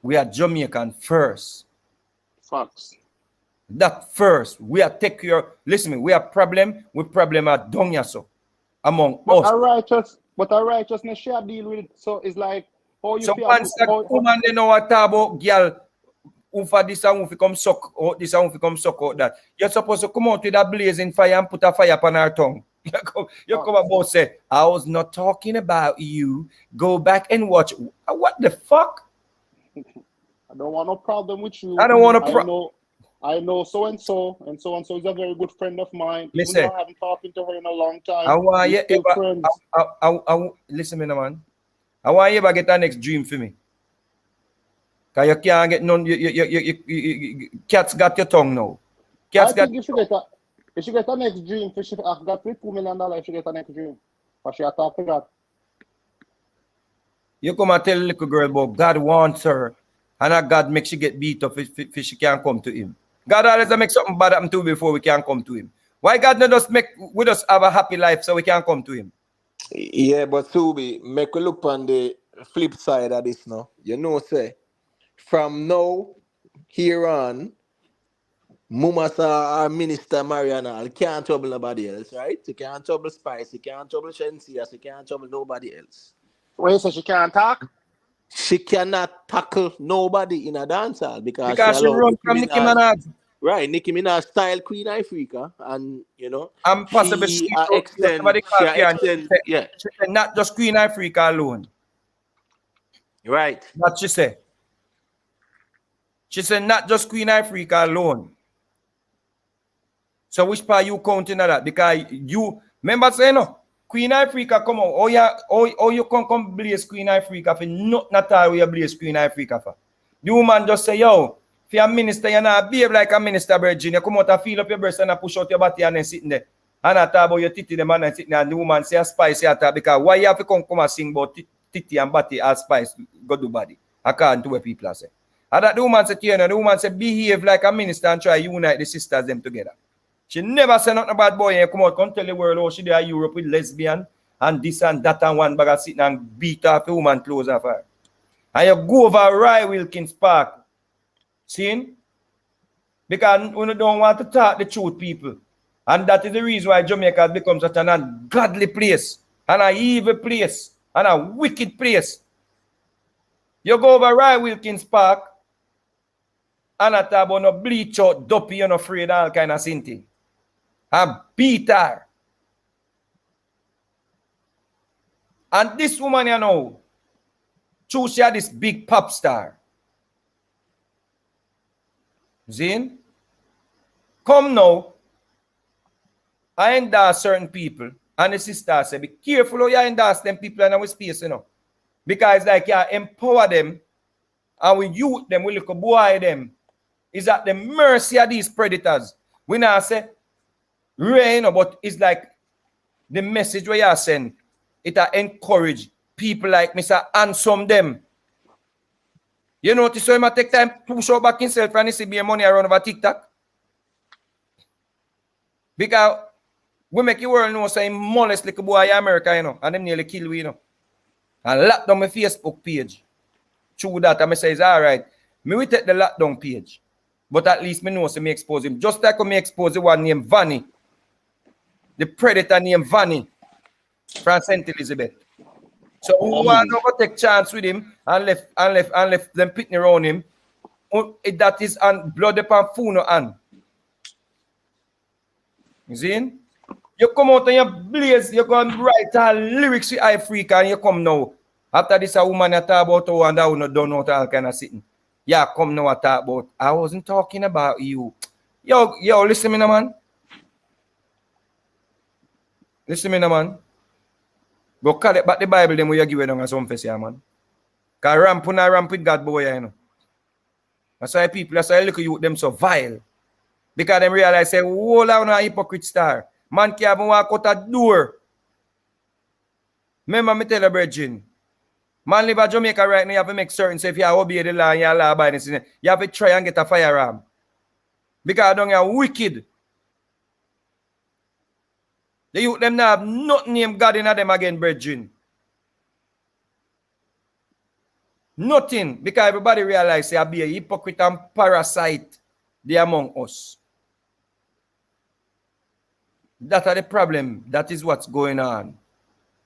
We are Jamaican first. Facts. That first, we are take care. Listen me, we have problem at down so among us. But a righteousness shall deal with it. So it's like how you so feel. once that woman they know what about girl who for this and who fi come suck out this and who fi come suck out that. You're supposed to come out with a blazing fire and put a fire upon her tongue. You come about say, I was not talking about you. Go back and watch. What the fuck? I don't want no problem with you. I don't want to I know so and so is a very good friend of mine. Listen, even though I haven't talked to her in a long time. I want you still friends. listen me, man. I want you ever get a next dream for me. Cause you can't get none. You cats got your tongue now. I think if she get a next dream, if she got $2 million, if she get a next dream, but she talk to God. You come and tell the little girl about God wants her, and God makes she get beat up if she can't come to Him. God always make something bad happen to you before we can come to Him. Why God not just make we just have a happy life so we can come to Him? Yeah, but Subi, make a look on the flip side of this now. You know, say, from now, here on, Mumasa or Minister Mariana can't trouble nobody else, right? You can't trouble Spice, you can't trouble Shensias, you can't trouble nobody else. Wait, so she can't talk? She cannot tackle nobody in a dancehall because she run from Nicki Minaj. Right, Nicki Minaj style Queen Ifrika, and you know, and possibly she not just Queen Ifrika alone. Right. What she said. She said not just Queen Ifrika alone. So which part you counting on that? Because you remember saying no, Queen Ifrika come out. Oh you come blaze Queen Ifrika for not all you blaze Queen Ifrika for. The woman just say, yo, if you're a minister, you're not behave like a minister, Virgin. You come out and feel up your breast and push out your body and then sitting there. And I talk about your titty, the man and sitting there, and the woman say a spice attack because why you have to come and sing about titty and body as spice go do body? According to what people are saying. And that the woman said, you know, the woman said, behave like a minister and try to unite the sisters them together. She never said nothing about boy and come out, come tell the world how she there in Europe with lesbian and this and that and one bag of sitting and beat off a woman clothes off her. And you go over Rye Wilkins Park. See? Because we don't want to talk the truth, people. And that is the reason why Jamaica has become such an ungodly place, and an evil place, and a wicked place. You go over Rye Wilkins Park, and I talk about no bleach out, dopey, and afraid all kind of thing. and beat her. And this woman, you know, she had this big pop star. Zin? Come now, I endorse certain people, and the sister said, be careful how you endorse them people in our space, you know. Because like you empower them, and we youth them, we look a boy them, is at the mercy of these predators. We now say, rain, but it's like the message where you send, it encourage people like Mr. Handsome them. You notice how he might take time to push out back himself and he see be money around over TikTok? Because we make the world know say molest like a boy in America, you know, and them nearly kill we, you know. And lock down my Facebook page. Through that, I say, it's all right. Me will take the lockdown page. But at least me know so me expose him. Just like me expose the one named Vanny. The predator named Vanny from St. Elizabeth. So who want to take chance with him and left them pitting around him. That is on blood upon funo and. You see? You come out and you blaze, you go and write all lyrics with Ifrika and you come now. After this, a woman you talk about who and who not done out all kind of sitting. Yeah, come now and talk about. I wasn't talking about you. Yo, listen me now, man. Listen me now, man. Go call it back the Bible them where you give it on some face, yeah, man. Because ramp with God, boy, you know. That's why people, that's why I look at you, them so vile. Because them realize, say, whoa, I'm a hypocrite star. Man can't even walk out a door. Remember me tell you, brethren. Man live in Jamaica right now, you have to make certain, so if you obey the law and you law abiding, you have to try and get a firearm. Because don't you wicked. The youth them now have nothing named God in them again, brethren. Nothing. Because everybody realize they be a hypocrite and parasite they among us. That's the problem. That is what's going on.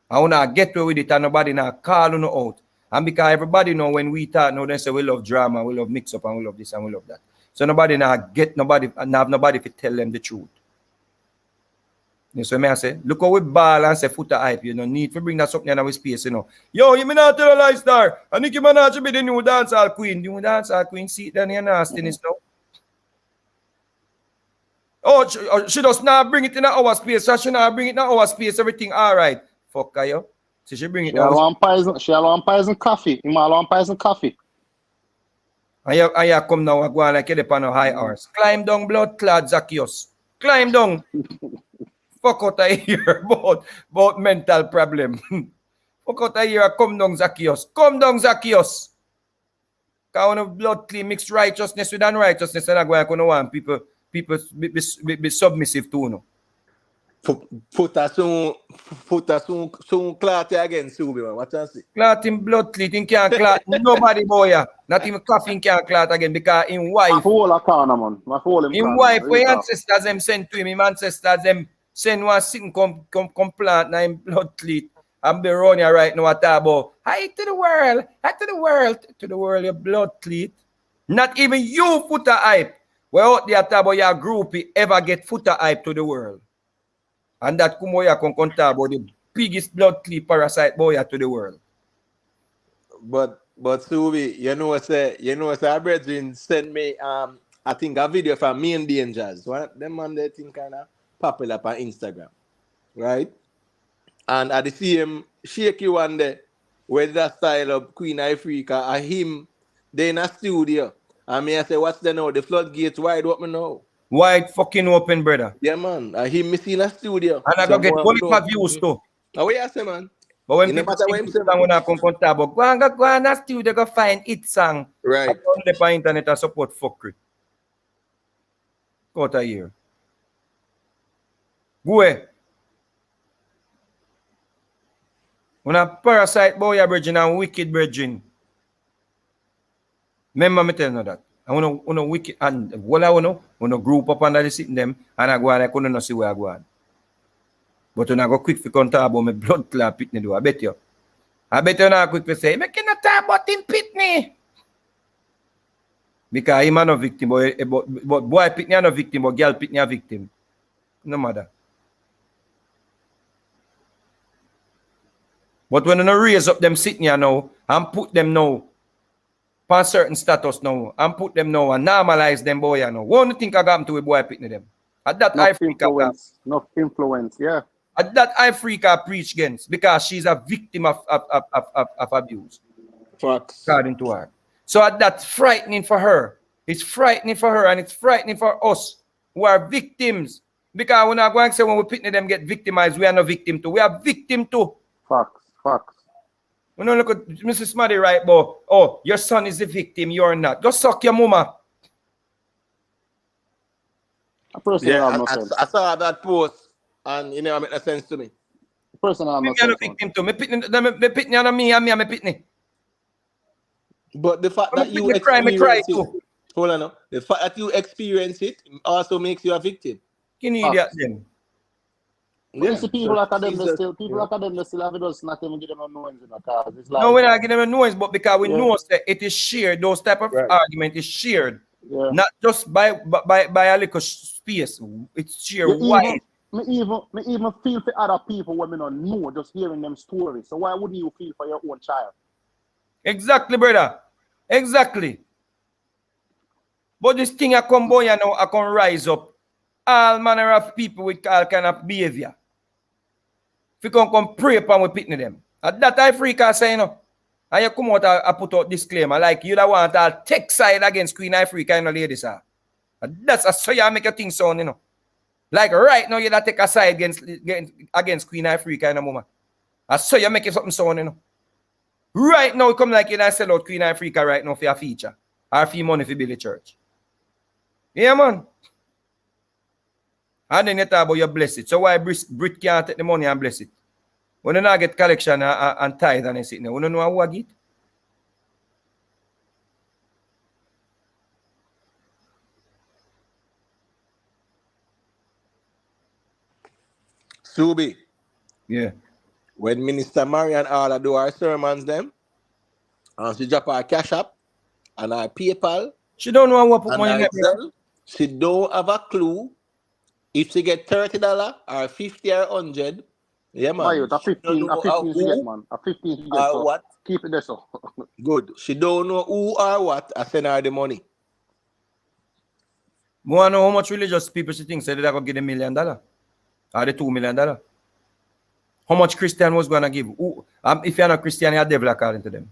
I want to get away with it and nobody now call you out. And because everybody know when we talk now, they say we love drama, we love mix up and we love this and we love that. So nobody now get nobody and have nobody to tell them the truth. You see me I say, look how we ball and say foot hype. You don't need to bring that something in our space, you know. Yo, you may not tell a lie star. And Nicki Minaj be the new dancehall queen. The new dancehall queen, see then you're nastiness now. Oh, she does not bring it in our space. So she not bring it in our space. Everything all right. Fuck her, yo. So she bring it She alone poison coffee. You alone poison coffee. And you come now and go on like you're upon a high horse. Climb down, blood clad Zacchaeus. Climb down. Fuck out of here about mental problem. Fuck out of here. Come down, Zacchaeus. Come down, Zacchaeus. Because of blood clean mixed righteousness with unrighteousness, and I go want people be submissive to no. Put us on clot again, Subi, man. What you say? Clot in blood clean can't clot. Nobody boy. Not even coffee can't clot again because in wife. In wife, when ancestors them sent to him ancestors them send one sitting come plant na in blood cleat and be running right now at about. Hi to the world, your blood cleat. Not even you footer hype. Well, out there about your groupie ever get footer hype to the world. And that kumoya can talk about the biggest blood cleat parasite boy to the world. But Subi, you know what our brethren sent me I think a video from Me and Dangers. One of them man they think kinda popular on Instagram. Right? And at the same shaky one day with that style of Queen Ifrika and him they in a studio. And me I say, what's the now? The floodgates wide open now. Wide fucking open, brother. Yeah, man. And him missing in a studio. And I go get qualified views too. What you say, man? But when people say when I come comfortable, go and that studio go find it song. Right. On the internet and support fuckery. Go out of here. Go away. When a parasite boy brethren and wicked brethren. Remember me tell you that. I want to wicked and what I want to group up under the sitting them and I go and I couldn't see where I go on. But when I go quick to talk about my blood clot pitney do, I bet you not quick to say, I cannot talk about him pitney. Because him are no victim, but boy pitney are no victim, but girl pitney are victim. no matter. But when you raise up them sitting here now and put them now for a certain status now and put them now and normalize them boy now. What do you think I got to a boy picking them? At that Enough Ifrika, influence, yeah. at that Ifrika preach against because she's a victim of abuse. Facts. According to her. So at that's frightening for her. It's frightening for her and it's frightening for us who are victims. Because we're not going to say when we picking them get victimized, we are not victim too. We are victim too. Facts. We don't look at Mrs. Smaddy right, but oh, your son is the victim, you're not. Go suck your mama. A person Yeah, have no sense. I saw that post and it never made no sense to me. A person have no Me are sense. a victim too. Me pitney on me and me, I'm a pitney. But the fact that you Me cry experience it, too. hold on now. The fact that you experience it also makes you a victim. You idiot them. Yeah. You see people like them, they Jesus, still people like them, they still have it, just not even give them no noise in the cars. It's like, No, we're not giving them a noise, but because we Yeah. know that it is shared, those type of Right. argument is shared. yeah. Not just by a little space. It's shared wide. Me even feel for other people when me don't know, just hearing them stories. So why wouldn't you feel for your own child? Exactly, brother. Exactly. But this thing I come boy now, I can rise up. All manner of people with all kind of behavior. If you come pray upon we pitney them. At that Ifrika say, you know, and you come out and put out disclaimer like you don't want to take side against Queen Ifrika, you know, ladies. And that's so you make your thing sound, you know. Like right now, you don't take a side against Queen Ifrika in a moment. And so you make it something sound, you know. Right now, you come like you don't sell out Queen Ifrika right now for your feature. Or for your money for build the church. Yeah, man. And then you talk about you bless it. So why Brit can't take the money and bless it? When you not get collection and tithe and everything, we don't know who I get. Subi, Yeah. when Minister Marian Alla do our sermons them, and she drop her cash app and her PayPal She don't know who I put and money her in there. Excel, she don't have a clue if she get $30 or 50 or 100. Yeah, man. Why you? A She don't 15, know a 15 she who get, man. A 15 she get. or So what. keep it there, so. Good. She don't know who or what I send her the money. I want to know how much religious people she think said they're going to give $1 million. Or the $2 million. How much Christian was going to give? Who, if you're not Christian, you're a devil according to them.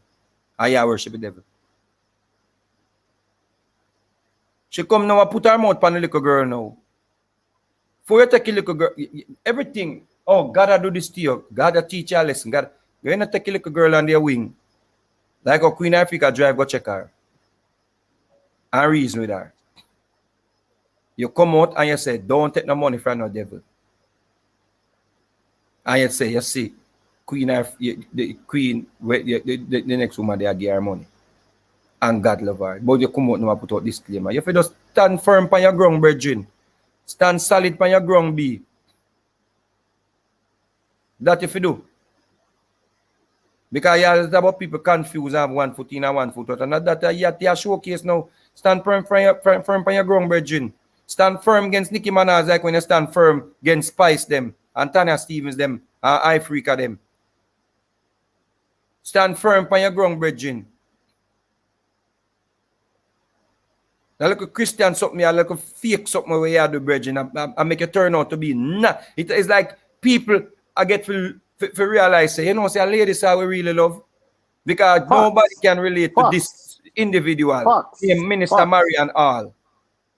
Or you worship the devil. She come now and put her mouth on the little girl now. For you take a little girl, everything. Oh, God I do this to you. God I teach you a lesson. God, you're not take a little girl on their wing. Like a Queen Ifrika drive, go check her. And reason with her. You come out and you say, don't take no money from no devil. And you say, you see, the queen, the next woman, they give her money. And God love her. But you come out now and put out disclaimer. You have to just stand firm on your ground, brethren. Stand solid on your ground, be. That if you do. Because you have about people confused and have 1 foot in and 1 foot out. And that you have to showcase now. Stand firm on your ground, brethren. Stand firm against Nicki Minaj like when you stand firm against Spice them. And Tanya Stevens them. And Ifrika them. Stand firm on your ground, brethren. Now look at Christian something, I look at fake something where you do, brethren, and make it turn out to be not. It is like people I get to realize, say, you know, say a lady say we really love. Because Facts. nobody can relate to Facts. this individual. Facts. Minister Facts. Marian Hall.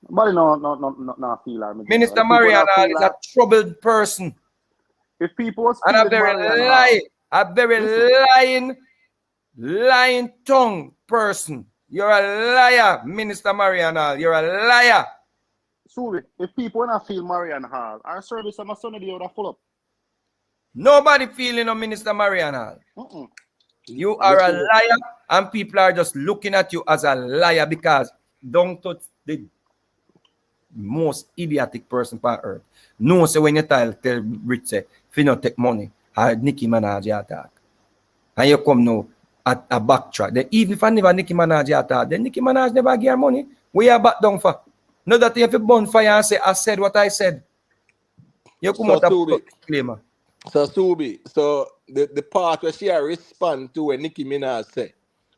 But no feel her. Minister Marian Hall is a troubled person. If people was And a feeling very Marian Hall, very lying tongue person. You're a liar, Minister Marian Hall. You're a liar. Sorry, if people wanna feel Marian Hall, our service on a Sunday they would have full up. Nobody feeling on Minister Marian Hall. You are a liar, and people are just looking at you as a liar because don't touch the most idiotic person on earth. No, so when you tell Brit say, if you not take money, Nicki Minaj attack. And you come now at a backtrack. Then even if I never Nicki Minaj attack, then Nicki Minaj never give her money. We are back down for. Not that you have a bonfire and say, I said what I said. You come So out a Subi, disclaimer. so the part where she respond to when Nicki Minaj say,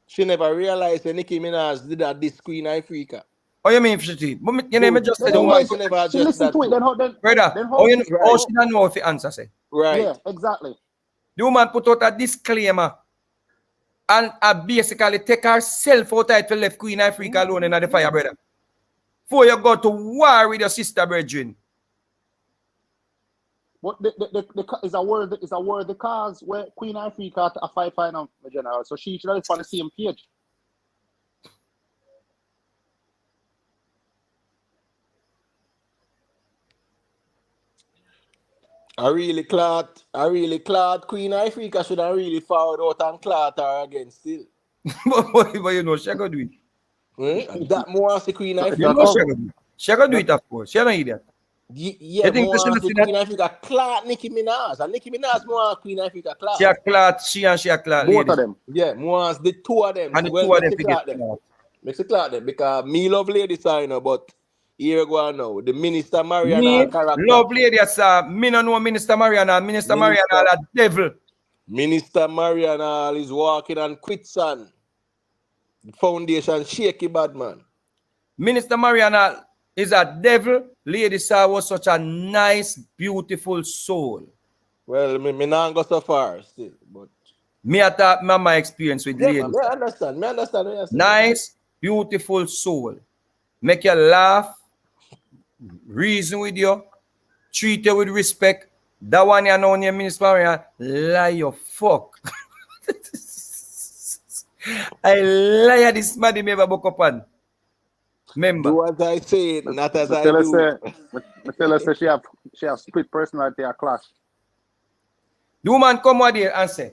she never realized that Nicki Minaj did that this Queen Ifrika. Oh, you mean Fishty? But you know, me Good. just Then say the So how why woman, you she go, never she address listen that to it, too? brother. then Oh, how you know, Right. oh, she don't know if the answer say. Right. yeah, exactly. The woman put out a disclaimer and basically take herself out of to left Queen Ifrika alone in the fire, brother. Before you go to war with your sister, brethren. But is a word the cause where Queen Ifrika a fight final general. So she should have on the same page. I really clot Queen Ifrika should have really fouled out and clot her again still. but you know, she gonna do it. That more the Queen You That know Ifrika. she gonna do it. She gonna do it, of course. She not idiot. Yeah, You think more she not the see Queen that? Ifrika clot Nicki Minaj. And Nicki Minaj more Queen Ifrika She clot. a clot, she a clot both of ladies. them. Yeah, more the two of them. And the Well, two of makes them it to get clot them. clot. Makes it clot them because me love lady signer, but here we go now. The minister Mariana Me, character. love lady, sir. Me no know Minister Mariana. Minister Mariana a devil. Minister Mariana is walking on quicksand. Foundation shaky bad man. Minister Mariana is a devil. Lady Sir was such a nice, beautiful soul. Well, me not go so far still, but Me at that my experience with yeah, Lady man, Sir. I understand. Me understand what you're saying. Nice, beautiful soul. Make you laugh, reason with you, treat you with respect. That one you know your Minister Mariana, lie your fuck. I lie this man me ever book up on. Remember. Do as I say, not as I tell her do. say, tell her say she have split personality a clash. The woman come out there and say,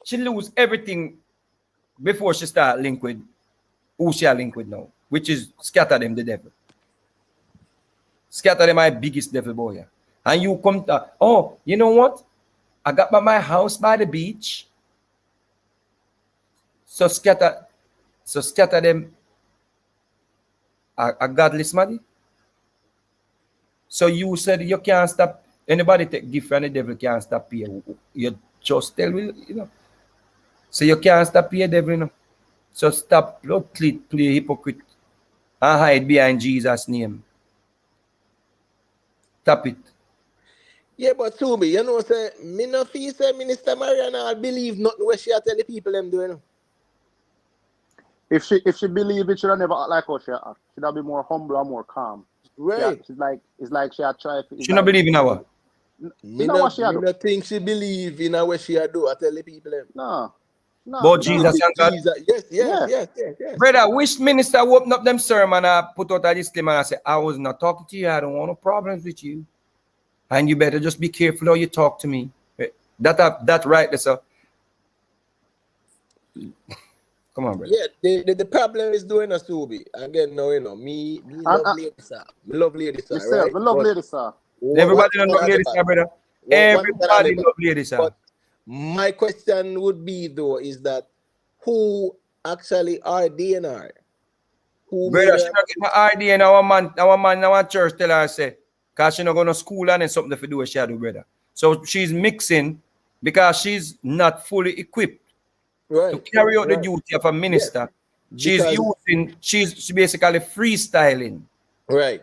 she lose everything before she start link with who she link with now, which is scatter them the devil. Scatter them my biggest devil boy. Yeah. And you come to, oh, you know what? I got my house by the beach. So scatter them a godless money. So you said you can't stop anybody take gift from the devil can't stop pay. You just tell me, you know. So you can't stop pay devil, you know. So stop play hypocrite and hide behind Jesus' name. Stop it. Yeah, but Subi, you know, say me no feel say Minister Mariana believe nothing what she a tell the people them doing. If she believe it, she'd never act like how she act. She'd be more humble and more calm. Right. She's like it's like she had tried. She not believe in our. Me know no, what she a do? no think she believe in what she a do. I tell the people them. No. But Jesus and God. Yes, Yeah. yes. Brother, which minister open up them sermon and put out a disclaimer and say, I was not talking to you, I don't want no problems with you. And you better just be careful how you talk to me. That right, that's a come on, brother. Yeah, the problem is doing a Subi. Again, no, you know, me love lady sir. Me love lady sir, Yourself, right? we love But lady, sir. Everybody don't love one ladies, thing brother. one thing Everybody about- love ladies, But my question would be though, is that who actually ordained her? Who made Brother, she her? not get my idea and our man, our church tell her say, cause she not going to school and then something to do what she do, brother. So she's mixing because she's not fully equipped Right. to carry out the right. duty of a minister. She's Because- she's basically freestyling. Right.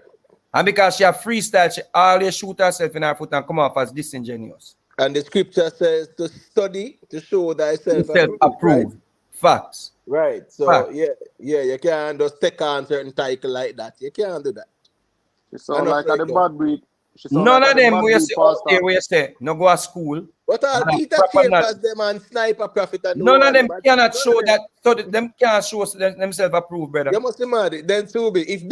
And because she have freestyle, she always shoot herself in her foot and come off as disingenuous. And the scripture says to study to show thyself Self-approved. right? Facts. Right. So Facts. yeah, you can't just take on certain title like that. You can't do that. She sound know like say a the no. bad breed. She sound None like of a the them bad where you breed say, oh, pastor. okay, where you say, no go to school. But all And a Peter proper Chambers, knowledge. them and Sniper Prophet and None all of them them. cannot show that, so that them can't show themselves approved, brother. You must be mad. Then Subi, if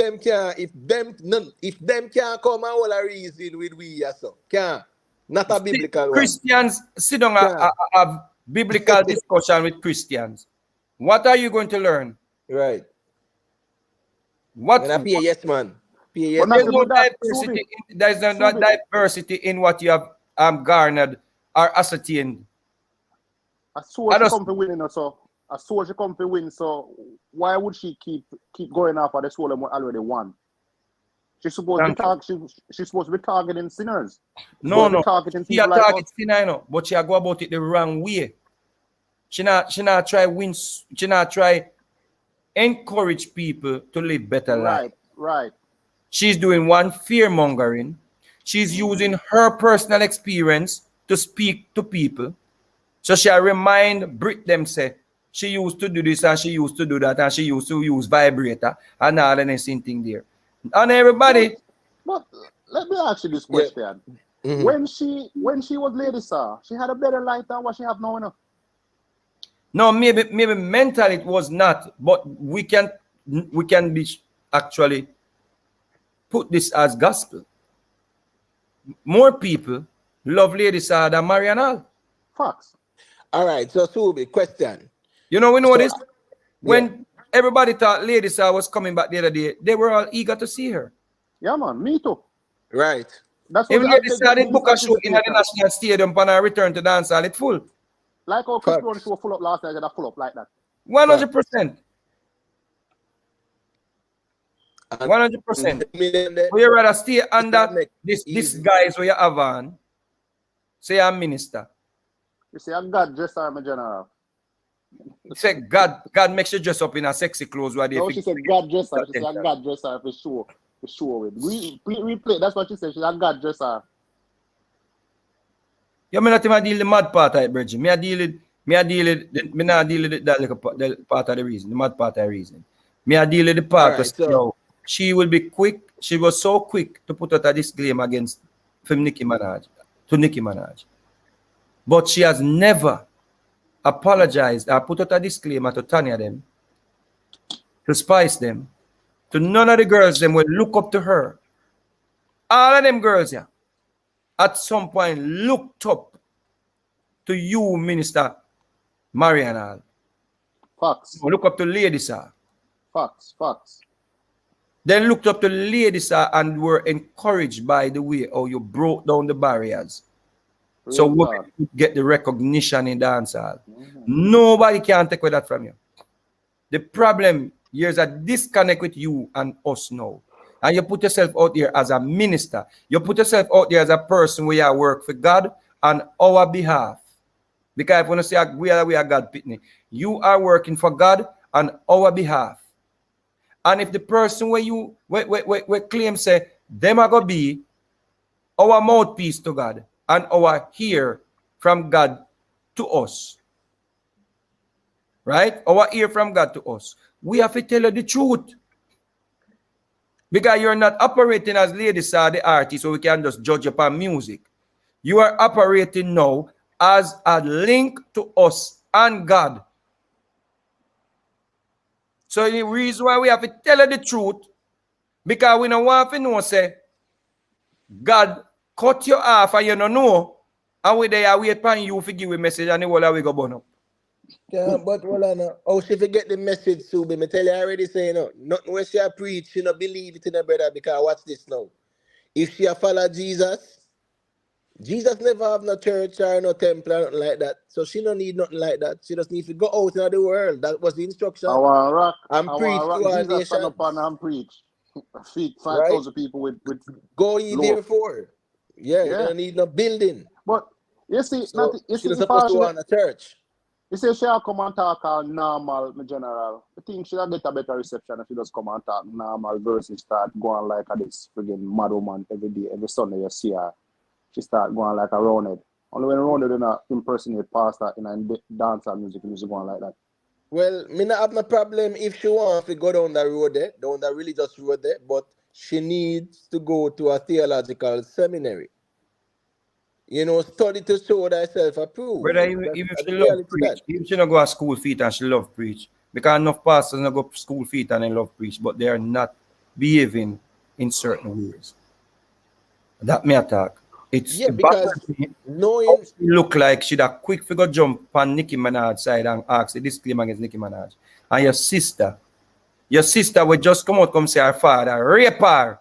them can't come and hold a reason with we so can't. Not a biblical one. Christians sit down and have biblical discussion with Christians. What are you going to learn? Right. What? When I pay yes, man. Pay yes, But not There's man. no even that, diversity. Subi. There's no Subi. diversity in what you have garnered or ascertained. A soul she come to win, so a soul she come to win. So why would she keep going after the soul that already won? She's supposed to be she's supposed to be targeting sinners. No, no. Targeting She a people like target us. sinner, you know, but she a go about it the wrong way. She not try win. She not try encourage people to live better life. Right. She's doing one fear mongering. She's using her personal experience to speak to people. So she remind Brit them say she used to do this and she used to do that and she used to use vibrator and all the same thing there. And everybody. But let me ask you this question. Mhm. When she was Lady Sir, she had a better life than what she have now. No? No, maybe mentally it was not, but we can be actually put this as gospel. More people love Lady Sir than Marianne. Facts. All right, so Subi, question. You know, we know So, this. When everybody thought Lady Sir was coming back the other day, they were all eager to see her. Yeah, man. Me too. Right. That's If what Lady Sir did book a show in the National Stadium and I return to dancehall, it's full. Like how Chris Brown show full up last night, that full up like that. 100%. 100%. So you rather stay under this guys where you have on, say I'm minister. You see, I'm God dressed I'm a general. Say God makes you dress up in a sexy clothes where they No, she said God dresser. She said I'm God dresser for sure. For sure with. Replay. That's what she said. She's a God dresser. You may not even deal the mad part of it, Bridget. Me not deal with that little part of the reason, the mad part of the reason. Me I deal with the part Right, so she will be quick. She was so quick to put out a disclaimer against Nicki Minaj. But she has never apologized or put out a disclaimer to Tanya them, to Spice them, to none of the girls them will look up to her. All of them girls, yeah, at some point looked up to you, Minister Marianne. Facts. Look up to Lady Sir. Facts. Then looked up to Lady Sir and were encouraged by the way how you broke down the barriers. So women get the recognition in dancehall. Nobody can take away that from you. The problem here is a disconnect with you and us now. And you put yourself out there as a minister. You put yourself out there as a person where you work for God on our behalf. Because if you want to say we are God pitney, you are working for God on our behalf. And if the person where you claim say them are gonna be our mouthpiece to God and our ear from God to us, right? Our ear from God to us. We have to tell you the truth. Because you're not operating as Lady Sir, the artist, so we can just judge upon music. You are operating now as a link to us and God. So the reason why we have to tell you the truth, because we don't want to know, say, God cut you off and you don't know, and we there wait for you to give a message and the whole we go burn up. Yeah, but hold on. Oh, she forget the message, Subi. Me tell you already saying nothing where she a preach, she not believe it in her brother, because watch this now. If she a follow Jesus never have no church or no temple or nothing like that. So she don't need nothing like that. She just needs to go out into the world. That was the instruction. And preach to our Jesus nation. stand up and preach. Feed 5,000 people with go ye therefore. Yeah, you don't need no building. But you see, So she not supposed to want a church. You say she'll come and talk all normal, my general. I think she'll get a better reception if she just come and talk normal versus start going like this friggin' mad woman every day, every Sunday you see her. She start going like a roundhead. Only when roundhead in a impersonate pastor in a dancehall music going like that. Well, me not have no problem if she wants to go down the road there, down the religious road there, but she needs to go to a theological seminary. You know, study to show thyself approved. Whether if she love preach, if she not go to school feet and she love preach, because enough pastors not go to school feet and they love preach, but they are not behaving in certain ways. That may attack. It's because knowing she look like she'd a quick figure jump on Nicki Minaj side and ask a disclaimer against Nicki Minaj. And your sister will just come say her father rape her.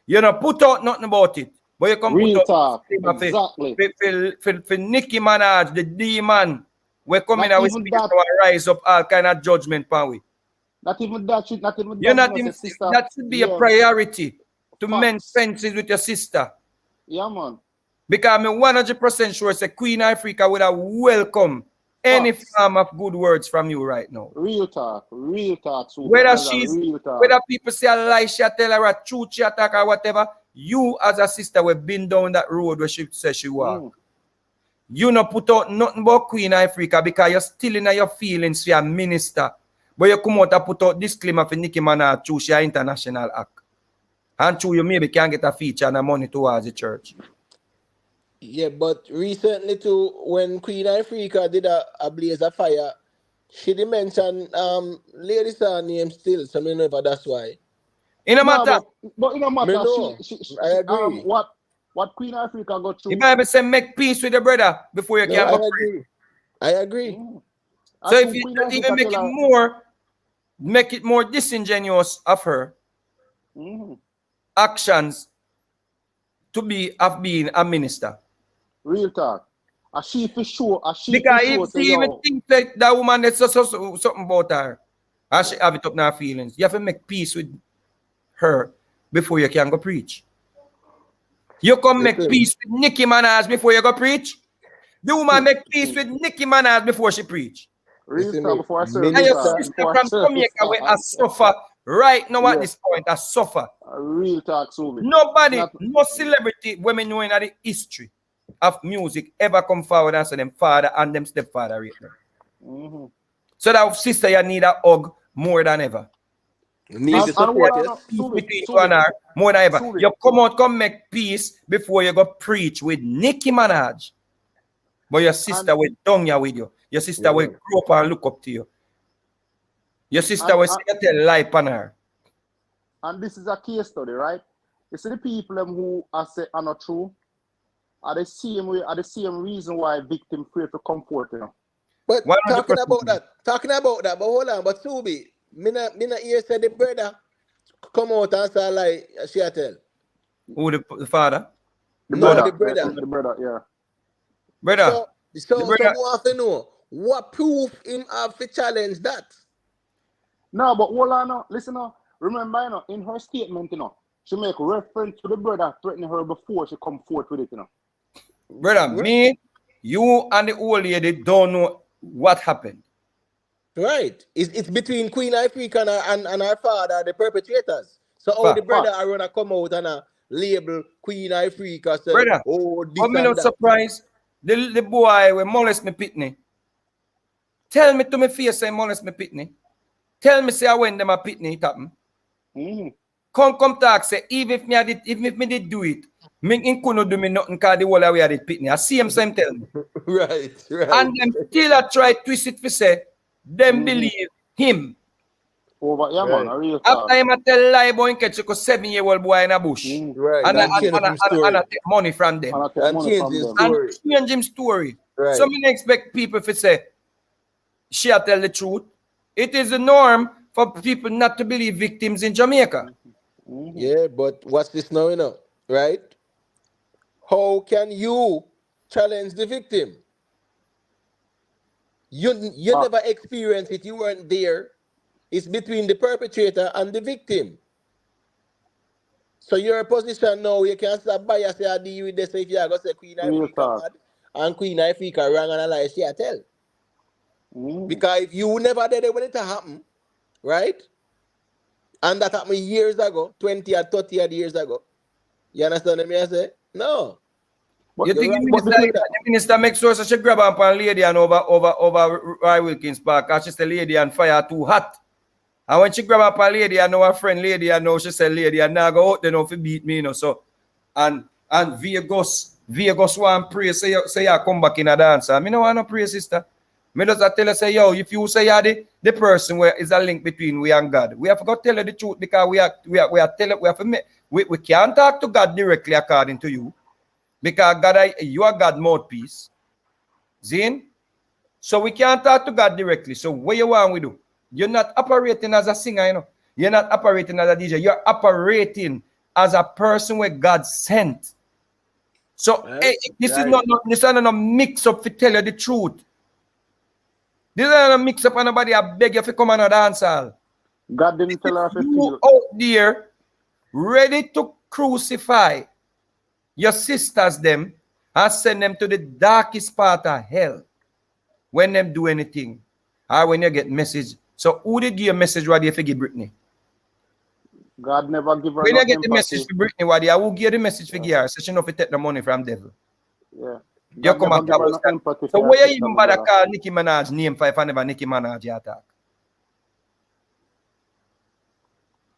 You know, put out nothing about it. But you come real put talk. Exactly. For Nicki Minaj, the demon, we're coming out with rise up all kind of judgment, pan we. Not even that shit, not even You're that. not even, that should be a priority to Facts. mend fences with your sister. Yeah, man. Because I'm 100% sure say Queen Ifrika would have welcome any Facts. form of good words from you right now. Real talk, Super. Whether That's a she's, real talk. whether people say a lie, she tell her a truth, she attack or whatever, you as a sister will been down that road where she says she walk. You not put out nothing but Queen Ifrika because you're still in your feelings for your minister. But you come out and put out disclaimer for Nicki Minaj choose your international act. And true, you maybe can get a feature and a money towards the church. Yeah, but recently too, when Queen Ifrika did a blaze of fire, she did mention ladies her name still, so I don't know if that's why. In a No, matter, but in a Me matter, know. I agree. what Queen Ifrika got the through. Bible says make peace with your brother before you No, can I go pray. agree. I agree. So if you even make it make it more disingenuous of her actions to be of being a minister. Real talk. A sheep is sure. A sheep Because is sure. if she even think that woman that's something about her, and she have it up in her feelings, you have to make peace with her before you can go preach. You come make peace with Nicki Minaj before you go preach. The woman make peace with Nicki Minaj before she preach. Real talk before I serve. And your sister from Jamaica will suffer right now at this point. I suffer. Real talk, so Nobody, no celebrity women knowing the history of music ever come forward and say them father and them stepfather rate them. So that sister you need a hug more than ever. Need to support us. Peace between you and her more than ever. You come out, come make peace before you go preach with Nicki Minaj. But your sister will down you with you. Your sister will grow up and look up to you. Your sister will say you tell lie upon her. And this is a case study, right? You see the people them who are say are not true are the same way, are the same reason why victim pray to comfort, you know. But talking about that, but hold on, but Subi, me not hear say the brother come out and say like she tell. Who the father? The brother. The brother, yeah. Brother. So we have to know what proof him have to challenge that. No, but hold on now. Listen now. Remember, you know, in her statement, you know, she make reference to the brother threatening her before she come forth with it, you know. Brother, me, you and the old lady don't know what happened. Right. It's between Queen Ifrika and her father, the perpetrators. So how the brother are gonna come out and label Queen Ifrika say, brother, oh, this I'm and not that. surprised. The boy will molest me pitney. Tell me to my face say molest me pitney. Tell me say I went them a pitney it happen. Come talk say even if me did do it, me couldn't do me nothing because the whole way I did pitney. I see him same tell me. Right. And them still try twist it for say them believe him. Over, yeah, man, a real after him I tell lie boy in catch a 7-year-old boy in a bush. Right. And I take money from them. And change him story. Right. So me expect people to say she tell the truth. It is the norm for people not to believe victims in Jamaica. Yeah, but what's this now, you know? Right? How can you challenge the victim? You never experienced it, you weren't there. It's between the perpetrator and the victim. So your position now, you can stop by and say, I deal with this if you are going to say Queen Ifrika mad and Queen Ifrika wrong and a lie, she tell. Because if you never did it when it happened, right? And that happened years ago, 20 or 30 years ago. You understand what I say? No. But you think the minister makes sure she grab up on lady and over Roy Wilkins Park because she's the lady and fire too hot. And when she grab up a lady, I know her friend lady, I know she said lady, and now go out there now for beat me, you know. So and Vegas want pray, say you come back in a dance. I mean, no want to pray, sister. Me just tell her, say, yo, if you say you're the person where is a link between we and God, we have to go tell her the truth because we can't talk to God directly according to you. Because God, you are God's mouthpiece. Zin? So we can't talk to God directly. So what you want we do? You're not operating as a singer, you know. You're not operating as a DJ. You're operating as a person where God sent. So this is not a mix up to tell you the truth. This is not a mix up and nobody I beg you to come on a dance hall. God didn't tell her to you out there ready to crucify your sisters them and send them to the darkest part of hell when them do anything or when you get message. So who did give you a message what you forgive Brittany? God never give her When no you get the empathy. message for Brittany, what you who give you the message for her? So she know if you take the money from devil. Yeah. You God come never and give her talk no about empathy so for her why you sister, even my bother brother. call Nicki Minaj name for if I never Nicki Minaj you attack?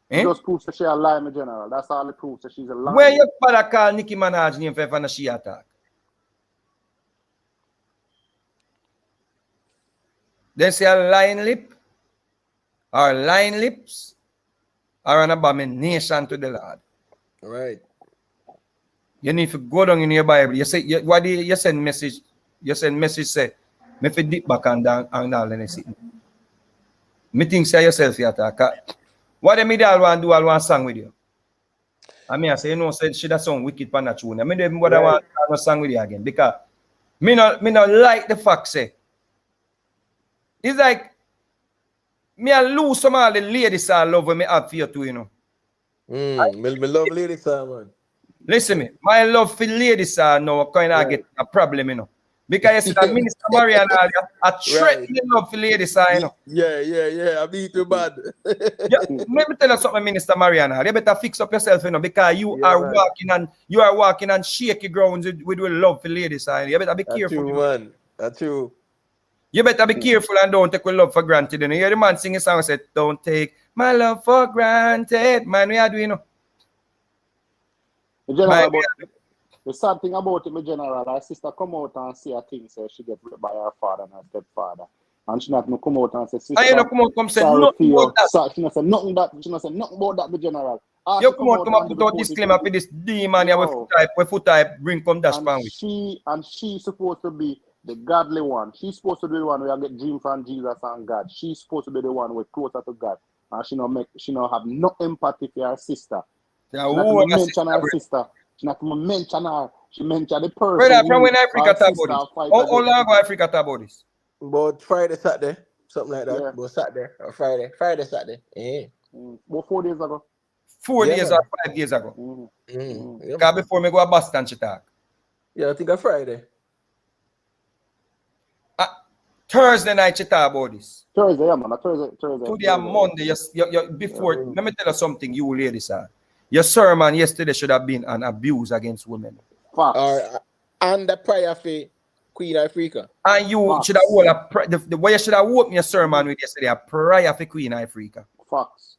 It Eh? just proves that she a lie, my general. That's all it proves that she's a Where liar. you bother call Nicki Minaj name for if I she attack? They say a lying lip or lying lips are an abomination to the Lord. Right. You need to go down in your Bible. You say what do you send message? You send message say, me fi dip back and down and all and sit. Me think say yourself you attack. What the middle want do? I want song with you. I mean I say you know say she that sound wicked pan that tune. I mean even what I want to song with you again because me not like the fact say it's like me I lose some of the ladies I love when me have for you too, you know. Me love lady song, man. Listen me, my love for ladies are now kind of Right. get a problem, you know. Because you see that Minister Mariana a threatening love for ladies are, you know. Yeah. I beat you bad. Yeah, let me tell you something, Minister Mariana. You better fix up yourself, you know, because you Yeah, are man. walking on shaky grounds with love for ladies. And you better be That's careful. true, You know. man. That's true. You better be careful and don't take your love for granted. You know, you hear the man sing a song and say, "Don't take my love for granted." Man, we are doing, you know. The general, My, but the sad thing about it, my general, her sister come out and say a thing, say she get raped by her father and her stepfather. And she not come out and say, sister, and you know, come out, come say sorry for nothing you. about that. She not say nothing about that, the general. You She come out, and put do out the disclaimer for this demon here with foot type, bring come dash pan with. and she supposed to be the godly one. She's supposed to be the one where I get dream from Jesus and God. She's supposed to be the one who closer to God. And she not have no empathy for her sister. Yeah, She not even mention her sister. She not even mention her. She mention the person Brother, from who when Ifrika her talk sister about this. fight How against. long ago Ifrika talk about this? But Friday, Saturday, something like that. Yeah. But Saturday or Friday, Saturday. Yeah. About 4 days ago. 4 Yeah, days man. or 5 days ago. Yeah, Because before me go a Boston, she talk. I think on Friday. Thursday night, she talk about this. Thursday, yeah, man. Thursday. Today and Monday, before, let me tell you something, you ladies are. Your sermon yesterday should have been an abuse against women. Facts. And the prayer for Queen Ifrika. And you should have hold the way you should have opened your sermon with yesterday, a prayer for Queen Ifrika. Facts.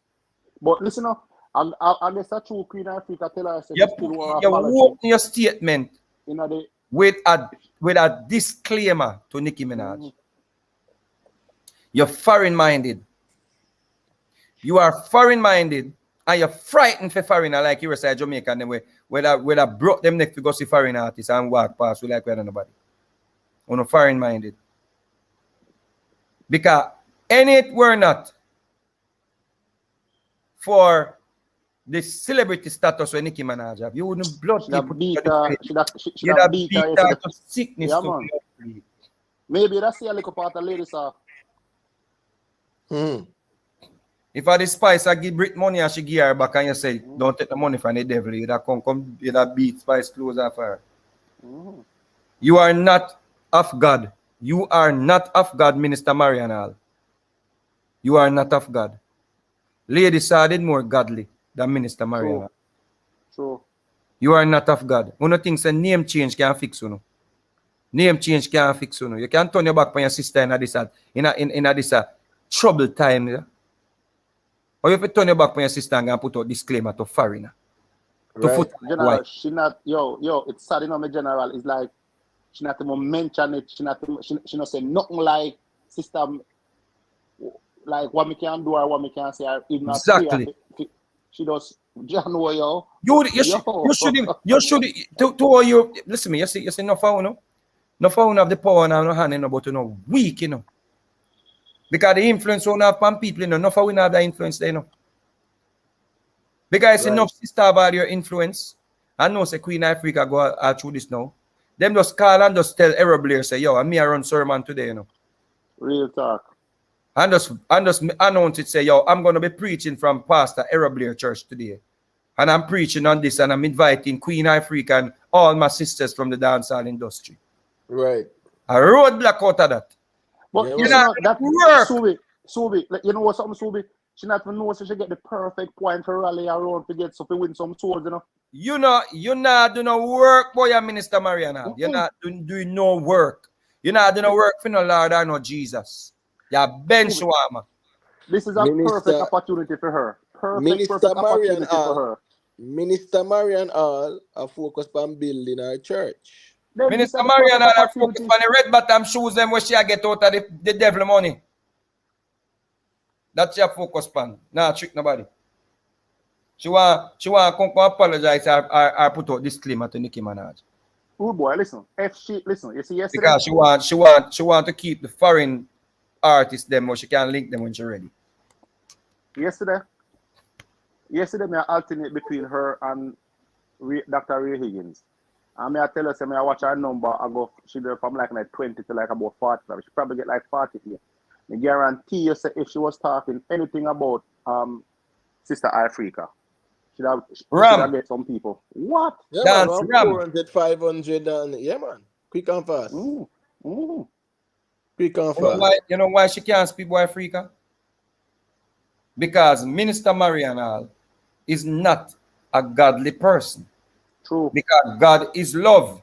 But listen up, and there's a true Queen Ifrika tell her, You apology. open your statement You know, with a disclaimer to Nicki Minaj. You're foreign-minded. You are foreign-minded and you're frightened for foreigner like you were saying Jamaica and them where I broke them neck to go see foreign artists and walk past we like we had nobody. On a foreign-minded. Because any it were not for the celebrity status with Nicki Minaj have, you wouldn't blood people. You'd have beat her to sickness. Yeah, man. Maybe that's the little part of ladies are. If I despise, I give Brit money and she give her back and you say, don't take the money from the devil, you'd have you'd have beat Spice clothes off her. You are not of God. You are not of God, Minister Marianal. You are not of God. Lady Sardin more godly than Minister Marianal. True. You are not of God. One of the things a name change can fix you. Name change can fix you. You can't turn your back on your sister in this troubled time. Yeah? Or if you turn your back on your sister and put out disclaimer to foreigner. Right. General, she not, it's sad, my general. It's like, she not even mention it. She not say nothing like, sister, like what me can do or what me can say. Or even exactly. She does, yo. You should, listen me, you see, no phone have the power now, no hand, no, but weak, Because the influence we have on people, no for we have the influence there, Because it's enough sister about your influence. I know say Queen Ifrika go through this now. Them just call and just tell Errol Blair, say, yo, I'm here on sermon today, Real talk. And just announce it, say, yo, I'm gonna be preaching from Pastor Errol Blair Church today. And I'm preaching on this and I'm inviting Queen Ifrika and all my sisters from the dancehall industry. Right. A roadblock out of that. But Yeah, you You're man. see, not no, that work. Subi, like, you know what something, Subi? She not even know so she get the perfect point for rally around to get so to win some swords, you know. You're not doing no work, boy, you Minister Mariana. You're Mm-mm. not doing no work. You're not doing no work for no Lord or no Jesus. You're bench Subi, warmer. this is a perfect Minister opportunity for her. Minister Perfect Marian opportunity for Hall. her. Minister Marian Hall are focused on building our church. Then this Minister is the perfect Mariana, I focus opportunity. on the red bottom shoes them where she get out of the devil money. That's your focus pan. Nah, trick nobody. She want come apologize or put out disclaimer to Nicki Minaj. Oh boy, listen. If she listen, you see yesterday. Because she want to keep the foreign artists them or she can link them when she's ready. Yesterday, me I alternate between her and Dr. Ray Higgins. And me I tell her, say me I watch her number, I go, she there from like 20 to like about 45. She probably get like 40 here. I guarantee you, say if she was talking anything about Sister Ifrika, she should get some people. What? Yeah, Dance man. Ram. 400, 500, and yeah, man. Quick and fast. Quick and fast. You know why she can't speak about Africa? Because Minister Marian Hall is not a godly person. True. Because God is love.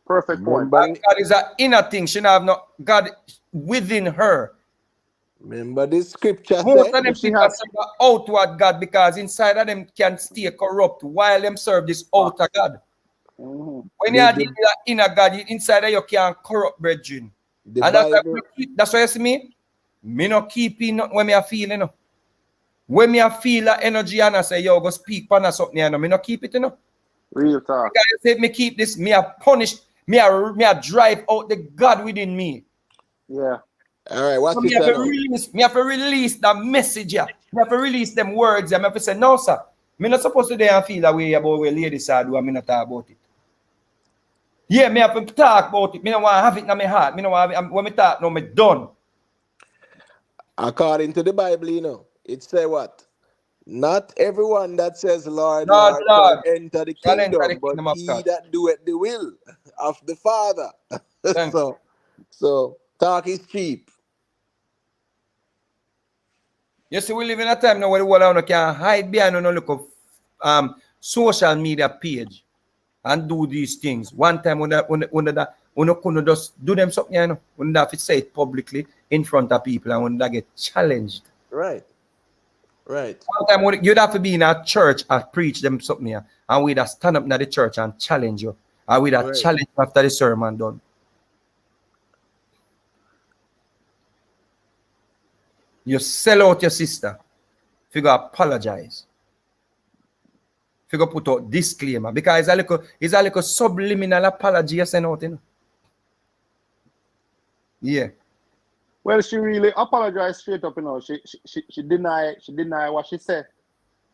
Perfect point. And God is an inner thing. She don't have no God within her. Remember this scripture Most said, of them people serve outward God because inside of them can stay corrupt while them serve this outer God. When you are dealing with inner God, inside of you can corrupt brethren. And that's why you see me. Me not keeping when me a feel, you know. When me a feel that energy and I say, yo, go speak pan or something, you know, me not keep it, you know. Real talk. Because you say me keep this, me a punish, me a drive out the God within me. Yeah. All right, what's So this? me have to release that message, yeah. Me have to release them words, yeah. Me have to say, no, sir. Me not supposed to there and feel that way about where ladies are do and me not talk about it. Yeah, me have to talk about it. Me don't want to have it in my heart. Me don't want to have it. When me talk, no, me done. According to the Bible, you know, it say what? Not everyone that says, Lord, Lord, Lord, Lord, shall enter the shall enter the kingdom, but kingdom of he God. that doeth the will of the Father. Thank you. So talk is cheap. You see, we live in a time now where the world can hide behind no look of social media page and do these things. One time when couldn't just do them something, you know, when they have to say it publicly in front of people and when they get challenged. Right. Right. One time you'd have to be in a church and preach them something here, and we'd have stand up in the church and challenge you. And we'd have challenge you after the sermon done. You sell out your sister. If you go apologize. If you go put out disclaimer. Because it's a little subliminal apology you send out, you know. Yeah. Well, she really apologized straight up, you know. She deny what she said.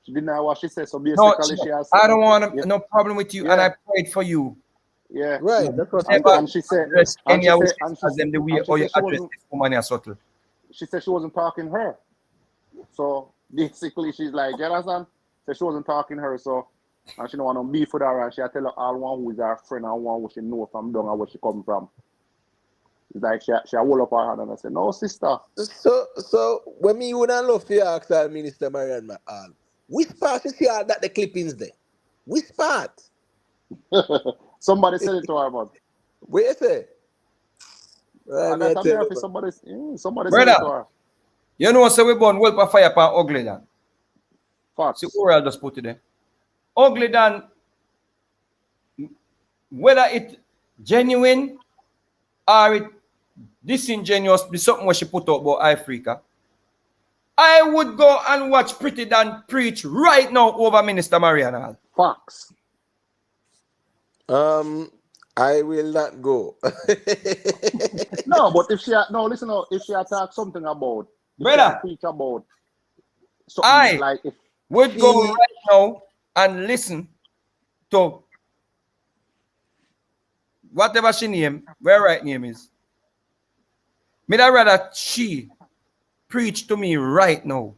She deny what she said. So basically, she has. I don't want no problem with you, and I prayed for you. Yeah. Right. That's what and she said. And she as them the way how you address this woman is subtle. She said she wasn't talking her. So basically, she's like, you understand? So she wasn't talking her. So and she don't want to beef with her, and she tell her all one who is her friend and one who she know from down and where she come from. It's like she hold up her hand and I said, no, sister. So when me would love to ask our Minister Marian Hall, which part is here that the clippings there? Which part? Somebody said it to her, but where is it? Somebody said Brother, it to her. you know, so we born well for fire pan ugly dan. Facts. See, Oral just put it there. Ugly dan, whether it genuine or it disingenuous, be something what she put out about Ifrika. I would go and watch Pretty Dan preach right now over Minister Marian Hall. Facts. I will not go. No, but if she attack something about, brother, preach about something like if would go right now and listen to whatever she name, where right name is. Me that rather she preach to me right now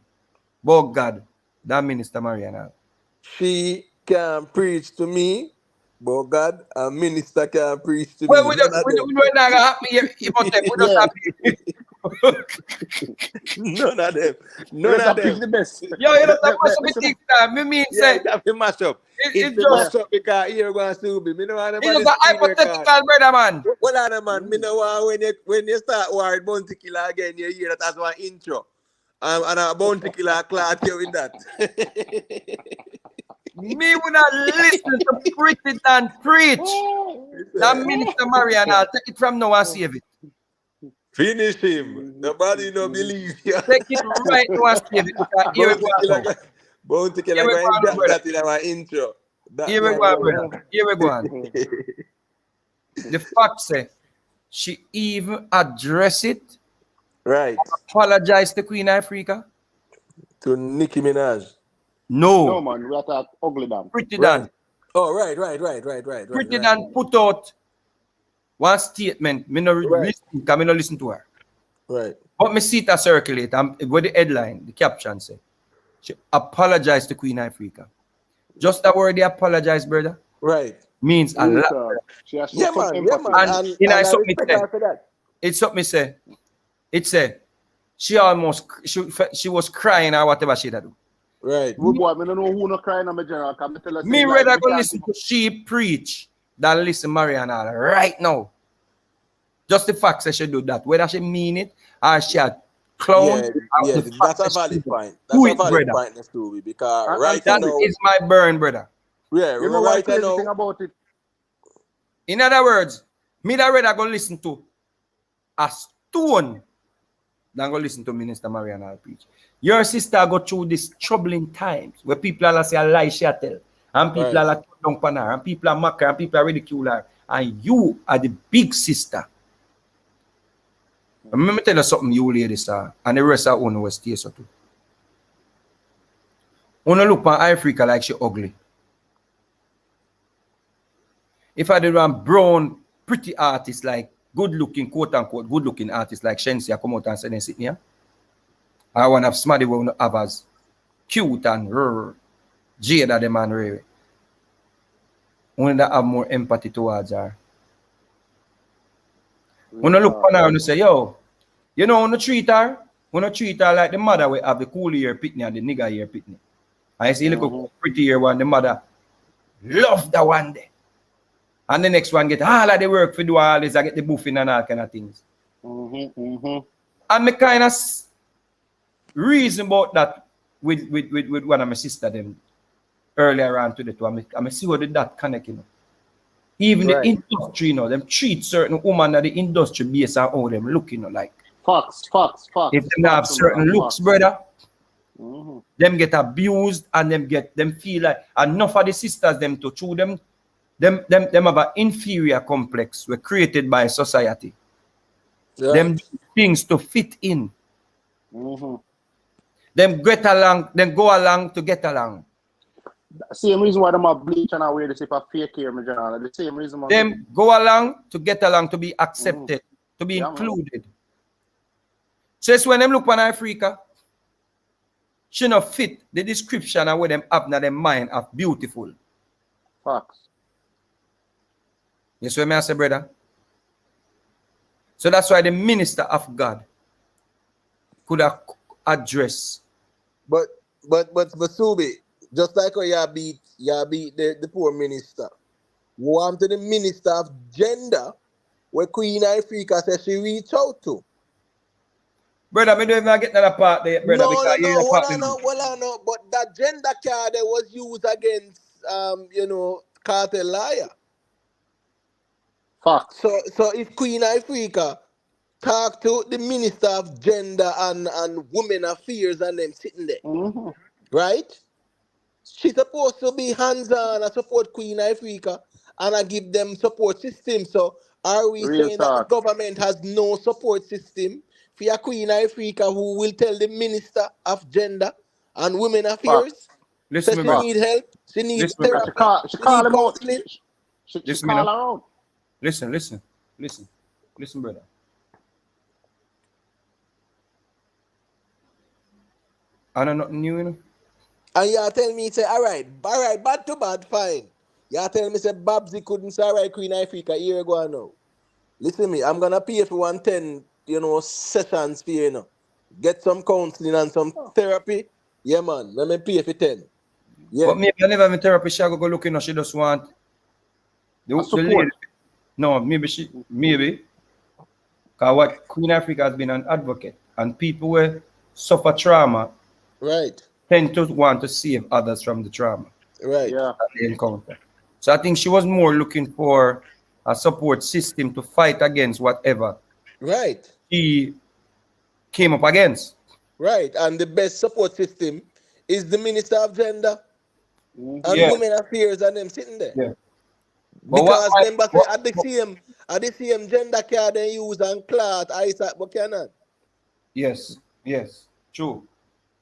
about God That Minister Mariana. She can preach to me, but God, a minister can preach to Well, me. None of them. we're not happy here, but we just Yeah. happy. None of them. None Let's of pick them. the best. Yo, you know, that must be Listen, things that me mean Yeah, say, it have to mash up. It's it to just, mash up because here going to be. Me no want it is nobody a screen record. hypothetical, brother, man. Well, on man, me no want when you start war with Bounty Killer again, you hear that as one intro. And a Bounty Killer clout you in that. Me would not listen to Pretty Dan preach. That Minister Mariana, take it from now and save it. Finish him. Nobody no believe you. Take it right now and save it. Because here we go now. Bounty Killer Here we going go, to brother. that in our intro. That Here we man go, go- brother. Here we go on. The fact say, she even address it, Right. apologize to Queen Ifrika. To Nicki Minaj. no No. man, we are that ugly damn. Pretty Right. Dan. Oh, right. Pretty Dan put out one statement. Me no Right. listen, because me no listen to her. Right. But me see it a circulate and with the headline, the caption say, she apologized to Queen Ifrika. Just that word they apologize, brother, Right. means a lot. She has Yeah, some man. empathy. And you know, I it's something respect said. her for that. It's something me say. It say she almost she was crying or whatever she do. Right. Good boy, I don't know who no crying on my general. Can me tell us? Me rather go listen to she preach than listen Mariana right now. Just the fact that she do that, whether she mean it or she a clown. Yeah, or the fact that's a that she valid do point. do That's a it, valid brother. point, Nestubi, because And- right That now, is my burn, brother. yeah, You know what right crazy now, thing about it? In other words, me that rather go listen to a stone than go listen to Minister Mariana preach. Your sister go through these troubling times where people are say a lie she a tell, and people Right. are like down upon her, and people are mock her, and people are ridicule her, and you are the big sister. And let me tell you something, you ladies, and the rest of you will stay so too. Wanna look on Ifrika like she ugly. If I did one brown, pretty artist like good-looking, quote-unquote, good-looking artist like Shensia come out and say, sit here. I want to have somebody who will have as cute and Jada the man really. Want to have more empathy towards her. When I look on her and say, yo, you know, when you treat her like the mother will have the cool ear pitney and the nigger ear pitney. And you see little pretty ear one, the mother love that one day. And the next one get all of the work for do all this, I get the buffing and all kind of things. And me kind of reason about that with one of my sister them earlier on today too. I see what that connect, you know. Even the industry, you know, them treat certain women at the industry based on how them look, you know, like. Facts. If them have certain looks, brother, them get abused and them feel like enough of the sisters them to chew them have an inferior complex were created by society. Yeah. Them do things to fit in. Them get along, then go along to get along. Same reason why them are bleach and I wear this if I fake hair, my general. The same reason why. Them go along to get along, to be accepted, to be Yeah, included. So it's when them look on Ifrika, she not fit the description of what them have in their mind of beautiful. Facts. You see what I say, brother? So that's why the minister of God could have addressed. But Subi, just like how you beat the poor minister. Warm to the minister of gender, where Queen Ifrika says she reach out to. Brother, I don't even get to that part there, brother. Because you're in the part No. But that gender card that was used against cartel liar. Facts. So if Queen Ifrika talk to the minister of gender and women affairs and them sitting there, right? She's supposed to be hands-on and support Queen Ifrika and I give them support system. So are we Real saying that talk. the government has no support system for a Queen Ifrika who will tell the minister of gender and women affairs Listen, that me, she brother. need help, she need Listen, me, brother. therapy, She call him out. counseling? She Listen, me call now. her out. Listen, brother. I know nothing new, you know. And you tell me, say, all right, bad to bad, fine. You tell me, say, Babsy couldn't say, all right, Queen Ifrika, here you go now. Listen me, I'm gonna pay for 110, sessions for you, Get some counseling and some therapy. Yeah, man. Let me pay for 10. Yeah. But maybe I never have a therapist. She go looking. She just want the lady. Support. No, maybe. Because what Queen Africa has been an advocate, and people who suffer trauma Right. tend to want to save others from the trauma Right. Yeah. that they encounter. So I think she was more looking for a support system to fight against whatever Right. she came up against. Right. And the best support system is the Minister of Gender and Yeah. Women Affairs and them sitting there. Yeah. But Because what- remember, say, at the same gender card they use and cloth, Isaac Buchanan. Yes, true.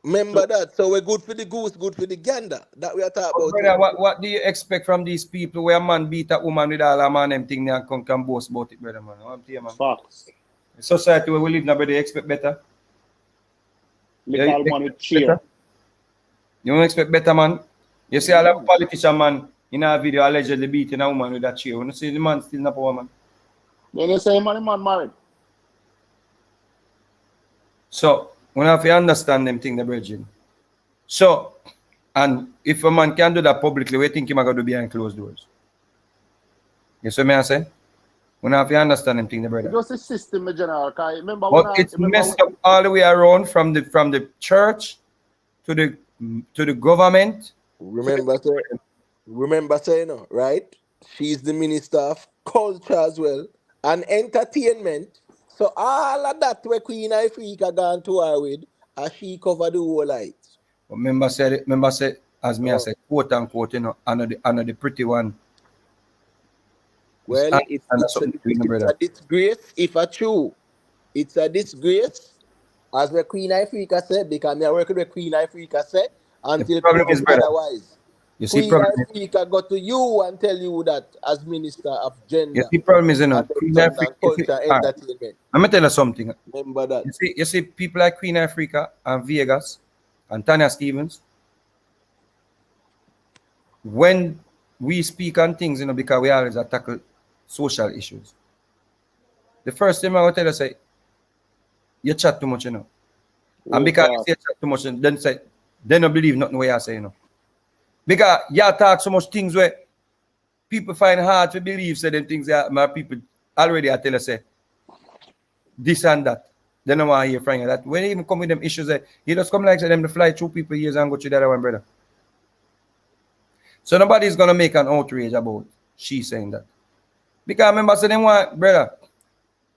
Remember that. So we're good for the goose, good for the gander. That we are talking But about. brother, what do you expect from these people where a man beat a woman with all a man them thing and can boast about it, brother, man? What I'm telling you, man. Facts. The society where we live now, brother, you expect better? Little you man with expect cheer. better? You don't expect better, man? You see a lot of politician, man, in a video allegedly beating a woman with that chair. You see the man still in the power, man. Then they say man married. So, we have to understand them thing, the brethren. So, and if a man can do that publicly, we think he might go do behind closed doors. You see what I say? We have to understand them thing, the brother. Just a system in general. Cause remember But when it's messed up all the way around from the church to the government. Remember saying, right? She's the Minister of Culture as well and Entertainment. So all of that where Queen Ifrika gone to her with, and she covered the whole light. But remember said, as me I said, quote unquote, under the pretty one. Well, it's a disgrace if a true. It's a disgrace, as the Queen Ifrika said, because I work with the Queen Ifrika said until is, otherwise. You see, Queen Ifrika got to you and tell you that as Minister of Gender. You see, problem is, Queen Africa, Culture, Entertainment. I'm gonna tell you something. Remember that. You see, people like Queen Africa and Vegas and Tanya Stevens, when we speak on things, because we always tackle social issues. The first thing I will tell you say, you chat too much, And because you say you chat too much, then say, they don't believe nothing what you say, Because you talk so much things where people find hard to believe certain things that my people already I tell you say this and that. They don't want to hear from you. That when they even come with them issues, you just come like say them to fly through people years and go through the other one, brother. So nobody's gonna make an outrage about she saying that. Because remember say them want, brother.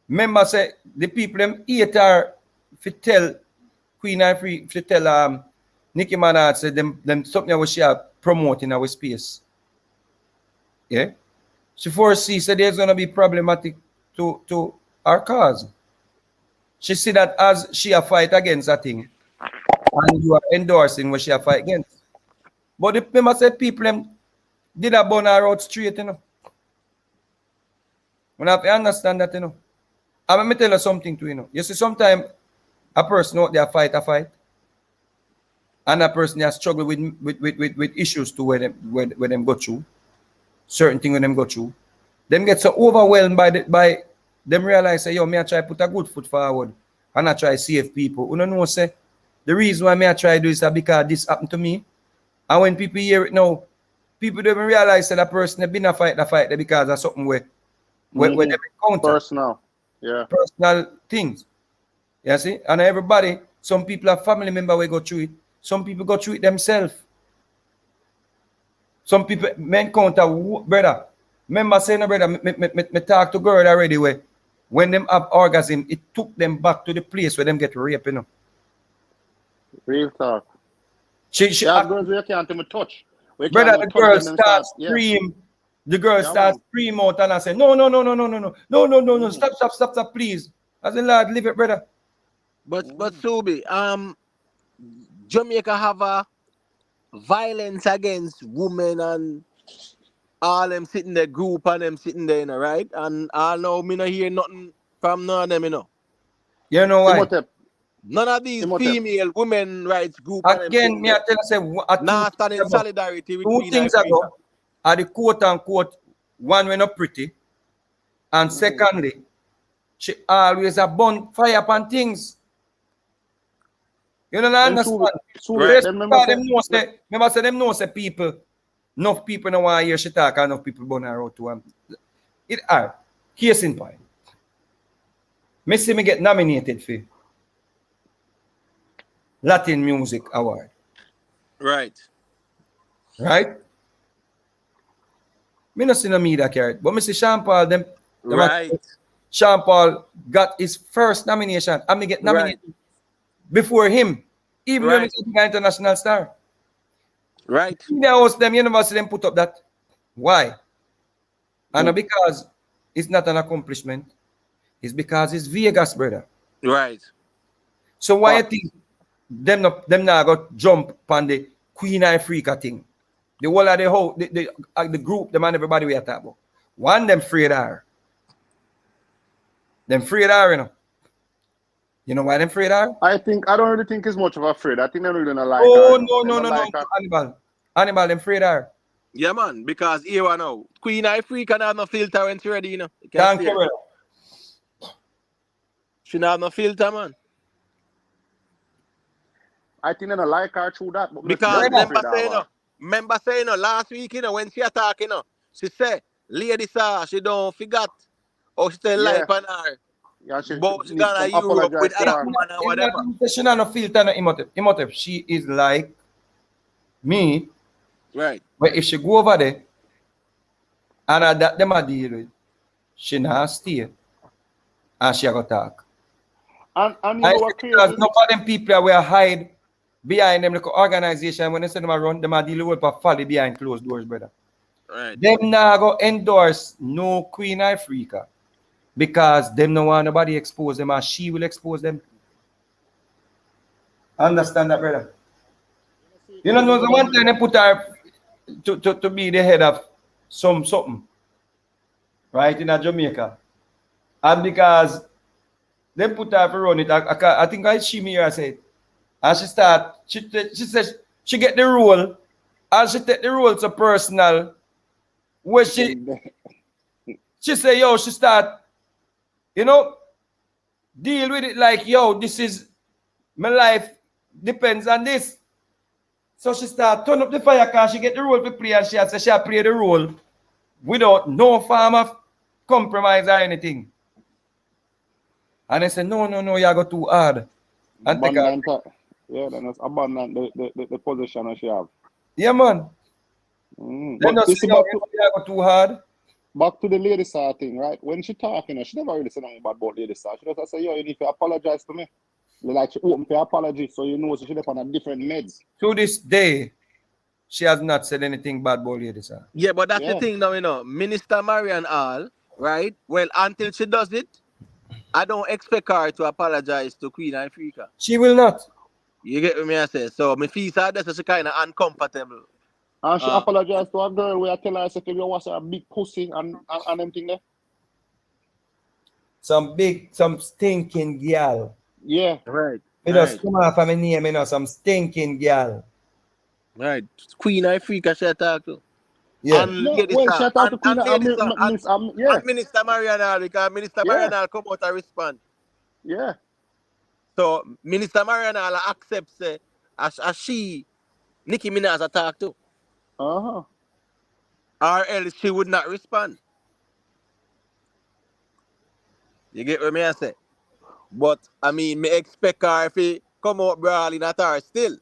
Remember say the people them hate her if you tell Queen Ifrika, if you tell Nicki Minaj say them something what she are promoting our space. Yeah. She foresees that there's gonna be problematic to our cause. She see that as she a fight against that thing, and you are endorsing what she a fight against. But the remember said people them did a burn her out straight, We have to understand that, And let me tell you something too, You see, sometimes a person out there fight a fight, and a person has struggled with issues to where them go through, certain things when them go through, them get so overwhelmed by them realize say, yo, me I try put a good foot forward and I try save people. You know say the reason why me I try do is that because this happened to me. And when people hear it now, people don't even realize that a person have been a fight because of something where they encounter. Personal things. You see? And everybody, some people have family member will go through it. Some people go through it themselves. Some people may encounter, brother. Remember saying, brother, me talk to girl already where when them have orgasm, it took them back to the place where them get raped, Real talk. She girls we can't even touch. Brother, the girl starts scream. The girl starts scream out and I say, no, stop, please. I said, Lord, leave it, brother. But Subi, Jamaica have a violence against women and all them sitting there group and them sitting there, right? And I know me not hear nothing from none of them, You know why? None of these Imhotep. female women rights group and them Again, things me I tell you say now stand in two solidarity with Queen things Ifrika. ago are the quote unquote one when not pretty, and secondly, she always a bonfire upon things. You don't Them understand? Sube, Yes, them because remember say them know say people, enough people don't want to hear she talk, and enough people burn her out to it are. Case in point. Me see me get nominated for Latin Music Award. Right. Right? Me not see no media carrot, but me see Sean Paul them Right. Sean Paul got his first nomination, and me get nominated before him, even when he's an international star. Right. Media house them university them put up that. Why? And not because it's not an accomplishment. It's because it's Vegas, brother. Right. So why you think them now go jump on the Queen Ifrika thing? The whole of the whole the group, the man, everybody we are talking about. One them afraid her. Them afraid her, you know. You know why them afraid her? I don't really think it's much of a afraid. I think they really don't like Oh her. no. Animal, them afraid her. Yeah, man, because here I know Queen Ifrika have no filter when she ready, you know. Thank you, brother. She not have no filter, man. I think they don't like her through that. But Because remember saying, last week, you know, when she attack, you know, she said, lady sir, she don't forget. Or she tell life on her. Yeah, but she gonna Europe with other woman or whatever. She not no filter, no emotive. She is like me. Right. But if she go over there and that them a deal with, she not stay and she go talk. And you know what crazy? Because none of them people will hide behind them like organization when they say them a run, them a deal with for folly behind closed doors, brother. Right. Them now go endorse no Queen Ifrika because them no want nobody expose them and she will expose them. Understand that, brother? You know, the one time they put her to be the head of something, right, in Jamaica. And because they put her to run it, I think I see me here, I said, and she said she get the role, and she take the role so personal, where she say, yo, she start, you know, deal with it like, yo, this is, my life depends on this. So she start turn up the fire because she get the role to play, and she say she play the role without no form of compromise or anything. And I said, no, you go too hard. And take her. Yeah, then it's abandon the position that she have. Yeah, man. Then But you go too hard. Back to the lady star thing, right? When she talking, she never really said anything about lady star. She just say, yo, you need to apologize to me. Like she open for apology, so you know she should have on a different meds. To this day, she has not said anything bad about lady star. Yeah, but that's the thing now, you know. Minister Marian Hall, right? Well, until she does it, I don't expect her to apologize to Queen Ifrika. She will not. You get what I say? So my feet are just kind of uncomfortable. And she apologized to a girl where I tell her, I said, you watch a big pussy and them thing there. Some stinking girl. Yeah. Right. You just come off of my name, you know, some stinking girl. Right. Queen Ifrika she talk to. Yeah. And Minister Marian Hall, because Minister Marian Hall come out and respond. Yeah. So Minister Marian Hall accepts as she Nicki Minaj talk to. Or else she would not respond. You get what I say? But I mean, me expect her if he come out brawling at her still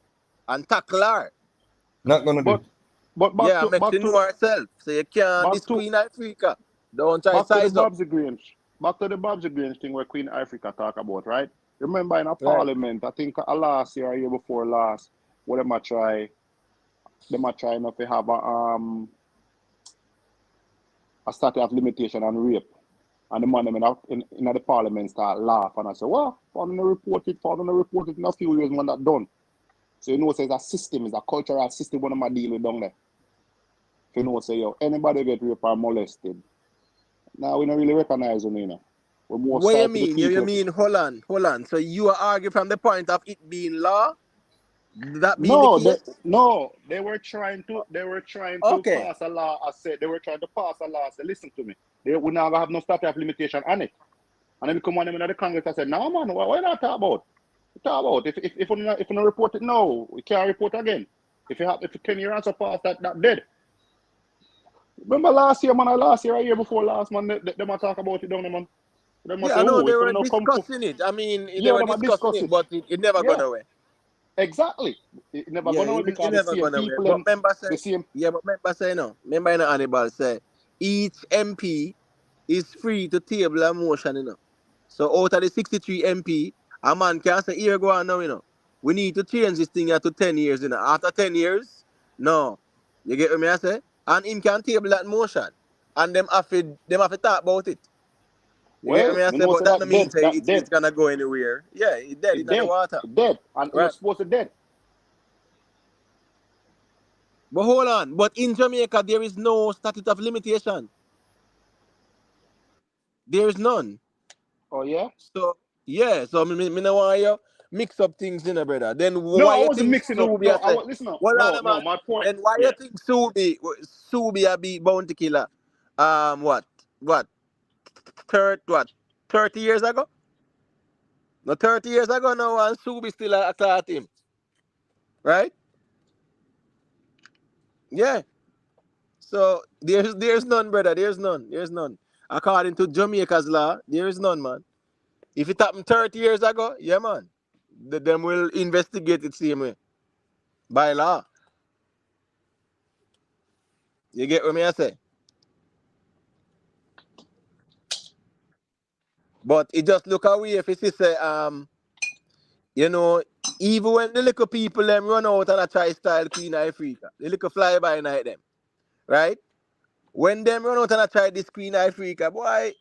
and tackle her. Not gonna do. But make she know herself. So you can't this Queen Ifrika. Don't try to size up. Back to the Babsy Grange thing where Queen Ifrika talk about, right? Remember in a parliament, I think last year or year before last, what they might try not to have a statute of limitation on rape. And the man in the parliament start laugh and I say, well, I'm gonna report it in a few years when that done. So you know it's a system, it's a cultural system when I'm deal with down there. So you know say, yo, anybody get raped or molested. Now we don't really recognize them, you know. we're more What you side to the mean? You people. mean, hold on. So you are arguing from the point of it being law? That being the No, case? they were trying to Okay. pass a law. I said they were trying to pass a law. I said, listen to me. They would not have no statute of limitation on it. And then come on them in the Congress. I said, no man, why not talk about? Talk about if you not report it now, we can't report again. If you 10 years answer pass that dead. Remember last year, a year before last, man, they might talk about it down there, man. They might Yeah, say, I know oh, they if you were don't come, discussing it. I mean, they yeah, were they might discussing discuss it, it. but it never Yeah, gone away. exactly. It never Yeah, gone away it because the never same gone away. people, But member say, the same. Remember in Hannibal say, each MP is free to table a motion, So out of the 63 MP, a man can say, here go on now, We need to change this thing here to 10 years, After 10 years, no. You get what I say? And him can table that motion. And them have to talk about it. You get Well, what I me say? know But say that don't mean say that it's dead. gonna go anywhere. Yeah, it dead in the water. It dead, and it Right. was supposed to dead. But hold on. But in Jamaica, there is no statute of limitation. There is none. Oh yeah. So yeah. So me no want you mix up things, brother. Then No, why I you wasn't think mixing up. Subi No, I say? listen up. Hold on, No. man. My point. Then why you Yeah. think Subi a beat Bounty Killer? What? 30 years ago? No, 30 years ago now, and Subi still at him, right? Yeah. So there's none, brother. There's none. According to Jamaica's law, there is none, man. If it happened 30 years ago, yeah, man, them will investigate it same way by law. You get what me I say? But it just look away if it say even when the little people them run out and I try style Queen Ifrika, the little fly by night them, right? When them run out and I try this Queen Ifrika, boy,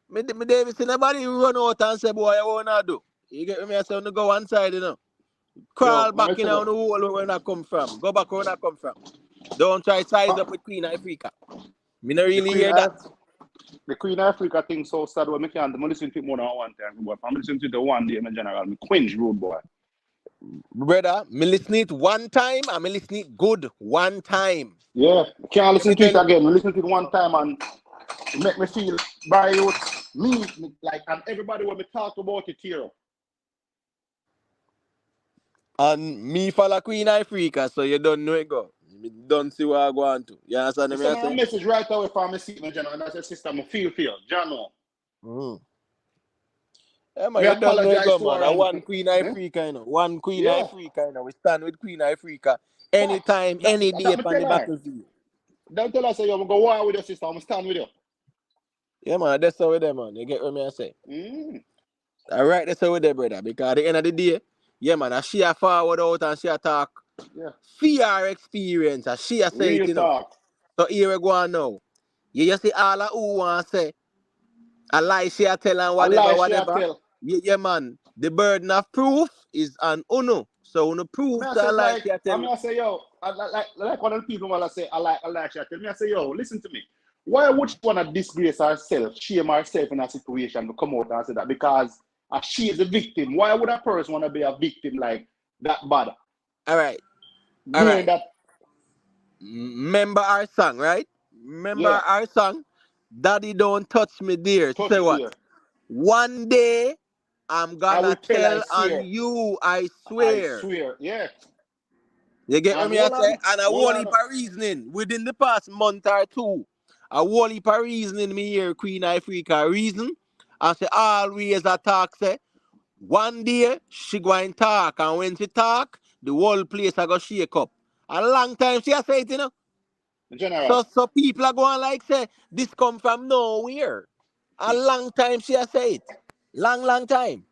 me David see nobody run out and say, boy, I wanna do. You get what me I say? On the go one side, Crawl Yo, back in on the hole where I come from. Go back where I come from. Don't try size up with Queen Ifrika. Me not really hear that. The Queen Ifrika thing so sad when I can't listen to it more than one time, boy. I'm listening to it one day in general. Me quench rude boy. Brother, me listen it one time and me listen it good one time. Yeah, I can't listen to it tell again. I listen to it one time and it make me feel by me like, and everybody when me talk about it here. And me follow Queen Ifrika, so you don't know it go. Me don't see what I go on to. You understand It's me I a say? message right away from me see my general and I say sister me feel Jano. Yeah, man, We you don't know it apologize go, to man. her And and one Queen Ifrika, One Queen yeah. Ifrika, We stand with Queen Ifrika anytime, any day me on the tell her. battlefield. Don't tell her say yo, I'm go war with your sister, I'm stand with you. Yeah, man, that's how we there, man. You get what me I say? All right, that's how we there, brother. Because at the end of the day, yeah, man, as she a forward out and she a talk. Yeah. Fear experience, as she a say Real it, talk. So here we go on now. You just see all of who want to say a lie she a tell and whatever. Yeah, man. The burden of proof is on uno. So uno prove the lie she a tell. I say, yo, like one of the people when I say I like she a tell me, I say, yo, listen to me. Why would she want to disgrace herself, shame herself in a situation to come out and say that? Because she is a victim. Why would a person want to be a victim like that bad? All right. That. Remember our song, right? Remember our song? Daddy don't touch me dear. Touch Say me what? dear. One day I'm gonna tell on you, I swear. I swear, yeah. You get what me I say? And a whole heap of reasoning within the past month or two. A whole heap of reasoning me hear Queen Ifrika reason. And she always a talk say, one day she go and talk. And when she talk, the whole place a go shake up. A long time she a say it, General. So people are going like say, this come from nowhere. A long time she a say it. Long time.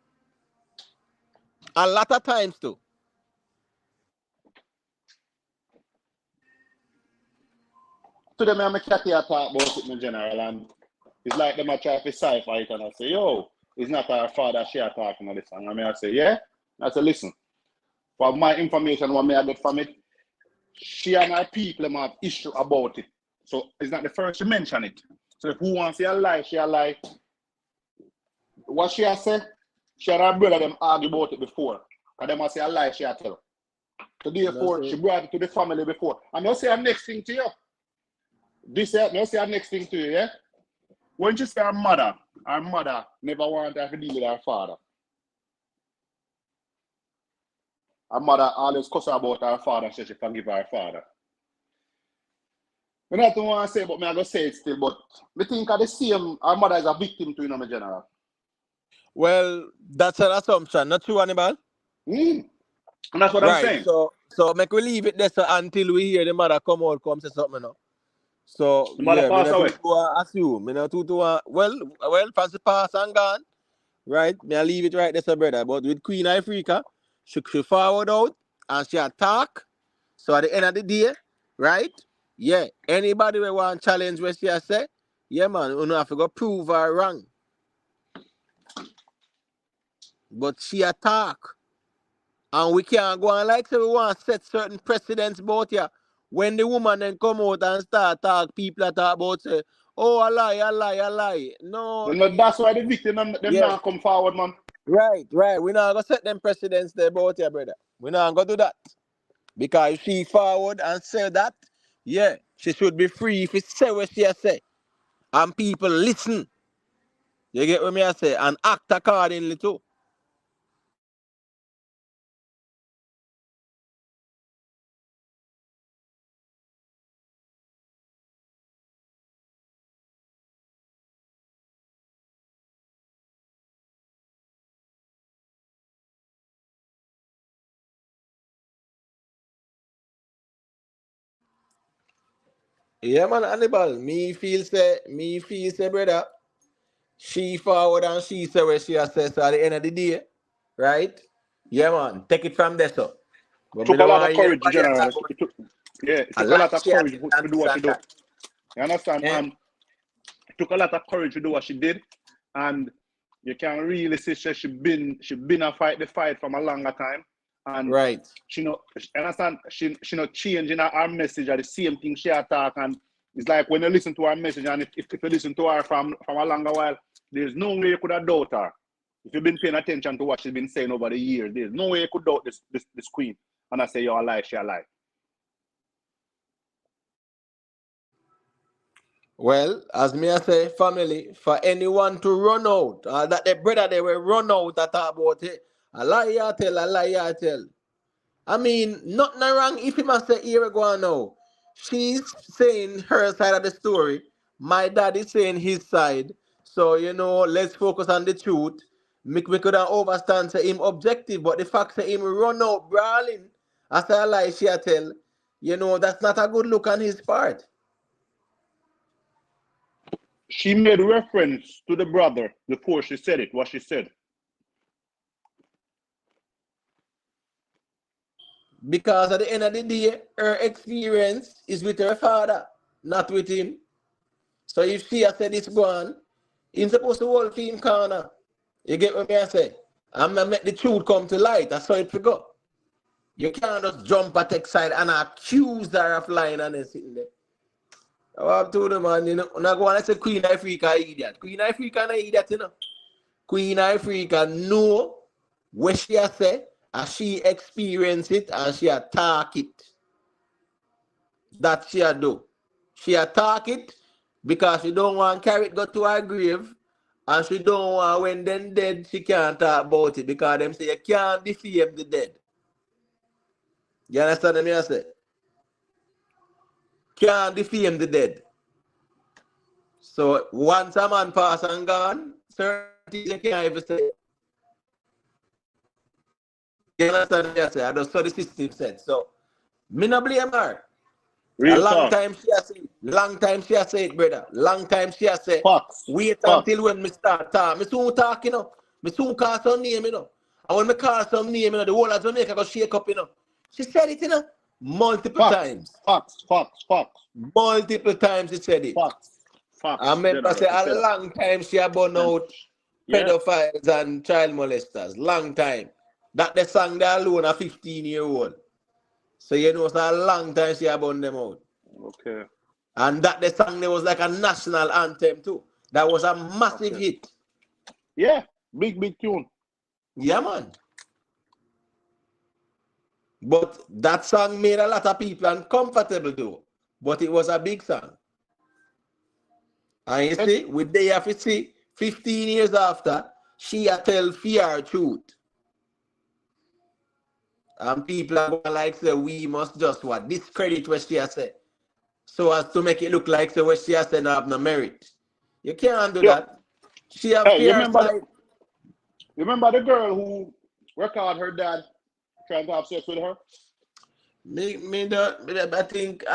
A lot of times too. To them, I'm a catty talk about it in general, and it's like them a try to cipher it, and I say, yo, it's not our father she are talking on this, and I say, yeah? I say, listen, for my information, what I get from it, she and her people have issue about it. So it's not the first to mention it. So if who wants to lie, she a lie. what she has said, she and her brother them argue about it before. And them a say a lie she a tell. So therefore, she brought it to the family before. And I'll say her next thing to you. I'll say her next thing to you, yeah? When she say her mother never wanted her to deal with her father. Her mother always cuss her about her father and she forgive her father. I don't want to say, but I'm going to say it still. But I think of the same, her mother is a victim to, my general. Well, that's an assumption, not true, Hannibal? And that's what I'm saying. So make we leave it there until we hear the mother come say something now. So The mother pass away. Assume. Well, Francis pass and gone. Right? Me I leave it right there, brother. But with Queen Ifrika, she forward out and she attack. So at the end of the day, right? Yeah, anybody who want challenge what she say, yeah man, you have to go prove her wrong. But she attack. And we can't go on like say we want to set certain precedents about here. When the woman then come out and start talk, people that talk about say, oh, a lie. No. That's why the victim them not come forward, man. Right. We're not going to set them precedents there about here, brother. We're not going to do that. Because if she forward and say that, yeah, she should be free if she say what she say. And people listen. You get what I say? And act accordingly too. Yeah, man, Hannibal. Me feel say, brother, she forward and she say what she says at the end of the day, right? Yeah, man, take it from there, so. But Took a lot of courage, general. It took a lot of courage to do what she did. You understand? Yeah. And it took a lot of courage to do what she did, and you can really see she been a fight the fight from a longer time. And right. She understand she not changing her message at the same thing she attack, and it's like when you listen to her message and if you listen to her from a longer while, there's no way you could have doubt her. If you've been paying attention to what she's been saying over the years, there's no way you could doubt this queen. And I say you're a lie, she a lie. Well, as me I say, family, for anyone to run out, that the brother they will run out that talk about it. A lie I tell. I mean, nothing wrong if he must say here we go now. She's saying her side of the story. My dad is saying his side. So, let's focus on the truth. We could have overstand say him objective, but the fact that him run out brawling, as a lie she tell, that's not a good look on his part. She made reference to the brother before she said it, what she said. Because at the end of the day, her experience is with her father, not with him. So if she has said it's gone, he's supposed to hold for him corner. You get what I say? I'm going to make the truth come to light. That's how it will go. You can't just jump at the side and accuse her of lying and then sitting there. I have told them, man, I'm not going to say Queen Ifrika idiot. Queen Ifrika not idiot, Queen Ifrika know what she has said, and she experience it, and she attack it. That she do. She attack it because she don't want to carry it go to her grave, and she don't want when them dead, she can't talk about it because them say you can't defame the dead. You understand what I say? Can't defame the dead. So once a man pass and gone, certain things you can't even say. You understand what I say? I just saw the system said. So me no blame her. Real long time she has said it, brother. Long time she has said. Wait until when me start talk. Me soon talk, Me soon call some name, And when me call some name, the whole of Jamaica go shake up, She said it, multiple times. Facts. Multiple times she said it. Facts. I remember say a long time she had born out pedophiles and child molesters. Long time. That the song they alone a 15-year-old. So it's a long time she had born them out. Okay. And that the song there was like a national anthem too. That was a massive hit. Yeah. Big tune. Yeah, man. But that song made a lot of people uncomfortable though. But it was a big song. And you see, with they have to see 15 years after, she a tell fear truth. And people are going like say we must just what discredit what she has said. So as to make it look like say what she has said have no merit. You can't do that. She have Hey, you fear side. remember the girl who recorded her dad trying to have sex with her? I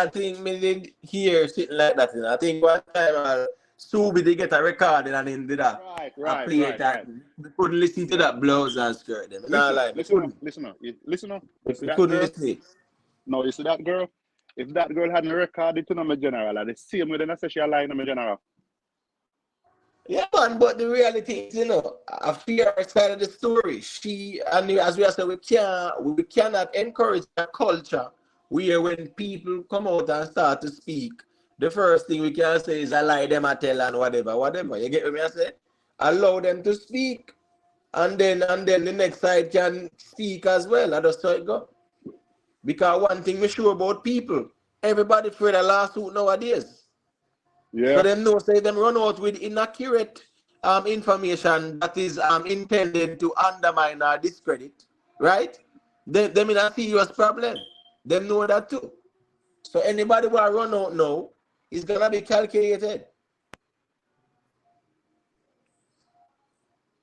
think me did hear something like that. You know? I think one time Subi did get a recording and then did that. I play it and we couldn't listen to that blouse and skirt. Them. Listen up. You see that couldn't girl? listen. No, you see that girl? If that girl hadn't recorded to my general, I'd the same way then I say she lying to my general. Yeah, man, but the reality is, you know, I fear side of the story. She and as we have said, we cannot encourage a culture where when people come out and start to speak, the first thing we can say is I lie them I tell and whatever. You get what I say? Allow them to speak. And then the next side can speak as well. I just saw it go. Because one thing we sure about people, everybody afraid of lawsuit nowadays. Yeah. So them know say them run out with inaccurate information that is intended to undermine or discredit, right? Them in a serious problem. Them know that too. So anybody who run out now is gonna be calculated.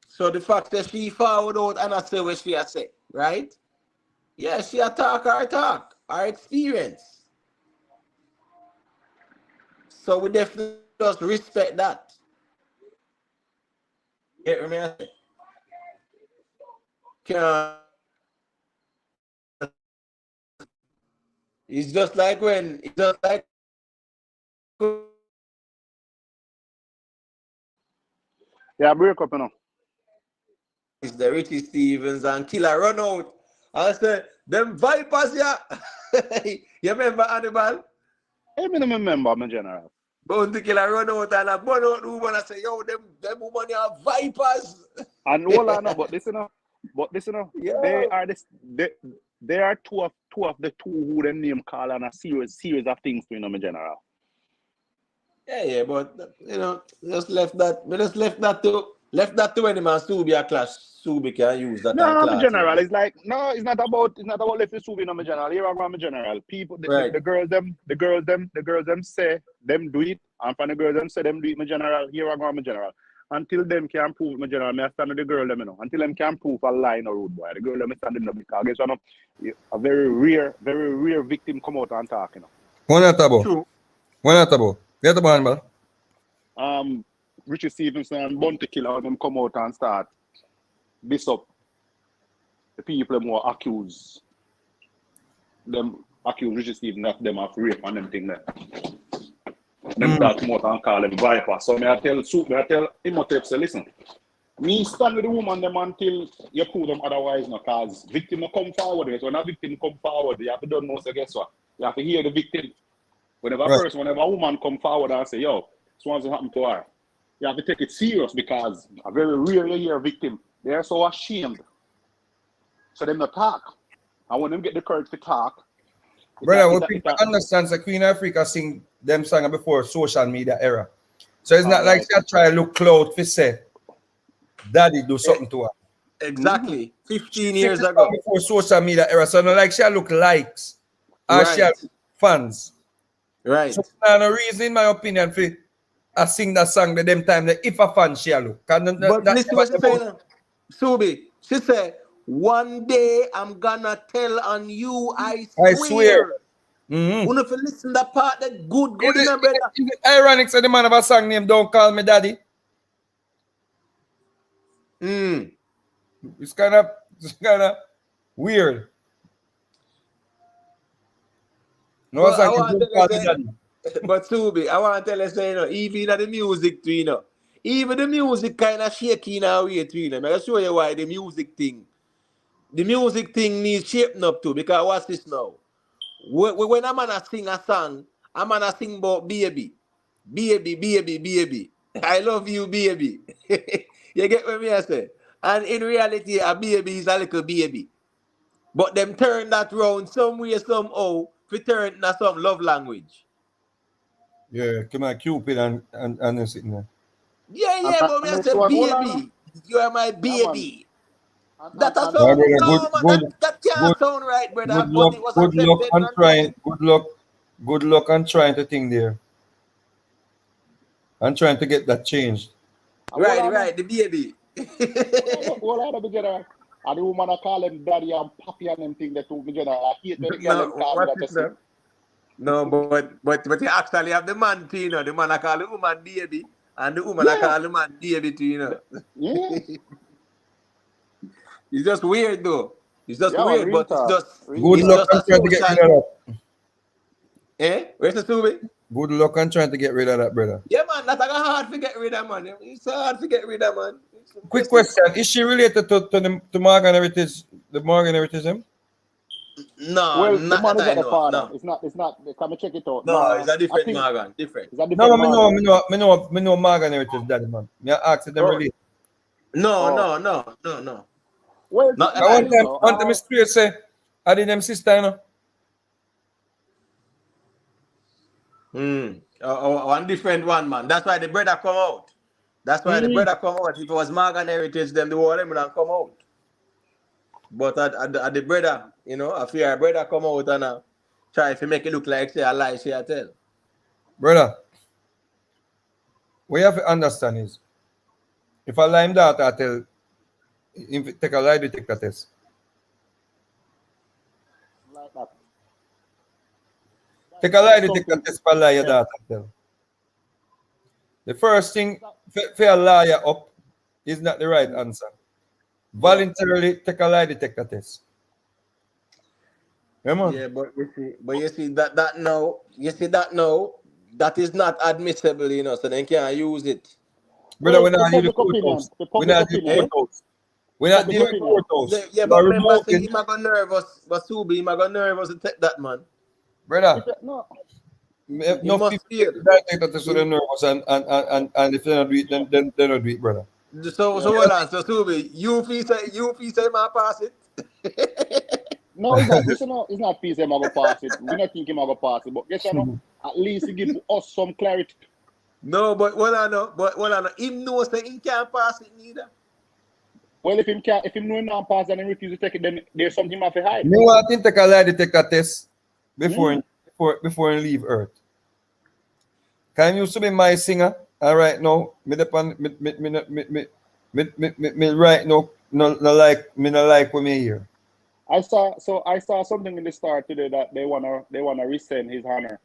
So the fact that she forward out and I say what she has said, right? Yeah, she talk our experience. So we definitely just respect that. Get me? It's just like Yeah, break up, you know. it's the Richie Stevens and Killer run out. I said, them vipers, yeah. You remember Hannibal? I don't remember, my general. Bounty Killer run out and I burn out the woman and say, yo, them women are vipers. And hold on, but listen up. Yeah. They are two of the two who the name call and a series of things to my general. Yeah, but you know, just left that to any man Subi a clash. Subi can use that and No, my clash. general. It's like it's not about left the Subi, no, my general. Here I go, my general. People, the girls them say them do it, and from the girls them say them do it, my general. Here I go, my general. Until them can prove, my general, I stand with the girl them, you know. Until them can prove a lie or rude boy, the girl them stand in the because I guess one of a very rare victim come out and talk, you know. One at about. True. One at about. Get the man, Richie Stevenson and Bounty Killer them come out and start this up. The people more accuse Richie Stevenson of them of rape and them thing there. Them start come out and call them viper. So I tell Imhotep, say, listen, me stand with the woman them until you prove them otherwise, no, cause victim will come forward. So when a victim come forward, you have to do more, so guess what? You have to hear the victim. Whenever a woman come forward and say, yo, this one's happened to her, you have to take it serious because a very rarely hear a victim. They are so ashamed. So them not talk. And when them get the courage to talk, brother, what people understand the Queen Ifrika sing them song before social media era. So it's not like she try to look clout to say daddy do something to her. Exactly. 15 years ago. Before social media era. So not like she look likes or she fans. Right. So no reason, in my opinion, for I sing that song the them time that if a fan she look. But listen what she saying. Subi, she said, one day I'm gonna tell on you, I swear. Mm-hmm. If you listen to that part, that good remember that. Is it ironic that the man of a song name Don't Call Me Daddy? It's kind of weird. No, well, song Don't Call Me Daddy. But Subi, I want to tell you, say, you know, even the music too, you know, even the music kind of shaky in a way too, you know. I'll show you why the music thing needs shaping up too. Because watch this now. When a man sing a song, a man sing about baby. I love you, baby. You get what I say? And in reality, a baby is a little baby. But them turn that round some way, somehow, to turn into some love language. Yeah, come on, Cupid and them sitting there. Yeah, but me I And say, so hold on. baby, you are my Yeah, man. baby. And That a Yeah, sound, brother, no, man, that good, can't sound right, brother. good But luck, it was good luck accepted on and trying, right. good luck on trying to think there and trying to get that changed. hold on. Right, the baby. Hold on, general. And the woman I call him daddy and papi and them thing that to me general. I hate when the girl them No, call me what that is you see. that? No, but you actually have the man too, you know. The man I call the woman baby, and the woman I Yeah. call the man baby too, you know. Yeah. It's just weird though. It's just Yeah, man, weird, real but talk. Real Good it's talk. luck just on a trying to get rid social. of that. Where's the Subi? Good luck on trying to get rid of that, brother. Yeah, man, that's like hard to get rid of, man. It's so hard to get rid of, man. Quick question: is she related to Morgan Heritage, the Morgan Heritage him? No, Well, the not man that is I not the know. father. No, It's not. Come and check it out. no, it's No, a I different think Morgan. Different. it's a No, different Morgan. me know Morgan Heritage daddy, man. Me ask them Oh, related. No, oh. no, no, no, no. Well, Not the that I I thing want is, them, know. straight say, I did them sister, you know. One different one, man. That's why the brother come out. That's why the mm, brother come out. If it was Morgan Heritage, then the whole them would have come out. But at the brother, you know, I fear a brother come out and try to make it look like say a lie, say I tell. Brother, what you have to understand is, if I lie him that, I tell, if take a lie detector test. like that. Take a lie That's detector something. test for lie your Yeah. data tell. The first thing for a liar up is not the right answer. Yeah. Voluntarily take a lie detector test. Yeah, man. Yeah, but you see that is not admissible, you know, so they can't use it. Brother, Well, we're not the use the public opinion. courthouse. The We're public not use the opinion. Eh? courthouse. We're The not public dealing Yeah, with opinion. courthouse. yeah, You are but remember, see, removing, him a go nervous, but Subi, him a go nervous to take that, man. If brother. it, no, He Enough must people take feel. the detector test so they're He, nervous and if they don't do it, then they don't do it, brother. so yeah. hold on, so Subi, you feel say my pass it. No, it's not. Listen, no, it's not peace. Him go pass it. We not think him go pass it. But guess what? No, at least he give us some clarity. No, but what I know, him knows that he can't pass it neither. Well, if him know him not pass and he refuse to take it, then there's something he have to hide. Me want him take a lie detector test before Mm. before he leave Earth. Can used to be my singer, and right now, me depend me right now no like what me hear. I saw something in the start today that they wanna rescind his honor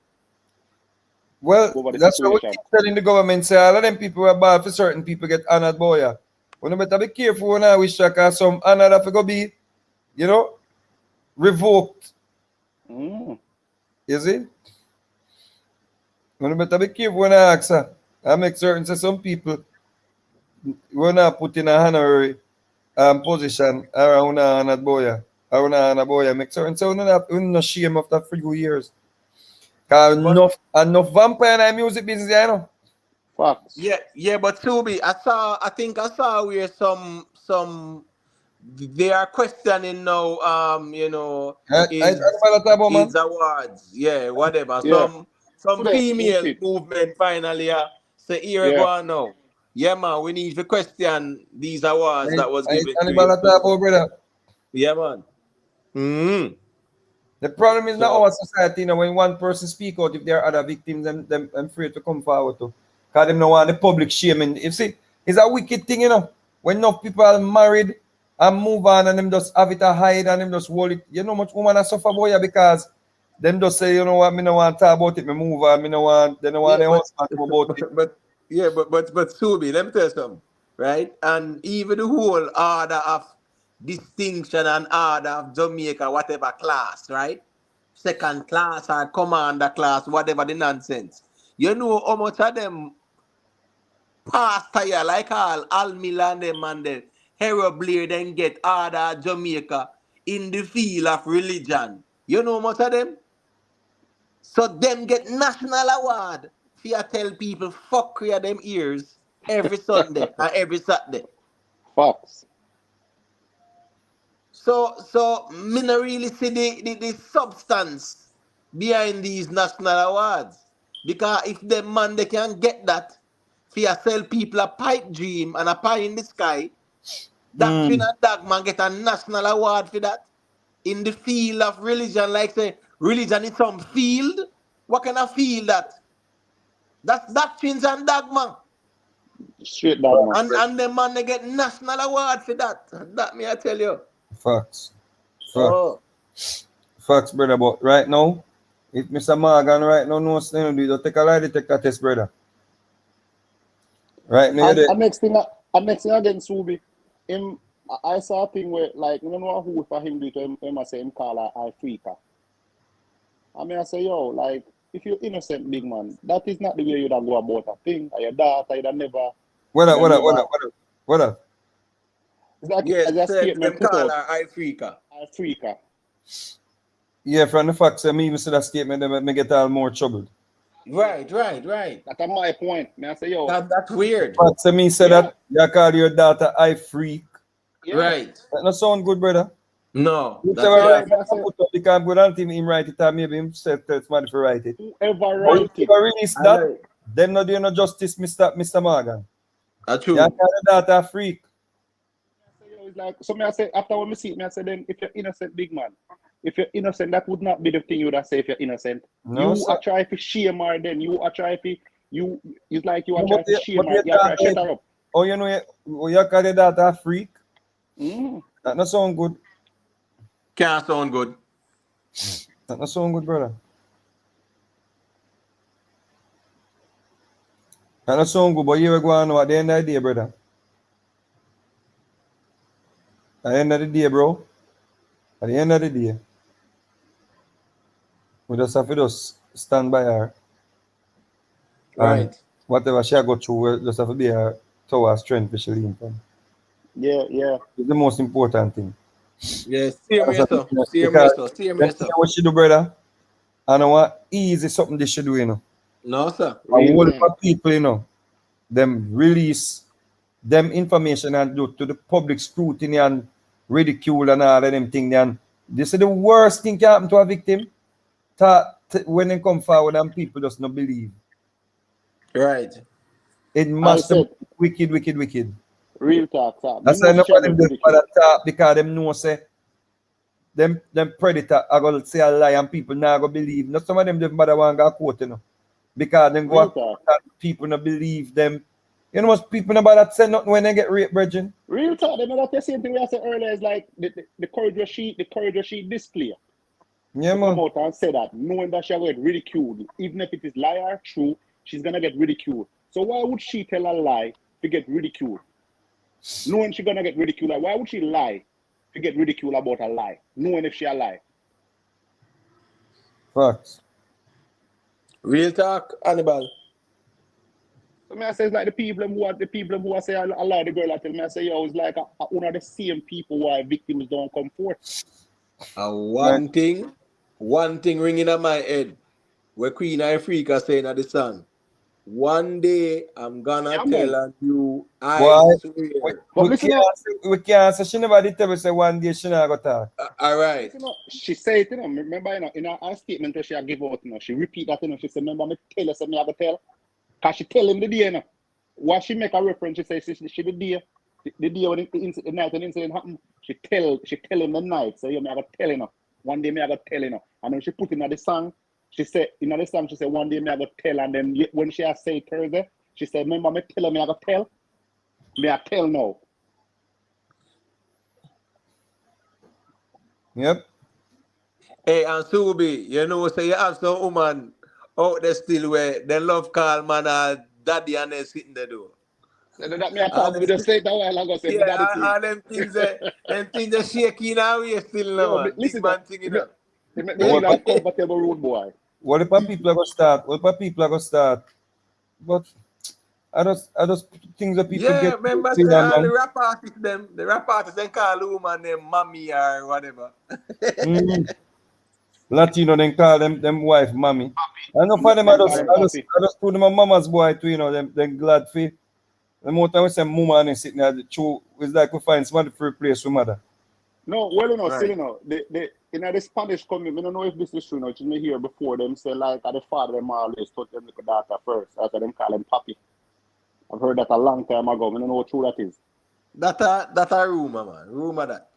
Well, over the that's what we situation. keep telling the government. Say all of them people are bad for certain people get honored, boy. Yeah. When you better be careful when I wish cause some honor that go be, you know, revoked. Mm. You see? When you better be careful when I ask her. I make certain say some people when I put in a honorary position around a honored boy. Around a honored boy. Make certain say we no shame after 3 years. Cause But enough vampire in the music business, you know. Facts. yeah, but Subi, I think I saw where some they are questioning now, I about that about man. his awards, yeah, whatever. Yeah. Some Today, me female see it. movement finally say here go Yeah. on now. Yeah, man, we need to question these awards that was I given to about him. that about brother. Yeah, man. The problem is not So our society, you know, when one person speak out, if there are other victims, them afraid to come forward to. Because them no want the public shaming. You see, it's a wicked thing, you know. When enough people are married and move on and them just have it a hide and them just hold it. You know much woman are suffer boy yeah, because them just say, you know what, me no want to talk about it, me move on, me no want, they no want yeah, their but husband to know about it. but Subi, let me tell you something, right? And even the whole order of distinction and order of Jamaica, whatever class, right? Second class or commander class, whatever the nonsense. You know how much of them pastor here, like Al Milan them and the Hero Blair then get order Jamaica in the field of religion. You know how much of them? So them get national award for you tell people fuck clear them ears every Sunday and every Saturday. Facts. So me not really see the substance behind these national awards. Because if the man they can get that for you sell people a pipe dream and a pie in the sky, Doctrine and Dogman get a national award for that. In the field of religion, like say religion is some field. What kind of field that? That's doctrines and dogma. Straight down, man. And the man they get national award for that. That me I tell you. Facts. Oh. Facts, brother. But right now, if Mr. Morgan right now knows nothing to do, take a lie detector test, brother. Right now, And next thing again, Subi, I saw a thing where, like, you know who for him do to him, I say him call her Ifrika. I mean, I say, yo, like, if you're innocent, big man, that is not the way you'd go about a thing. Or your daughter, you'd never. What up? Yes, It's like as a them statement put call out. her Ifrika. Ifrika. Yeah, from the facts, I mean, even see that statement, they make get all more troubled. Right. That's my point. Man, I say, yo. That's weird. Facts, I mean, say that you call your daughter Ifrika. Yeah. Right. That not sound good, brother. No. Whoever That's write it, put up the camp good and him write it, or maybe himself tell somebody to write it. Whoever But write if it. you release that, them not doing no justice, Mr. Morgan. That's You true. call your daughter freak. It's like, so me I say, after when me see it, me I say, then if you're innocent, big man, if you're innocent, that would not be the thing you would have say if you're innocent. No, you sir. are trying to shame her, then you are trying to, it's like you are No, trying but to shame but her, your you are trying to daughter- shut her up. Oh, you know, you call your daughter freak. Mm. That not sound good. Can't sound good. That not sound good, brother. That not sound good, but you will go on at the end of the day, brother. At the end of the day, bro. At the end of the day, we just have to just stand by her. And Right. whatever she go through, we just have to be her tower strength for she lean from. Yeah. It's the most important thing. Yes. See me so. Because them see what she do, brother. I know what easy something they should do, you know. No, sir. A whole Really? lot of people, you know, them release them information and do to the public scrutiny and ridicule and all of them things. And this is the worst thing can happen to a victim. When they come forward and people just not believe. Right. It must be said- wicked. Real talk. That's Me why know enough she of them get just for that talk because them know say them predator are gonna say a lie and people not gonna believe. Not some of them just bother want to go quote, you know. Because them go Real quote talk. and people not believe them. You know most people about that say nothing when they get raped, brethren. Real talk. They know that the same thing we I said earlier is like the courage she display. Yeah, To man. come out and say that, knowing that she'll get ridiculed, even if it is lie or true, she's gonna get ridiculed. So why would she tell a lie to get ridiculed? Knowing she's gonna get ridiculed, like, why would she lie to get ridiculed about a lie? Knowing if she a lie. Facts. Real talk, Hannibal. So me I say it's like the people who are say I lie the girl I tell me I say yo it's like one of the same people why victims don't come forth. And one thing ringing in my head, where Queen Ifrika saying at the song, one day I'm gonna Yeah, tell man. you, I Why? swear. But listen up. We can't say she never did tell say one day she not go talk. All right. You know, she said it, you know, remember, you know, in her statement that she give out, you know, she repeat that, you know, she said, remember me tell her, say me I go tell. Because she tell him the day, you know. What she make a reference, she say she the day when the night when the incident happened, she tell him the night, so you me I go tell you know. One day me I go tell you know. And then she put in the song, she said, in the song, she said, one day me I go tell, and then when she has said Thursday, she said, remember me tell her me I go tell? Me I tell now. Yep. Hey, and Subi, you know, say you have some woman out there still where they love call man daddy and they sitting there do. So that me I talk, we just say it a while ago, say, Yeah, daddy thing. all them things are shaking now we still now, Yo, man. Big listen, man thing, you know. it make me feel like comfortable road boy. What if people are gonna start? What if people are gonna start? But I just things that people Yeah, get remember see them, the man. rap artists, them call the woman named mommy or whatever. Latino then call them wife mommy. I know for them I just told them a mama's boy too, you know, them glad for the more time we say mama and they sitting there the true it's like we find somebody for replace with mother. No, well, you know, still, Right. you know, in the Spanish community, I don't know if this is true, you know, you may hear before them say, like, the father, them always taught them little daughter first, after them call him papi. I've heard that a long time ago. I don't know how true that is. That a rumor, man. Rumor that.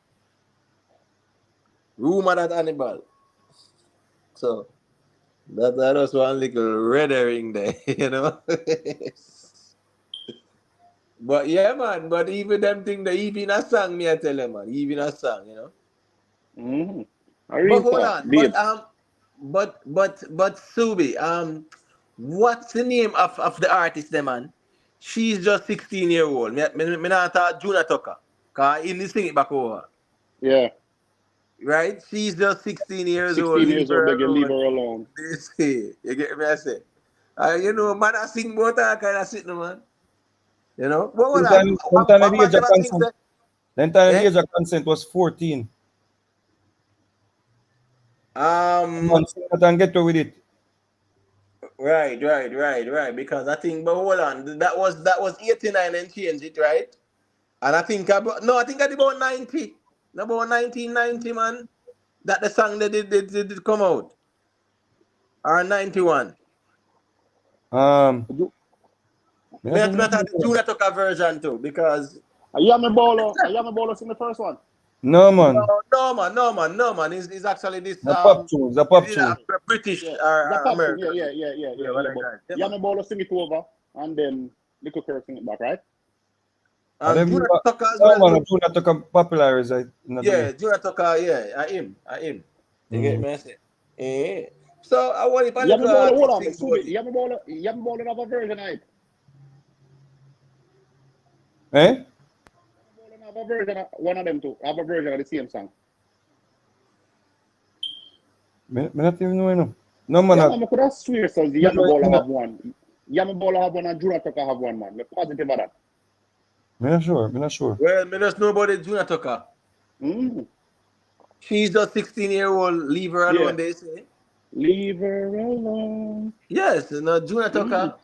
Rumor that Hannibal. So that was one little red herring there, you know. But yeah, man. But even them thing, the even a song, me I tell you, man. Even a song, you know. Mm-hmm. A But real hold talk, on. babes. But Subi, what's the name of the artist, there, man? She's just 16-year-old. Me not talk Juna Tucker. Cause he sing it back over. Yeah, Right? She's just 16 years old. 16 Leave years old, her beg you, leave alone. her alone. They say, you get me? I say, you know, man, I sing both that kind of shit, no, man. You know, but hold on. Sometime One the man age of never think consent. that. Then time the Eh? age of consent was 14. Man, say that and get away with it. Right. Because I think, but hold on, that was 89 and change it, right? And I think I think at about 90, about 1990, man. That the song that did come out, or 91. Um, You- me Me not I even thought the remember. Junior took a version too, because I am a bowler in the first one. No no, man, no man. It's actually this the pop tune, the pop is it tune. a British Yeah, the or pop song. American? Yeah, what Yeah. I But got. Yeah, I am man. a bowler sing it over, and then Little Kirk sing it back, right? And And then Junior Tucker as no well man, I too. do not talk popularize it in the way. Yeah, Junior Tucker. Yeah, I him. You get Mm. me? I say. Yeah. So I want if a You am a little bowler, hold artist on, sing about Subi. it. You am a bowler of a version, right? Eh? Have a version of one of them two. Have a version of the same song. Me not even know, you know. No man, Yeah, man, I could have swear so the no, Yama Bowler no, have one. Yama Bowler have one and Jura Tucker have one, man. I'm positive of that. me not sure, me not sure. Well, me just know about the Junior Tucker. Mm. She's just 16-year-old. Leave her Yeah. alone. They say. Leave her alone. Yes, Junior Mm. Tucker.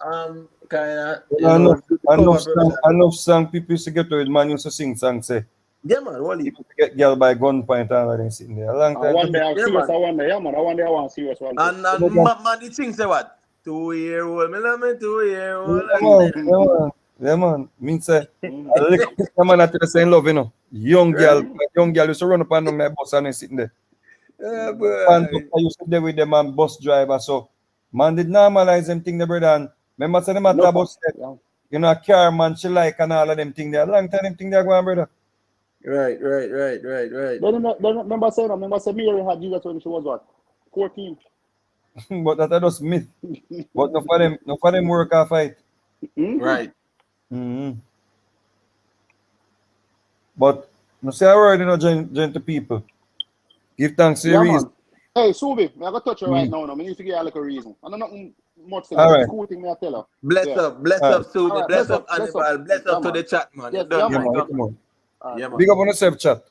Kind of, Enough, do the cover version. enough song people used to get to it, man used to sing songs say. Yeah, man. What People used to get girl by gunpoint and all that sitting there. A long And time one to day I'm Yeah, serious, man. I wonder, yeah, man. I wonder I want serious one too. And man, the thing say what? 2-year-old, me love me 2-year-old. yeah, man, yeah, man. Yeah, man. Mean say, Mm. a little man that say love, you know. Right? Young girl used to run up and down my bus and they sitting there. Yeah, And boy. I used to there with them and bus driver. So, man did normalize them thing, the brother. And remember, say them at No, the bus, yeah. you know, a car man, she like and all of them thing there. A long time them thing there going, brother. Right. Remember saying Mary had Jesus when she was what? 14. But that was myth. But no for them work or fight. Mm-hmm. Right. Mm-hmm. But no say a word, you know, gentle people. Give thanks to the Yeah, reason. man. Hey, Subi, I got to touch her right Mm. now. I need to get her like a reason. I don't know nothing much to All just right. cool thing me I tell her. Bless Yeah. up, All right. Subi. All right, Bless up, bless up. Hannibal. Bless Yeah, up to man. the chat, man. You Yes, yeah, done, Yeah, man. man. man, Come come on. on. All right. Yeah, man. Big up on yourself, chat.